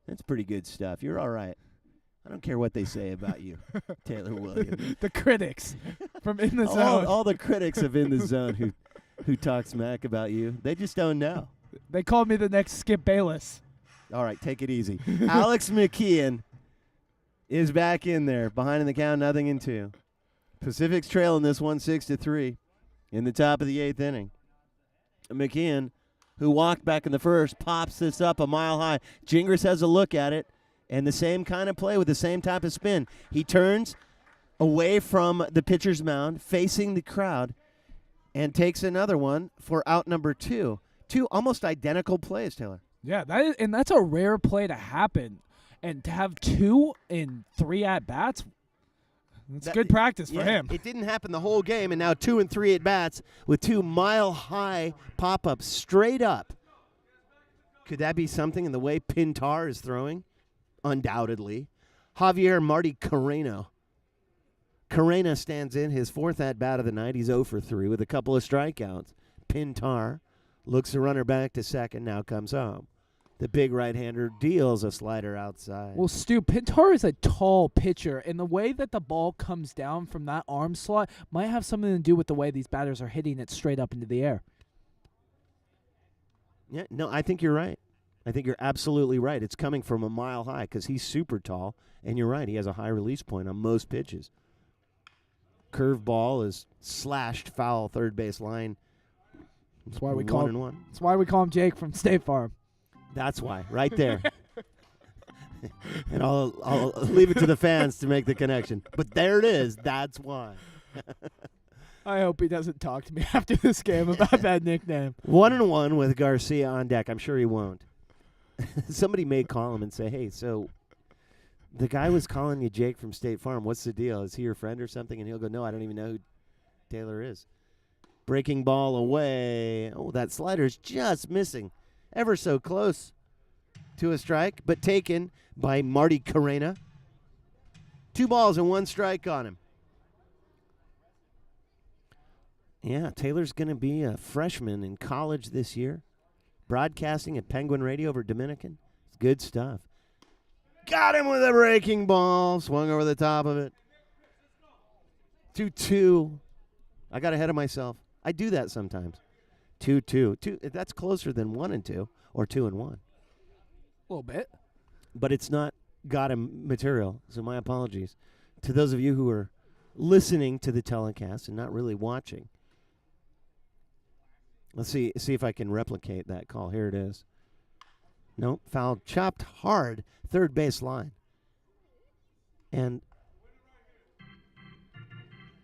[SPEAKER 1] That's pretty good stuff. You're all right. I don't care what they say about you, Taylor Williams.
[SPEAKER 5] The critics from In the Zone.
[SPEAKER 1] All the critics of In the Zone who talk smack about you, they just don't know.
[SPEAKER 5] They called me the next Skip Bayless.
[SPEAKER 1] All right, take it easy. Alex McKeon is back in there, behind in the count, 0-2. Pacific's trailing this one 6-3. in the top of the 8th inning. McKeon, who walked back in the first, pops this up a mile high. Gingras has a look at it, and the same kind of play with the same type of spin. He turns away from the pitcher's mound, facing the crowd, and takes another one for out number 2. 2 almost identical plays, Taylor.
[SPEAKER 5] Yeah, that's a rare play to happen. And to have 2 in 3 at-bats, that's good practice for him.
[SPEAKER 1] It didn't happen the whole game, and now 2 and 3 at-bats with 2 mile-high pop-ups straight up. Could that be something in the way Pintar is throwing? Undoubtedly. Javier Marty Carreno. Carreno stands in his 4th at-bat of the night. He's 0 for 3 with a couple of strikeouts. Pintar looks the runner back to second, now comes home. The big right-hander deals a slider outside.
[SPEAKER 5] Well, Stu, Pintar is a tall pitcher, and the way that the ball comes down from that arm slot might have something to do with the way these batters are hitting it straight up into the air.
[SPEAKER 1] Yeah, no, I think you're right. I think you're absolutely right. It's coming from a mile high because he's super tall, and you're right. He has a high release point on most pitches. Curveball is slashed foul third base line.
[SPEAKER 5] That's why we
[SPEAKER 1] 1-1.
[SPEAKER 5] That's why we call him Jake from State Farm.
[SPEAKER 1] That's why, right there. And I'll leave it to the fans to make the connection. But there it is. That's why.
[SPEAKER 5] I hope he doesn't talk to me after this game about that nickname.
[SPEAKER 1] 1-1 with Garcia on deck. I'm sure he won't. Somebody may call him and say, hey, so the guy was calling you Jake from State Farm. What's the deal? Is he your friend or something? And he'll go, no, I don't even know who Taylor is. Breaking ball away. Oh, that slider's just missing. Ever so close to a strike, but taken by Marty Carreno. 2 balls and 1 strike on him. Yeah, Taylor's going to be a freshman in college this year. Broadcasting at Penguin Radio over Dominican. It's good stuff. Got him with a breaking ball. Swung over the top of it. 2-2. I got ahead of myself. I do that sometimes. 2-2. That's closer than 1-2 or 2-1.
[SPEAKER 5] A little bit.
[SPEAKER 1] But it's not got him material, so my apologies to those of you who are listening to the telecast and not really watching. Let's see if I can replicate that call. Here it is. Nope, foul, chopped hard, third base line. And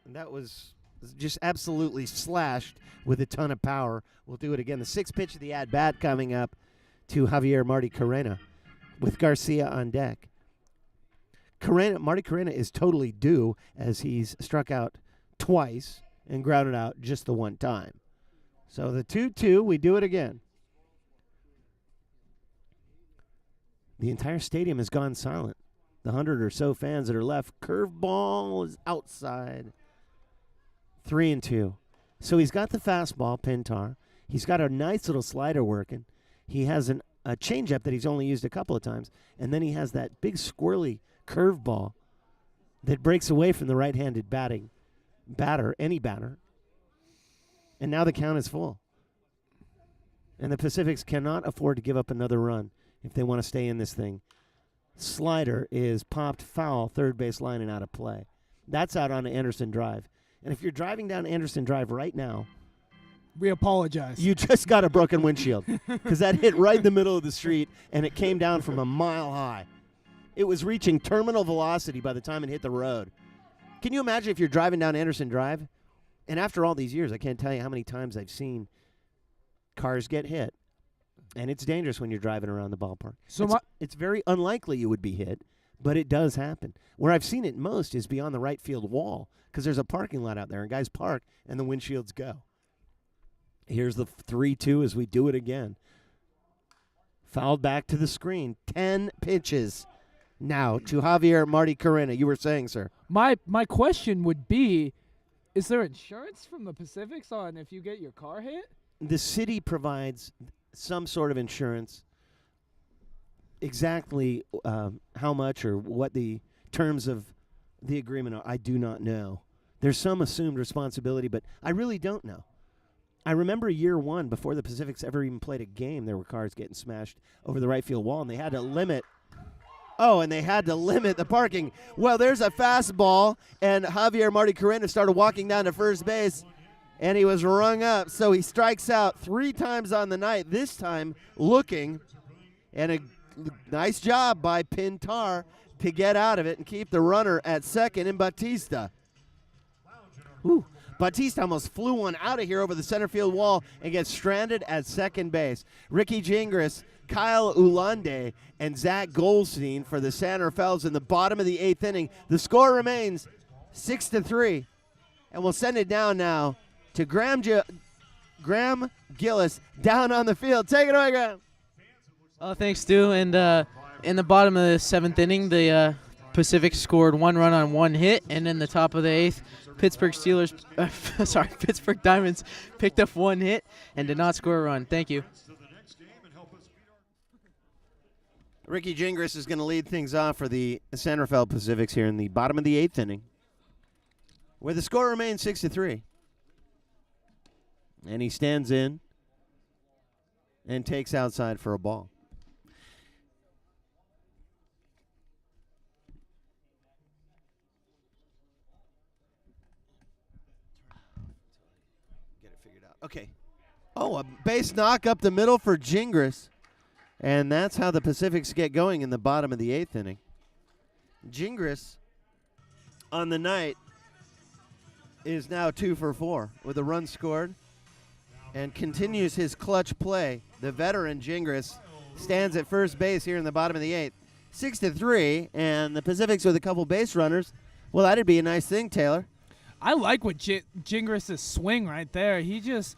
[SPEAKER 1] that was just absolutely slashed with a ton of power. We'll do it again. The 6th pitch of the at-bat coming up to Javier Marty Carreno with Garcia on deck. Marty Carreno is totally due as he's struck out twice and grounded out just the one time. So the 2-2, we do it again. The entire stadium has gone silent. The 100 or so fans that are left. Curveball is outside. 3-2. So he's got the fastball, Pintar. He's got a nice little slider working. He has a changeup that he's only used a couple of times. And then he has that big squirrely curveball that breaks away from the right-handed any batter. And now the count is full. And the Pacifics cannot afford to give up another run if they want to stay in this thing. Slider is popped foul, third base line and out of play. That's out on Anderson Drive. And if you're driving down Anderson Drive right now,
[SPEAKER 5] we apologize.
[SPEAKER 1] You just got a broken windshield because that hit right in the middle of the street, and it came down from a mile high. It was reaching terminal velocity by the time it hit the road. Can you imagine if you're driving down Anderson Drive? And after all these years, I can't tell you how many times I've seen cars get hit. And it's dangerous when you're driving around the ballpark.
[SPEAKER 5] So
[SPEAKER 1] it's very unlikely you would be hit, but it does happen. Where I've seen it most is beyond the right field wall because there's a parking lot out there, and guys park, and the windshields go. Here's the 3-2 as we do it again. Fouled back to the screen. 10 pitches now to Javier Marty Carreno. You were saying, sir.
[SPEAKER 5] My question would be, is there insurance from the Pacifics on if you get your car hit?
[SPEAKER 1] The city provides some sort of insurance. Exactly how much or what the terms of the agreement are, I do not know. There's some assumed responsibility, but I really don't know. I remember year one, before the Pacifics ever even played a game, there were cars getting smashed over the right field wall, and they had to limit. Oh, and they had to limit the parking. Well, there's a fastball, and Javier Marty Carreno started walking down to first base. and he was rung up. So he strikes out 3 times on the night, this time looking, and a nice job by Pintar to get out of it and keep the runner at second in Batista. Whew. Batista almost flew one out of here over the center field wall and gets stranded at second base. Ricky Gingras, Kyle Ulande, and Zach Goldstein for the San Rafaels in the bottom of the 8th inning. The score remains 6-3, and we'll send it down now to Graham Gillis down on the field. Take it away, Graham.
[SPEAKER 2] Oh, thanks, Stu. And in the bottom of the 7th inning, the Pacific scored 1 run on 1 hit, and in the top of the 8th, Pittsburgh Diamonds picked up 1 hit and did not score a run. Thank you.
[SPEAKER 1] Ricky Gingras is going to lead things off for the San Rafael Pacifics here in the bottom of the 8th inning, where the score remains 6-3. And he stands in and takes outside for a ball. Get it figured out. Okay. Oh, a base knock up the middle for Gingras. And that's how the Pacifics get going in the bottom of the 8th inning. Gingras on the night is now 2 for 4 with a run scored and continues his clutch play. The veteran Gingras stands at first base here in the bottom of the 8th. 6-3, and the Pacifics with a couple base runners. Well, that'd be a nice thing, Taylor.
[SPEAKER 5] I like what Gingras' swing right there. He just,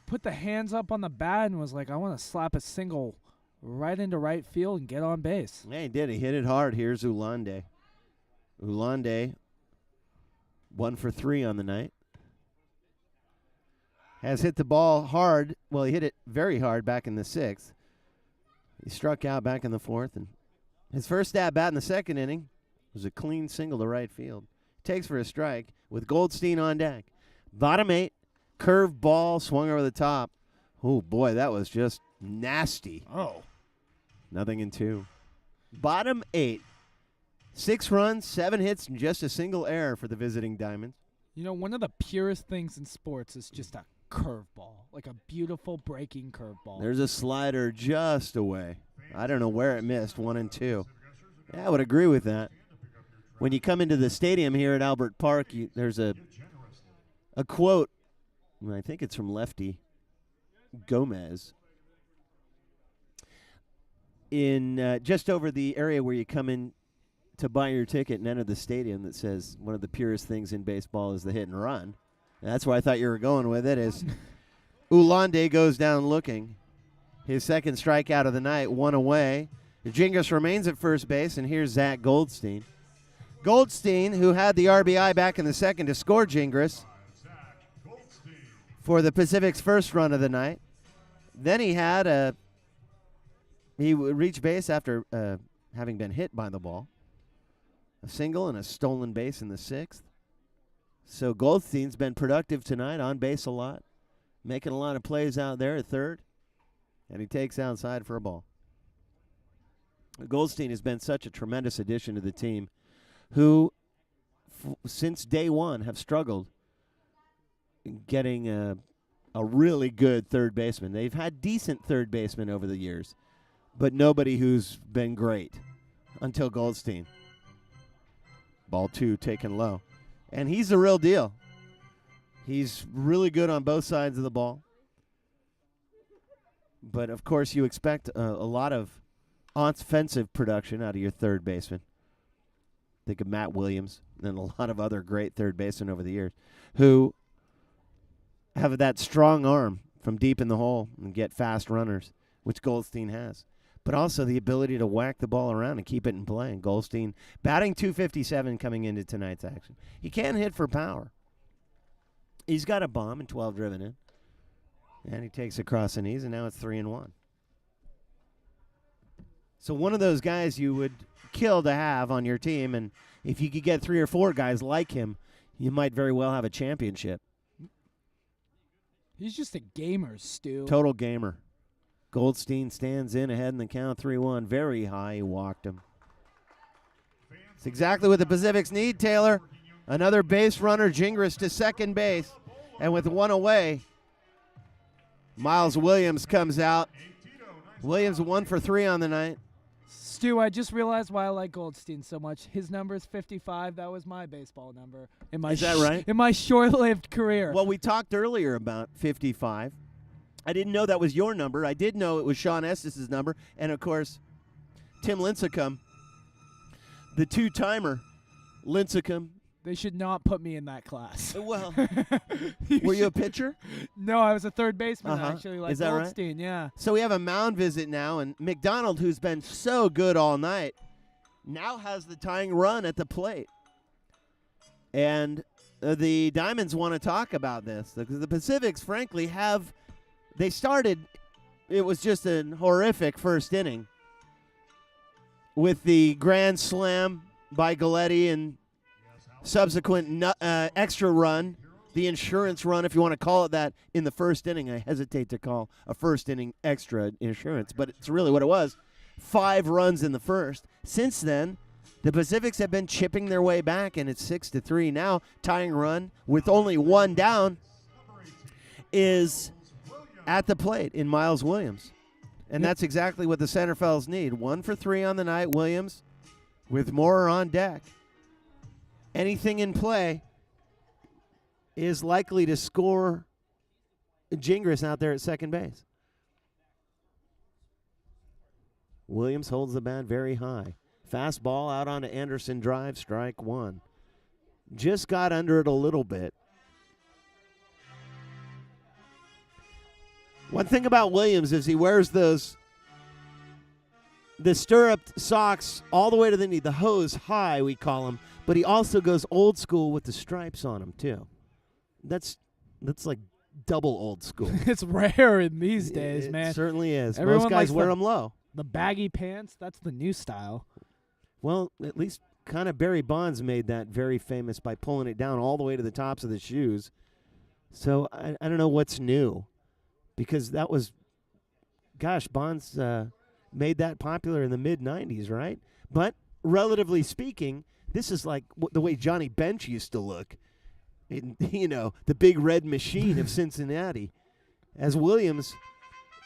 [SPEAKER 5] put the hands up on the bat and was like, I want to slap a single right into right field and get on base.
[SPEAKER 1] Yeah, he did. He hit it hard. Here's Ulande. Ulande, 1 for 3 on the night. Has hit the ball hard. Well, he hit it very hard back in the 6th. He struck out back in the 4th. And his first at-bat in the 2nd inning was a clean single to right field. Takes for a strike with Goldstein on deck. Bottom 8. Curved ball swung over the top. Oh, boy, that was just nasty.
[SPEAKER 5] Oh.
[SPEAKER 1] 0-2. Bottom 8. 6 runs, 7 hits, and just a single error for the visiting Diamonds.
[SPEAKER 5] One of the purest things in sports is just a curveball, like a beautiful breaking curveball.
[SPEAKER 1] There's a slider just away. I don't know where it missed, 1 and 2. Yeah, I would agree with that. When you come into the stadium here at Albert Park, there's a quote. I think it's from Lefty Gomez. In just over the area where you come in to buy your ticket and enter the stadium, that says one of the purest things in baseball is the hit and run. And that's where I thought you were going with it. Is Ulande goes down looking. His second strikeout of the night, 1 away. Gingras remains at first base, and here's Zach Goldstein. Goldstein, who had the RBI back in the 2nd to score Gingras for the Pacific's first run of the night. Then he reached base after having been hit by the ball. A single and a stolen base in the 6th. So Goldstein's been productive tonight, on base a lot, making a lot of plays out there at third, and he takes outside for a ball. Goldstein has been such a tremendous addition to the team, who since day one have struggled getting a really good third baseman. They've had decent third basemen over the years, but nobody who's been great until Goldstein. Ball 2 taken low. And he's the real deal. He's really good on both sides of the ball. But, of course, you expect a lot of offensive production out of your third baseman. Think of Matt Williams and a lot of other great third basemen over the years who have that strong arm from deep in the hole and get fast runners, which Goldstein has. But also the ability to whack the ball around and keep it in play. And Goldstein batting .257 coming into tonight's action. He can hit for power. He's got a bomb and 12 driven in. And he takes across the knees, and now it's 3-1. So one of those guys you would kill to have on your team, and if you could get 3 or 4 guys like him, you might very well have a championship.
[SPEAKER 5] He's just a gamer, Stu.
[SPEAKER 1] Total gamer. Goldstein stands in ahead in the count, 3-1. Very high. He walked him. It's exactly what the Pacifics need, Taylor. Another base runner, Gingras to second base. And with one away, Miles Williams comes out. Williams 1 for 3 on the night.
[SPEAKER 5] Stu, I just realized why I like Goldstein so much. His number is 55. That was my baseball number.
[SPEAKER 1] Is that right?
[SPEAKER 5] In my short-lived career.
[SPEAKER 1] Well, we talked earlier about 55. I didn't know that was your number. I did know it was Sean Estes' number. And, of course, Tim Lincecum, the two-timer. Lincecum.
[SPEAKER 5] They should not put me in that class.
[SPEAKER 1] Well, were you a pitcher?
[SPEAKER 5] No, I was a third baseman, actually, like
[SPEAKER 1] Is that right?
[SPEAKER 5] Goldstein, yeah.
[SPEAKER 1] So we have a mound visit now, and McDonald, who's been so good all night, now has the tying run at the plate. And the Diamonds want to talk about this because the Pacifics, frankly, they started, it was just a horrific first inning with the grand slam by Galletti and subsequent extra run, the insurance run, if you want to call it that, in the first inning. I hesitate to call a first inning extra insurance, but it's really what it was. 5 runs in the first. Since then, the Pacifics have been chipping their way back, and it's 6-3 now. Tying run with only 1 down is at the plate in Miles Williams. And that's exactly what the Santa Fells need. 1 for 3 on the night, Williams, with more on deck. Anything in play is likely to score Gingras out there at second base. Williams holds the bat very high. Fastball out onto Anderson, drive, strike 1. Just got under it a little bit. One thing about Williams is he wears the stirrup socks all the way to the knee, the hose high, we call them, but he also goes old school with the stripes on him, too. That's like double old school.
[SPEAKER 5] It's rare in these days, man.
[SPEAKER 1] It certainly is.
[SPEAKER 5] Everyone
[SPEAKER 1] Most guys
[SPEAKER 5] likes
[SPEAKER 1] wear them low.
[SPEAKER 5] The baggy pants, that's the new style.
[SPEAKER 1] Well, at least kind of Barry Bonds made that very famous by pulling it down all the way to the tops of the shoes. So I don't know what's new, because that was, gosh, Bonds made that popular in the mid-'90s, right? But relatively speaking, this is like the way Johnny Bench used to look. The big red machine of Cincinnati. As Williams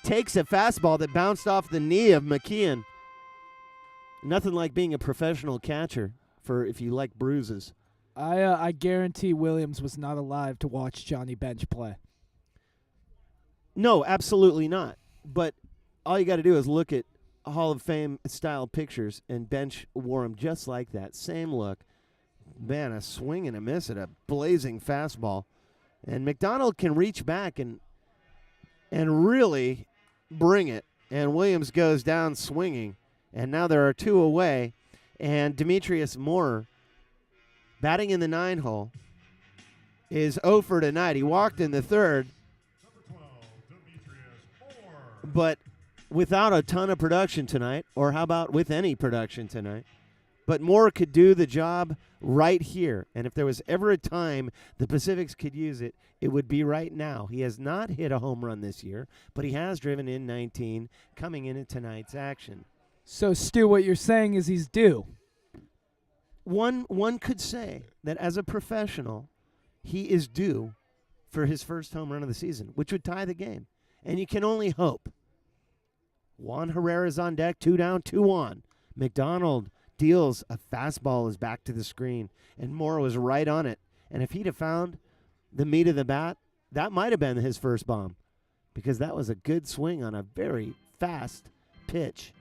[SPEAKER 1] takes a fastball that bounced off the knee of McKeon. Nothing like being a professional catcher for if you like bruises.
[SPEAKER 5] I guarantee Williams was not alive to watch Johnny Bench play.
[SPEAKER 1] No, absolutely not. But all you got to do is look at Hall of Fame style pictures, and Bench wore him just like that. Same look. Man, a swing and a miss at a blazing fastball. And McDonald can reach back and really bring it. And Williams goes down swinging. And now there are 2 away. And Demetrius Moore, batting in the 9 hole, is 0 for tonight. He walked in the 3rd. But without a ton of production tonight, or how about with any production tonight. But Moore could do the job right here. And if there was ever a time the Pacifics could use it, it would be right now. He has not hit a home run this year, but he has driven in 19 coming into tonight's action.
[SPEAKER 5] So, Stu, what you're saying is he's due.
[SPEAKER 1] One could say that as a professional, he is due for his first home run of the season, which would tie the game. And you can only hope. Juan Herrera's on deck, 2 down, 2 on. McDonald deals a fastball is back to the screen, and Moore was right on it. And if he'd have found the meat of the bat, that might have been his first bomb, because that was a good swing on a very fast pitch.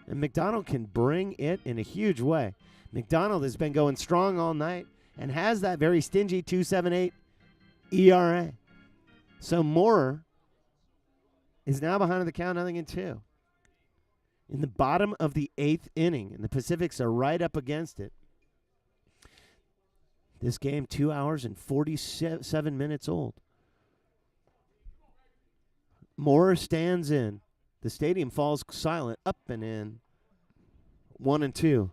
[SPEAKER 1] And McDonald can bring it in a huge way. McDonald has been going strong all night and has that very stingy 2.78 ERA. So Moore is now behind the count, 0-2. In the bottom of the 8th inning, and the Pacifics are right up against it. This game, 2 hours and 47 minutes old. Moore stands in. The stadium falls silent, up and in. 1-2.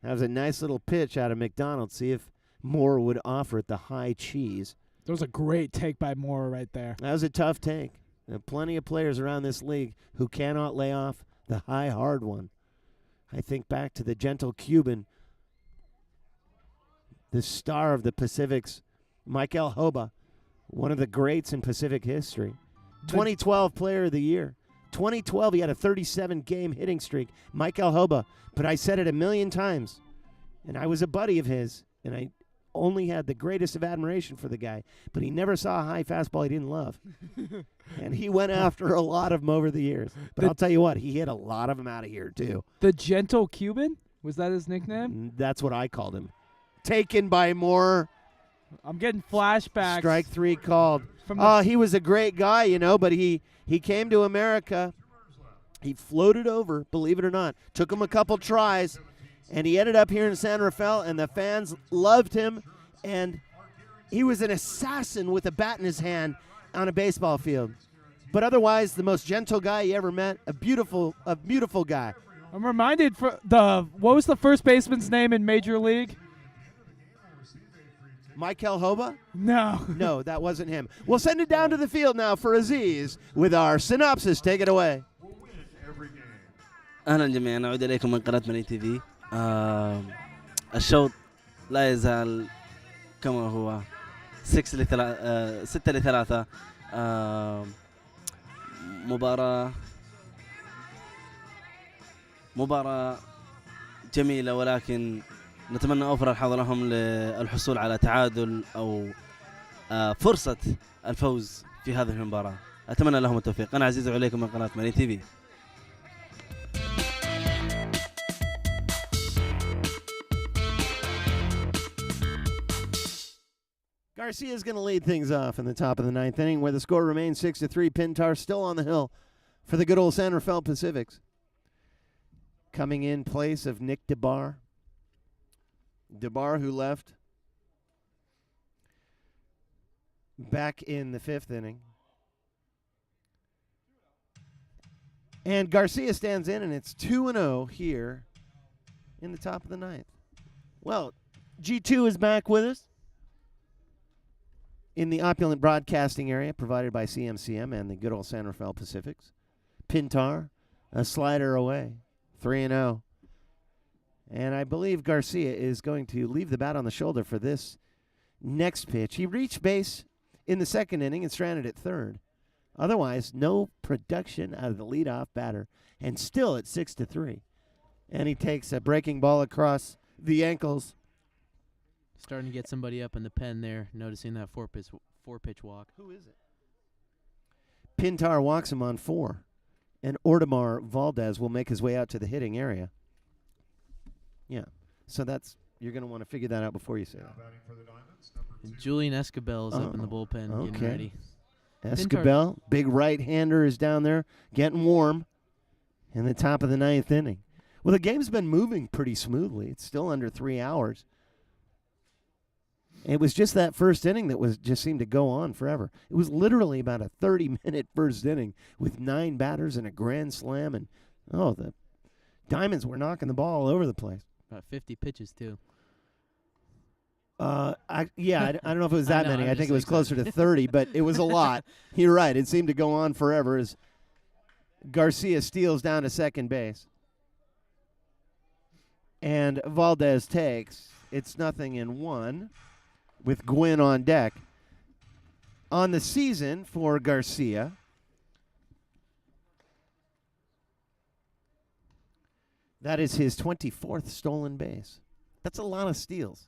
[SPEAKER 1] That was a nice little pitch out of McDonald. See if Moore would offer it the high cheese.
[SPEAKER 5] That was a great take by Moore right there.
[SPEAKER 1] That was a tough take. There are plenty of players around this league who cannot lay off the high, hard one. I think back to the gentle Cuban, the star of the Pacifics, Michael Hoba, one of the greats in Pacific history. 2012 Player of the Year. 2012, he had a 37-game hitting streak. Mike Alhoba. But I said it a million times, and I was a buddy of his, and I only had the greatest of admiration for the guy, but he never saw a high fastball he didn't love. And he went after a lot of them over the years. But I'll tell you what, he hit a lot of them out of here, too.
[SPEAKER 5] The Gentle Cuban? Was that his nickname?
[SPEAKER 1] That's what I called him. Taken by Moore.
[SPEAKER 5] I'm getting flashbacks.
[SPEAKER 1] Strike 3 called. He was a great guy, but he came to America. He floated over, believe it or not. Took him a couple tries, and he ended up here in San Rafael, and the fans loved him. And he was an assassin with a bat in his hand on a baseball field. But otherwise, the most gentle guy you ever met, a beautiful guy.
[SPEAKER 5] I'm reminded what was the first baseman's name in Major League?
[SPEAKER 1] Michael Hoba?
[SPEAKER 5] No.
[SPEAKER 1] No, that wasn't him. We'll send it down to the field now for Aziz with our synopsis. Take it away.
[SPEAKER 6] اهلا جميعا، نعود اليكم من قناه مارين تي في. الشوط لا يزال كما هو 6-3. مباراة جميلة، ولكن نتمنى أوفر الحظ لهم للحصول على تعادل أو فرصة الفوز في هذه المباراة. أتمنى لهم التوفيق. أنا عزيز عليكم من قناة مارين تي في.
[SPEAKER 1] Garcia is going to lead things off in the top of the ninth inning, where the score remains 6-3. Pintar still on the hill for the good old San Rafael Pacifics. Coming in place of Nick DeBar. DeBar, who left back in the fifth inning. And Garcia stands in, and it's 2-0 here in the top of the ninth. Well, G2 is back with us in the opulent broadcasting area provided by CMCM and the good old San Rafael Pacifics. Pintar, a slider away, 3-0. And I believe Garcia is going to leave the bat on the shoulder for this next pitch. He reached base in the second inning and stranded at third. Otherwise, no production out of the leadoff batter, and still at 6-3. And he takes a breaking ball across the ankles.
[SPEAKER 2] Starting to get somebody up in the pen there, noticing that four-pitch walk.
[SPEAKER 1] Who is it? Pintar walks him on 4. And Ordemar Valdez will make his way out to the hitting area. Yeah. So you're going to want to figure that out before you say that.
[SPEAKER 2] Julian Escobel is up in the bullpen getting ready.
[SPEAKER 1] Escobel, big right-hander, is down there getting warm in the top of the ninth inning. Well, the game's been moving pretty smoothly. It's still under 3 hours. It was just that first inning that just seemed to go on forever. It was literally about a 30-minute first inning with 9 batters and a grand slam. And, the Diamonds were knocking the ball all over the place.
[SPEAKER 2] About 50 pitches, too.
[SPEAKER 1] I don't know if it was that many. I think it was closer to 30, but it was a lot. You're right. It seemed to go on forever as Garcia steals down to second base. And Valdez takes. It's 0-1 with Gwynn on deck. On the season for Garcia, that is his 24th stolen base. That's a lot of steals.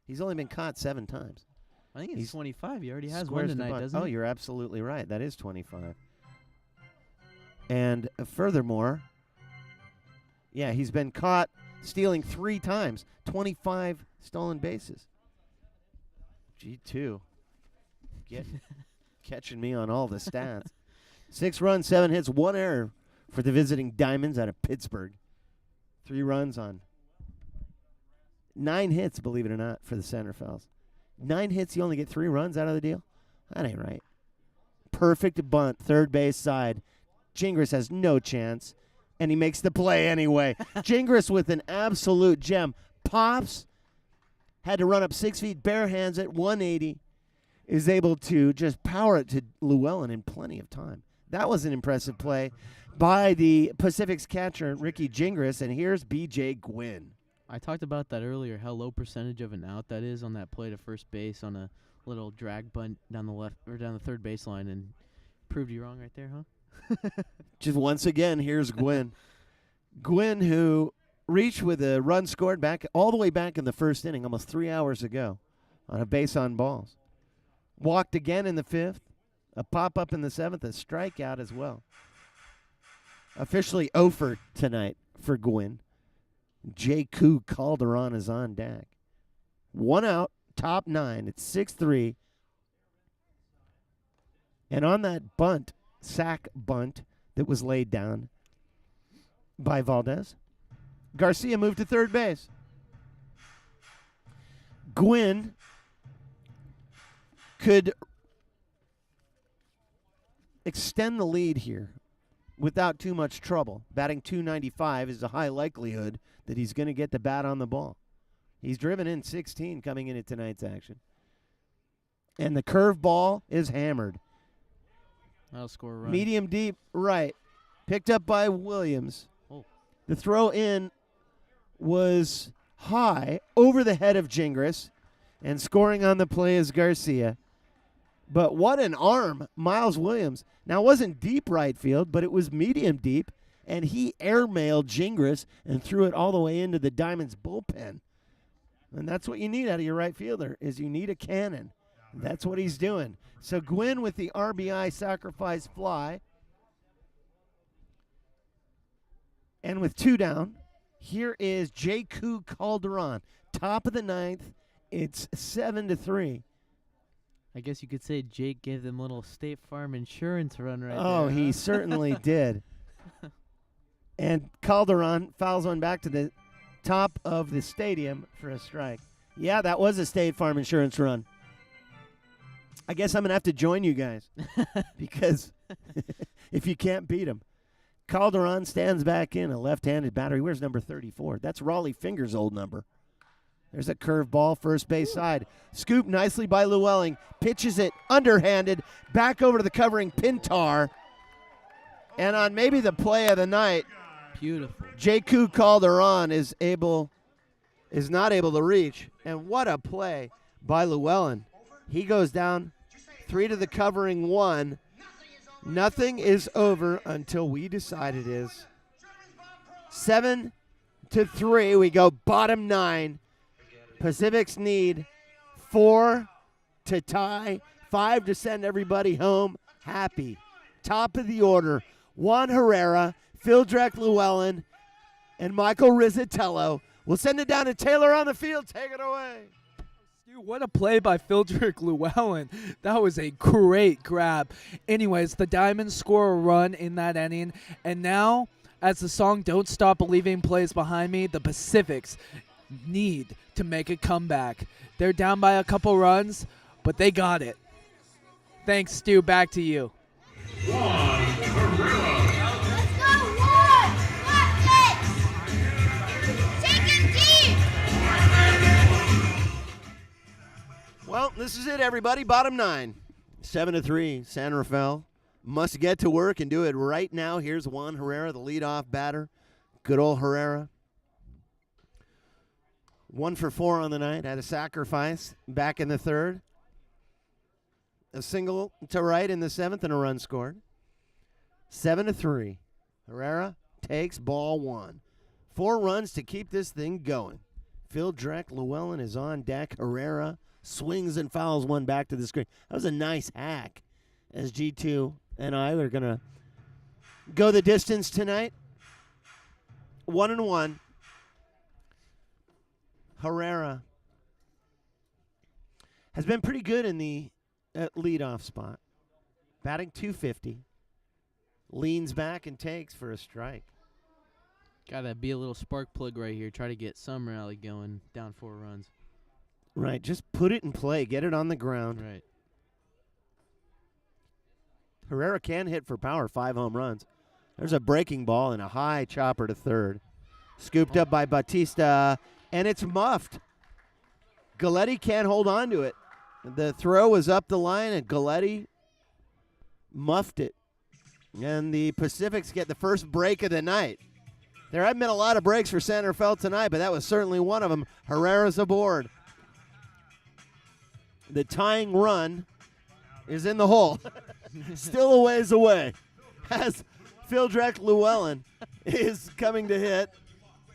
[SPEAKER 1] He's only been caught 7 times.
[SPEAKER 2] I think he's 25. He already has one tonight, doesn't he?
[SPEAKER 1] Oh, you're absolutely right. That is 25. And furthermore, he's been caught stealing 3 times, 25 stolen bases. G2 catching me on all the stats. 6 runs, 7 hits, 1 error for the visiting Diamonds out of Pittsburg. 3 runs on 9 hits, believe it or not, for the San Rafaels. 9 hits, you only get 3 runs out of the deal? That ain't right. Perfect bunt, third base side. Gingras has no chance, and he makes the play anyway. Gingras with an absolute gem. Pops, had to run up 6 feet, bare hands at 180, is able to just power it to Llewellyn in plenty of time. That was an impressive play by the Pacific's catcher, Ricky Gingras, and here's B.J. Gwynn.
[SPEAKER 2] I talked about that earlier, how low percentage of an out that is on that play to first base on a little drag bunt down the left or down the third baseline, and proved you wrong right there, huh?
[SPEAKER 1] Just once again, here's Gwynn. Gwynn, who reached with a run scored back all the way back in the first inning, almost 3 hours ago, on a base on balls. Walked again in the 5th, a pop-up in the 7th, a strikeout as well. Officially over tonight for Gwynn. J.Q. Calderon is on deck. 1 out, top 9. It's 6-3. And on that bunt, sack bunt that was laid down by Valdez, Garcia moved to third base. Gwynn could extend the lead here without too much trouble. Batting .295 is a high likelihood that he's going to get the bat on the ball. He's driven in 16 coming into tonight's action. And the curveball is hammered.
[SPEAKER 2] That'll score a run.
[SPEAKER 1] Medium deep right. Picked up by Williams.
[SPEAKER 2] Oh.
[SPEAKER 1] The throw in was high over the head of Gingras, and scoring on the play is Garcia. But what an arm, Miles Williams. Now, it wasn't deep right field, but it was medium deep, and he airmailed Gingras and threw it all the way into the Diamonds bullpen. And that's what you need out of your right fielder, is you need a cannon. That's what he's doing. So Gwynn with the RBI sacrifice fly. And with 2 down, here is J.Q. Calderon. Top of the 9th. It's 7-3.
[SPEAKER 2] I guess you could say Jake gave them a little State Farm insurance run right there.
[SPEAKER 1] Oh, he
[SPEAKER 2] huh?
[SPEAKER 1] certainly did. And Calderon fouls one back to the top of the stadium for a strike. Yeah, that was a State Farm insurance run. I guess I'm going to have to join you guys because if you can't beat him. Calderon stands back in, a left-handed batter. Where's number 34? That's Raleigh Fingers' old number. There's a curve ball, first base side. Scooped nicely by Llewellyn. Pitches it underhanded, back over to the covering Pintar. And on maybe the play of the night,
[SPEAKER 2] Beautiful.
[SPEAKER 1] J.Q. Calderon is not able to reach. And what a play by Llewellyn. He goes down 3 to the covering 1. Nothing is over until we decide it is. 7-3. We go bottom 9. Pacifics need 4 to tie, 5 to send everybody home happy. Top of the order, Juan Herrera, Phil Drek Llewellyn, and Michael Rizzatello. We'll send it down to Taylor on the field. Take it away.
[SPEAKER 5] Dude, what a play by Phildrick Llewellyn. That was a great grab. Anyways, the Diamonds score a run in that inning. And now, as the song Don't Stop Believing plays behind me, the Pacifics need to make a comeback. They're down by a couple runs, but they got it. Thanks, Stu. Back to you.
[SPEAKER 4] Juan Herrera.
[SPEAKER 3] Let's go, Juan! Watch it! Take it deep!
[SPEAKER 1] Well, this is it, everybody. Bottom 9. 7-3. San Rafael must get to work and do it right now. Here's Juan Herrera, the leadoff batter. Good old Herrera. 1 for 4 on the night. Had a sacrifice back in the 3rd. A single to right in the 7th and a run scored. 7-3. Herrera takes ball 1. 4 runs to keep this thing going. Phil Drek Llewellyn is on deck. Herrera swings and fouls one back to the screen. That was a nice hack as G2 and I are going to go the distance tonight. 1-1. Herrera has been pretty good in the leadoff spot. Batting .250. Leans back and takes for a strike.
[SPEAKER 2] Gotta be a little spark plug right here. Try to get some rally going. Down 4 runs.
[SPEAKER 1] Right, just put it in play. Get it on the ground.
[SPEAKER 2] Right.
[SPEAKER 1] Herrera can hit for power, 5 home runs. There's a breaking ball and a high chopper to third. Scooped up by Batista, and it's muffed. Galletti can't hold on to it. The throw was up the line, and Galletti muffed it. And the Pacifics get the first break of the night. There haven't been a lot of breaks for Santa Fe tonight, but that was certainly one of them. Herrera's aboard. The tying run is in the hole. Still a ways away. As Phildrek Llewellyn is coming to hit.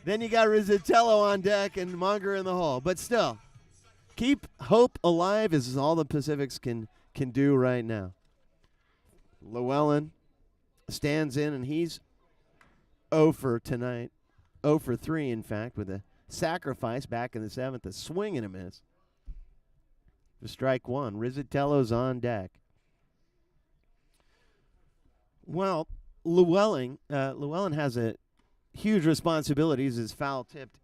[SPEAKER 1] Then you got Rizzatello on deck and Monger in the hole. But still, keep hope alive is all the Pacifics can do right now. Llewellyn stands in, and he's 0 for tonight. 0 for 3, in fact, with a sacrifice back in the 7th, a swing and a miss. For strike 1, Rizzatello's on deck. Well, Llewellyn has a huge responsibility as his foul tipped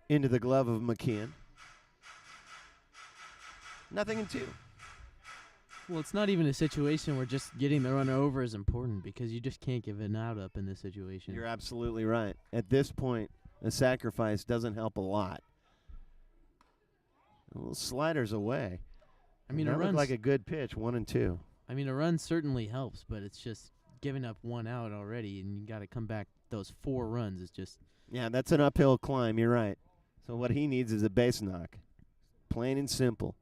[SPEAKER 1] into the glove of McKeon. 0-2.
[SPEAKER 2] Well, it's not even a situation where just getting the runner over is important because you just can't give an out up in this situation.
[SPEAKER 1] You're absolutely right. At this point, a sacrifice doesn't help a lot. A little sliders away.
[SPEAKER 2] I mean,
[SPEAKER 1] that
[SPEAKER 2] a
[SPEAKER 1] looked
[SPEAKER 2] run
[SPEAKER 1] like a good pitch, 1-2.
[SPEAKER 2] I mean, a run certainly helps, but it's just giving up one out already, and you got to come back. Those 4 runs is just.
[SPEAKER 1] Yeah, that's an uphill climb. You're right. So what he needs is a base knock, plain and simple.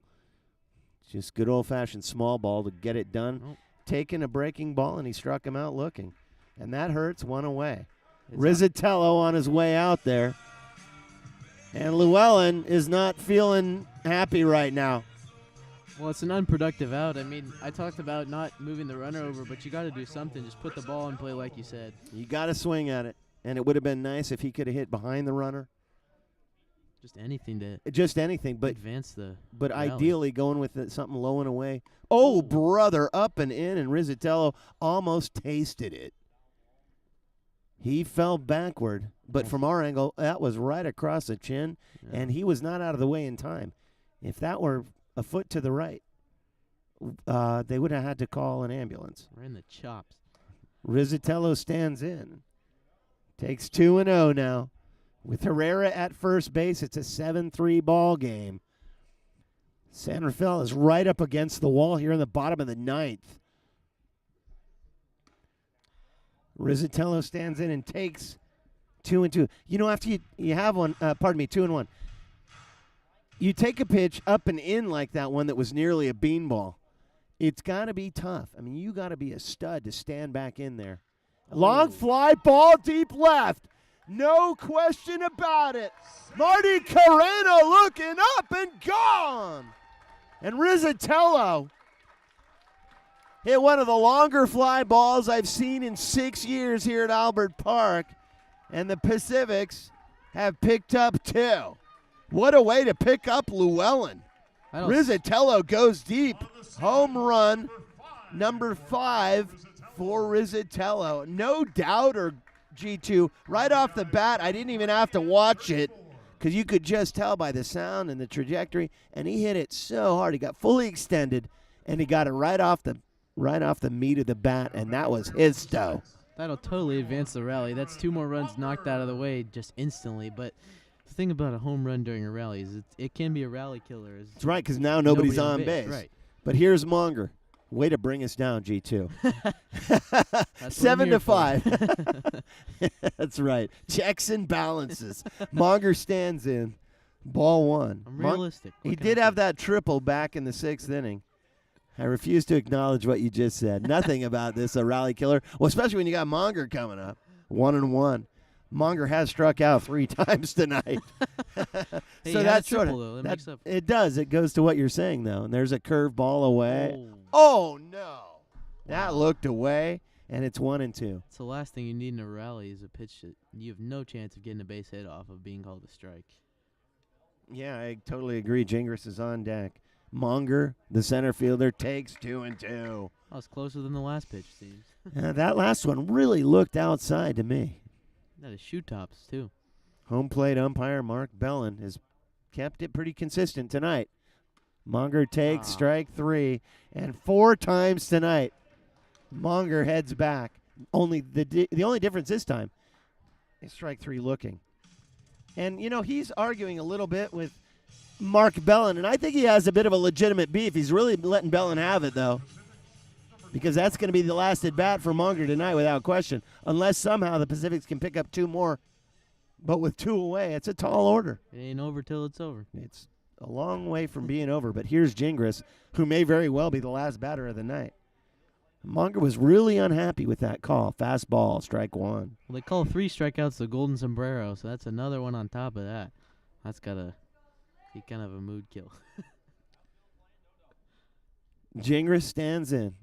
[SPEAKER 1] Just good old-fashioned small ball to get it done.
[SPEAKER 2] Oh.
[SPEAKER 1] Taking a breaking ball, and he struck him out looking. And that hurts, 1 away.
[SPEAKER 2] It's
[SPEAKER 1] Rizzatello on his way out there. And Llewellyn is not feeling happy right now.
[SPEAKER 2] Well, it's an unproductive out. I mean, I talked about not moving the runner over, but you got to do something. Just put the ball in play like you said.
[SPEAKER 1] You got to swing at it. And it would have been nice if he could have hit behind the runner.
[SPEAKER 2] Just anything to
[SPEAKER 1] Just anything, but
[SPEAKER 2] advance the
[SPEAKER 1] But
[SPEAKER 2] rally.
[SPEAKER 1] ideally going with something low and away. Oh, brother, up and in, and Rizzatello almost tasted it. He fell backward, but from our angle, that was right across the chin, and he was not out of the way in time. If that were a foot to the right, they would have had to call an ambulance.
[SPEAKER 2] Right in the chops.
[SPEAKER 1] Rizzatello stands in. Takes 2-0 now. With Herrera at first base, it's a 7-3 ball game. Santa Fe is right up against the wall here in the bottom of the 9th. Rizzatello stands in and takes 2-2. You know, after you have one, 2-1. You take a pitch up and in like that one that was nearly a beanball. It's got to be tough. I mean, you got to be a stud to stand back in there. Long fly ball deep left. No question about it. Marty Carreno looking up and gone. And Rizzatello hit one of the longer fly balls I've seen in 6 years here at Albert Park. And the Pacifics have picked up 2. What a way to pick up Llewellyn. Rizzatello goes deep. Home run number 5 for Rizzatello. No doubter, G2. Right off the bat, I didn't even have to watch it because you could just tell by the sound and the trajectory. And he hit it so hard. He got fully extended, and he got it right off the meat of the bat, and that was his stow.
[SPEAKER 2] That'll totally advance the rally. That's 2 more runs knocked out of the way just instantly. But the thing about a home run during a rally is it can be a rally killer.
[SPEAKER 1] That's right, because now nobody's
[SPEAKER 2] nobody
[SPEAKER 1] on base.
[SPEAKER 2] Right.
[SPEAKER 1] But here's Monger. Way to bring us down, G2.
[SPEAKER 2] That's
[SPEAKER 1] 7-5. That's right. Checks and balances. Monger stands in. Ball 1.
[SPEAKER 2] I'm realistic.
[SPEAKER 1] He did have that triple back in the 6th inning. I refuse to acknowledge what you just said. Nothing about this a rally killer. Well, especially when you got Monger coming up. 1-1. Monger has struck out 3 times tonight.
[SPEAKER 2] Hey,
[SPEAKER 1] So that's sort of
[SPEAKER 2] makes up.
[SPEAKER 1] it does. It goes to what you're saying though. And there's a curve ball away. Oh no. That looked away, and it's 1-2.
[SPEAKER 2] It's the last thing you need in a rally is a pitch that you have no chance of getting a base hit off of being called a strike.
[SPEAKER 1] Yeah, I totally agree. Gingras is on deck. Monger, the center fielder, takes 2-2.
[SPEAKER 2] Oh, it's closer than the last pitch, seems.
[SPEAKER 1] That last one really looked outside to me.
[SPEAKER 2] That is shoe tops, too.
[SPEAKER 1] Home plate umpire Mark Bellin has kept it pretty consistent tonight. Monger takes strike 3, and 4 times tonight, Monger heads back. Only the only difference this time is strike 3 looking. And, you know, he's arguing a little bit with Mark Bellin, and I think he has a bit of a legitimate beef. He's really letting Bellin have it, though. because that's going to be the last at bat for Monger tonight without question, unless somehow the Pacifics can pick up 2 more. But with 2 away, it's a tall order.
[SPEAKER 2] It ain't over till it's over.
[SPEAKER 1] It's a long way from being over. But here's Gingras, who may very well be the last batter of the night. Monger was really unhappy with that call. Fastball, strike 1.
[SPEAKER 2] Well, they call 3 strikeouts the golden sombrero, so that's another one on top of that. That's got to be kind of a mood kill.
[SPEAKER 1] Gingras stands in.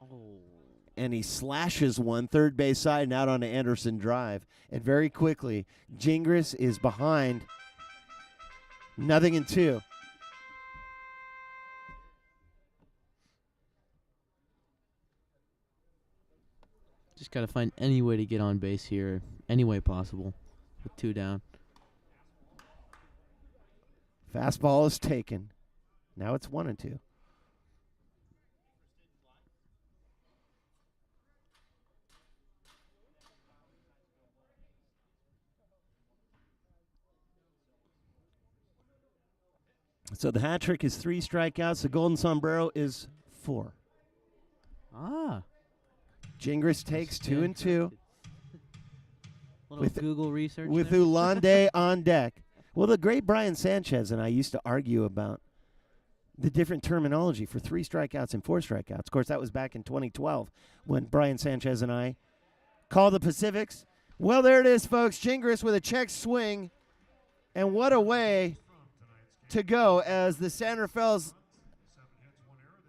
[SPEAKER 2] Oh.
[SPEAKER 1] And he slashes one third base side and out onto Anderson Drive. And very quickly, Gingras is behind 0-2.
[SPEAKER 2] Just got to find any way to get on base here, any way possible, with 2 down.
[SPEAKER 1] Fastball is taken. Now it's 1-2. So the hat trick is 3 strikeouts. The golden sombrero is 4.
[SPEAKER 2] Ah.
[SPEAKER 1] Gingras takes 2 and 2
[SPEAKER 2] Little
[SPEAKER 1] With-
[SPEAKER 2] Google research
[SPEAKER 1] with
[SPEAKER 2] there.
[SPEAKER 1] Ulande on deck. Well, the great Brian Sanchez and I used to argue about the different terminology for 3 strikeouts and 4 strikeouts. Of course, that was back in 2012 when Brian Sanchez and I called the Pacifics. Well, there it is, folks. Gingras with a check swing. And what a way to go as the San Rafaels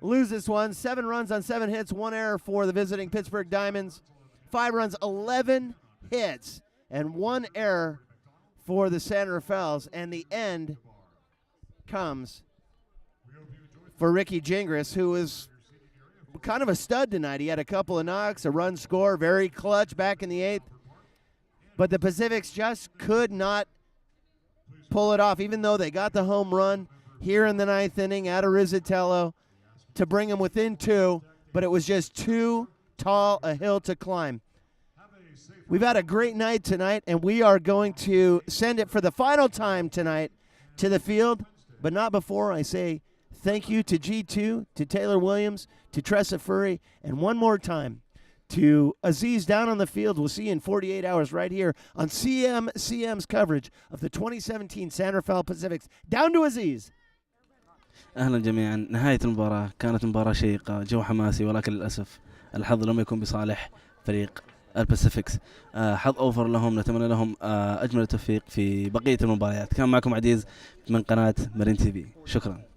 [SPEAKER 1] lose this one. 7 runs on 7 hits, 1 error for the visiting Pittsburgh Diamonds. 5 runs, 11 hits, and 1 error for the San Rafaels. And the end comes for Ricky Gingras, who was kind of a stud tonight. He had a couple of knocks, a run score, very clutch back in the 8th. But the Pacifics just could not pull it off, even though they got the home run here in the 9th inning at Rizzatello to bring them within 2, but it was just too tall a hill to climb. We've had a great night tonight, and we are going to send it for the final time tonight to the field, but not before I say thank you to G2, to Taylor Williams, to Tressa Furry, and one more time to Aziz down on the field. We'll see you in 48 hours right here on CM's coverage of the 2017 San Rafael Pacifics. Down to Aziz.
[SPEAKER 6] أهلا جميعا. نهاية المباراة كانت مباراة شيقة، جو حماسي، ولكن للأسف الحظ لم يكن بصالح فريق الباسيفيكس. حظ أوفر لهم، نتمنى لهم أجمل التوفيق في بقية المباريات. كان معكم عديز من قناة مارين تي في. شكرا.